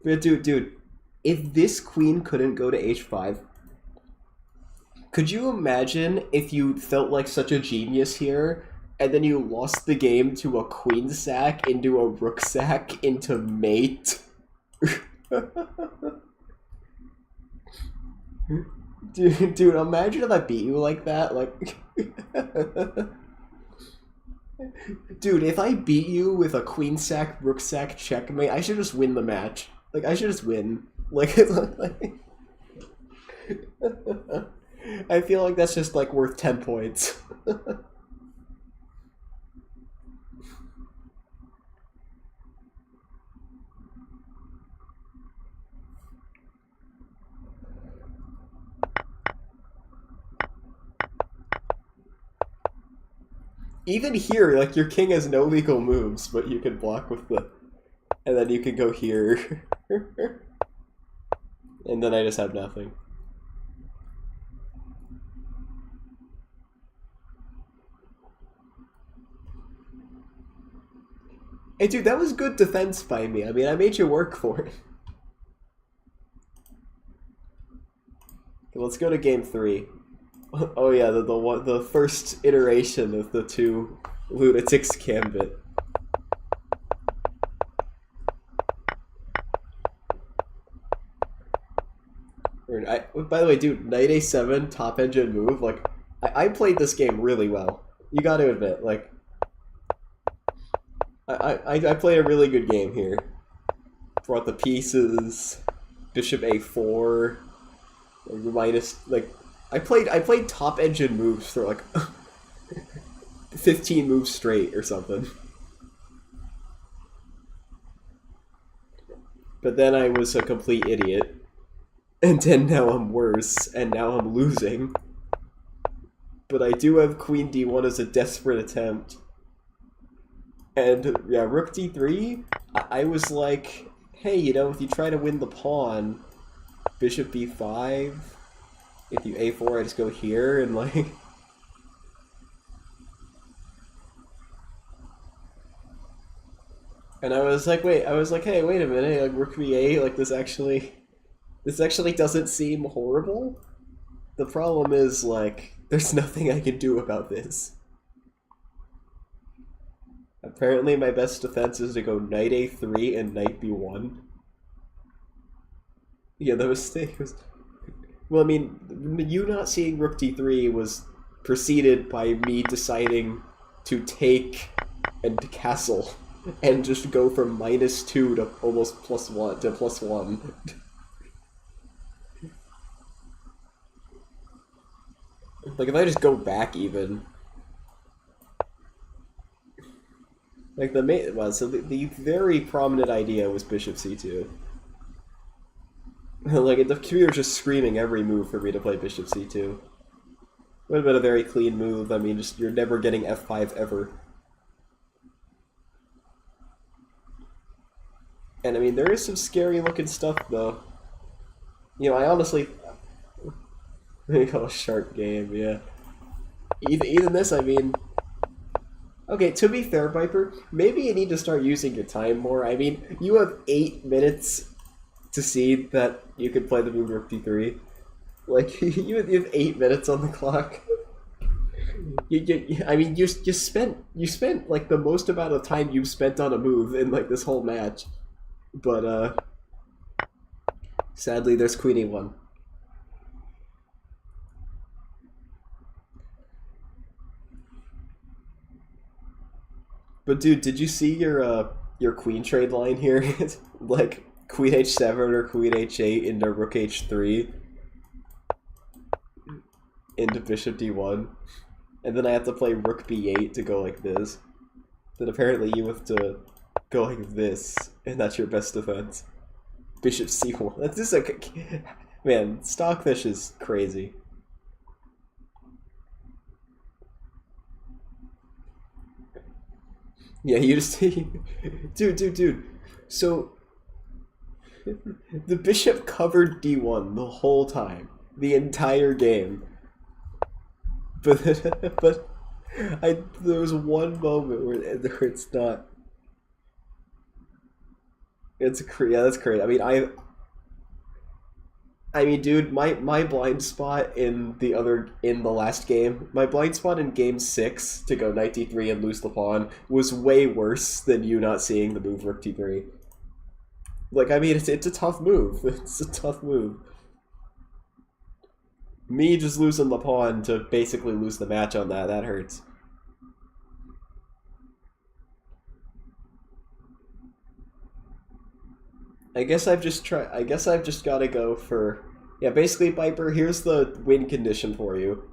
Speaker 1: But dude, if this queen couldn't go to h5, could you imagine if you felt like such a genius here, and then you lost the game to a queen sack into a rook sack into mate? Dude, imagine if I beat you like that, like... Dude, if I beat you with a queen sack, rook sack, checkmate, I should just win the match. Like, I should just win. Like, I feel like that's just, like, worth 10 points. Even here, like, your king has no legal moves, but you can block with the... And then you can go here. And then I just have nothing. Hey dude, that was good defense by me. I mean, I made you work for it. Okay, let's go to game 3. Oh yeah, the first iteration of the 2 lunatics gambit. By the way, dude, knight a7 top engine move. Like, I played this game really well. You got to admit, like, I played a really good game here. Brought the pieces, bishop a4, minus, like, I played top engine moves for like 15 moves straight or something. But then I was a complete idiot. And then now I'm worse, and now I'm losing. But I do have queen d1 as a desperate attempt. And yeah, rook d3, I was like, hey, you know, if you try to win the pawn, bishop b5, if you a4, I just go here, and like... And I was like, hey, wait a minute, like, rook b8, like, this actually doesn't seem horrible. The problem is, like, there's nothing I can do about this. Apparently my best defense is to go knight a3 and knight b1. Yeah, the mistake was... Well, I mean, you not seeing rook d3 was preceded by me deciding to take and castle and just go from -2 to almost +1 to +1. Like, if I just go back even... Like, the main... Well, so the very prominent idea was bishop c2. Like, the computer's just screaming every move for me to play bishop c2. Would have been a very clean move. I mean, just, you're never getting f5 ever. And, I mean, there is some scary looking stuff, though. You know, I honestly... Oh, sharp game, yeah. Even this, I mean... Okay, to be fair, Viper, maybe you need to start using your time more. I mean, you have 8 minutes to see that you can play the move rook d3. Like, you have 8 minutes on the clock. I mean, you spent like the most amount of time you've spent on a move in like this whole match. But sadly, there's queen e1. But dude, did you see your queen trade line here? Like queen h7 or queen h8 into rook h3 into bishop d1. and then I have to play rook b8 to go like this. Then apparently you have to go like this, and that's your best defense. Bishop c1. That's just like, man, Stockfish is crazy. Yeah, you just dude. So the bishop covered d1 the whole time, the entire game. But there was one moment where it's not. It's yeah, that's crazy. I mean, dude, my blind spot in the last game, my blind spot in game 6 to go knight d3 and lose the pawn was way worse than you not seeing the move rook d3. Like, I mean, it's a tough move. It's a tough move. Me just losing the pawn to basically lose the match on that hurts. I guess I've just got to go for... Yeah, basically, Beepir, here's the win condition for you.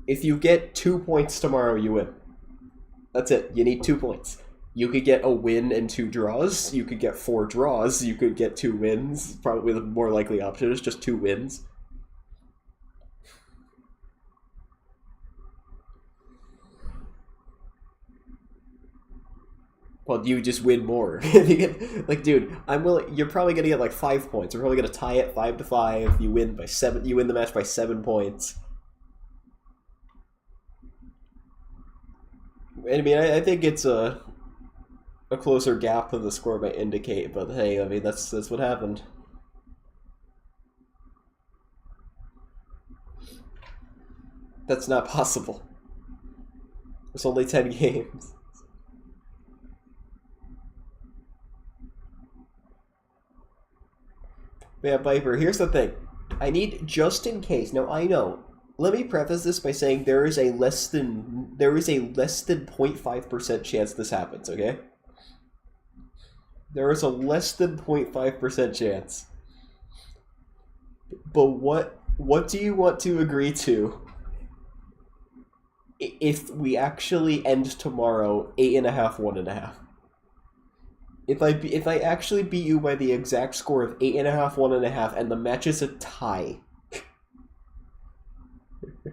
Speaker 1: If you get 2 points tomorrow, you win. That's it. You need 2 points. You could get a win and 2 draws. You could get 4 draws. You could get 2 wins. Probably the more likely option is just 2 wins. Well, you just win more. Like, dude, I'm willing. You're probably gonna get like 5 points. We're probably gonna tie it 5-5. You win by 7. You win the match by 7 points. I mean, I think it's a closer gap than the score might indicate. But hey, I mean, that's what happened. That's not possible. It's only 10 games. Yeah, Beepir, here's the thing. I need, just in case, now I know, let me preface this by saying there is a less than 0.5% chance this happens, okay? There is a less than 0.5% chance. But what do you want to agree to if we actually end tomorrow 8.5, 1.5? If I actually beat you by the exact score of 8.5, 1.5, and the match is a tie,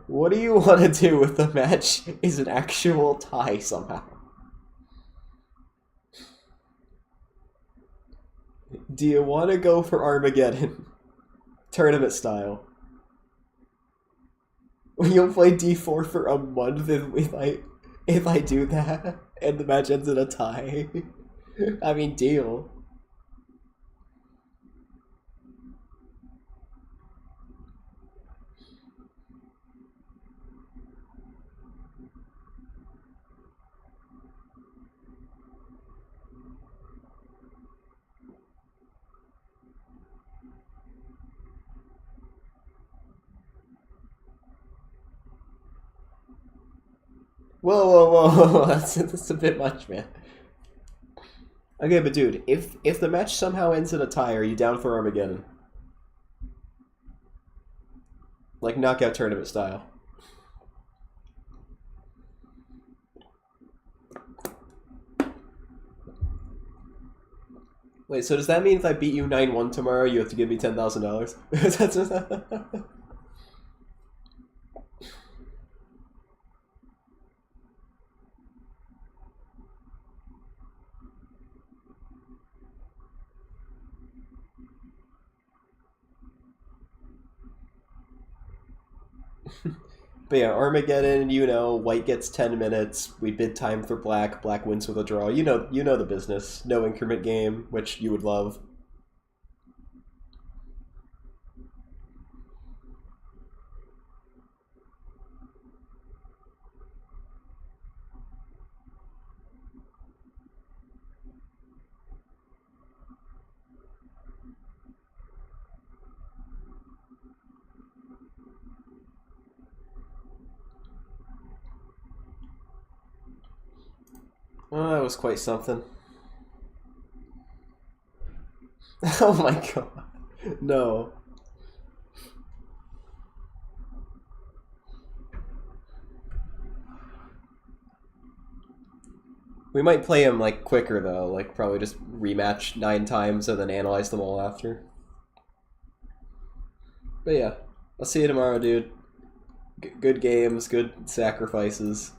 Speaker 1: what do you want to do if the match is an actual tie somehow? Do you want to go for Armageddon, tournament style? You'll play d4 for a month if I do that, and the match ends in a tie. I mean, deal. Whoa. That's a bit much, man. Okay, but dude, if the match somehow ends in a tie, are you down for Armageddon? Like knockout tournament style. Wait, so does that mean if I beat you 9-1 tomorrow, you have to give me $10,000? But yeah, Armageddon, you know, white gets 10 minutes, we bid time for black, black wins with a draw. You know the business. No increment game, which you would love. Oh, that was quite something. Oh my god. No. We might play him like quicker though, like probably just rematch 9 times and then analyze them all after. But yeah, I'll see you tomorrow, dude. Good games, good sacrifices.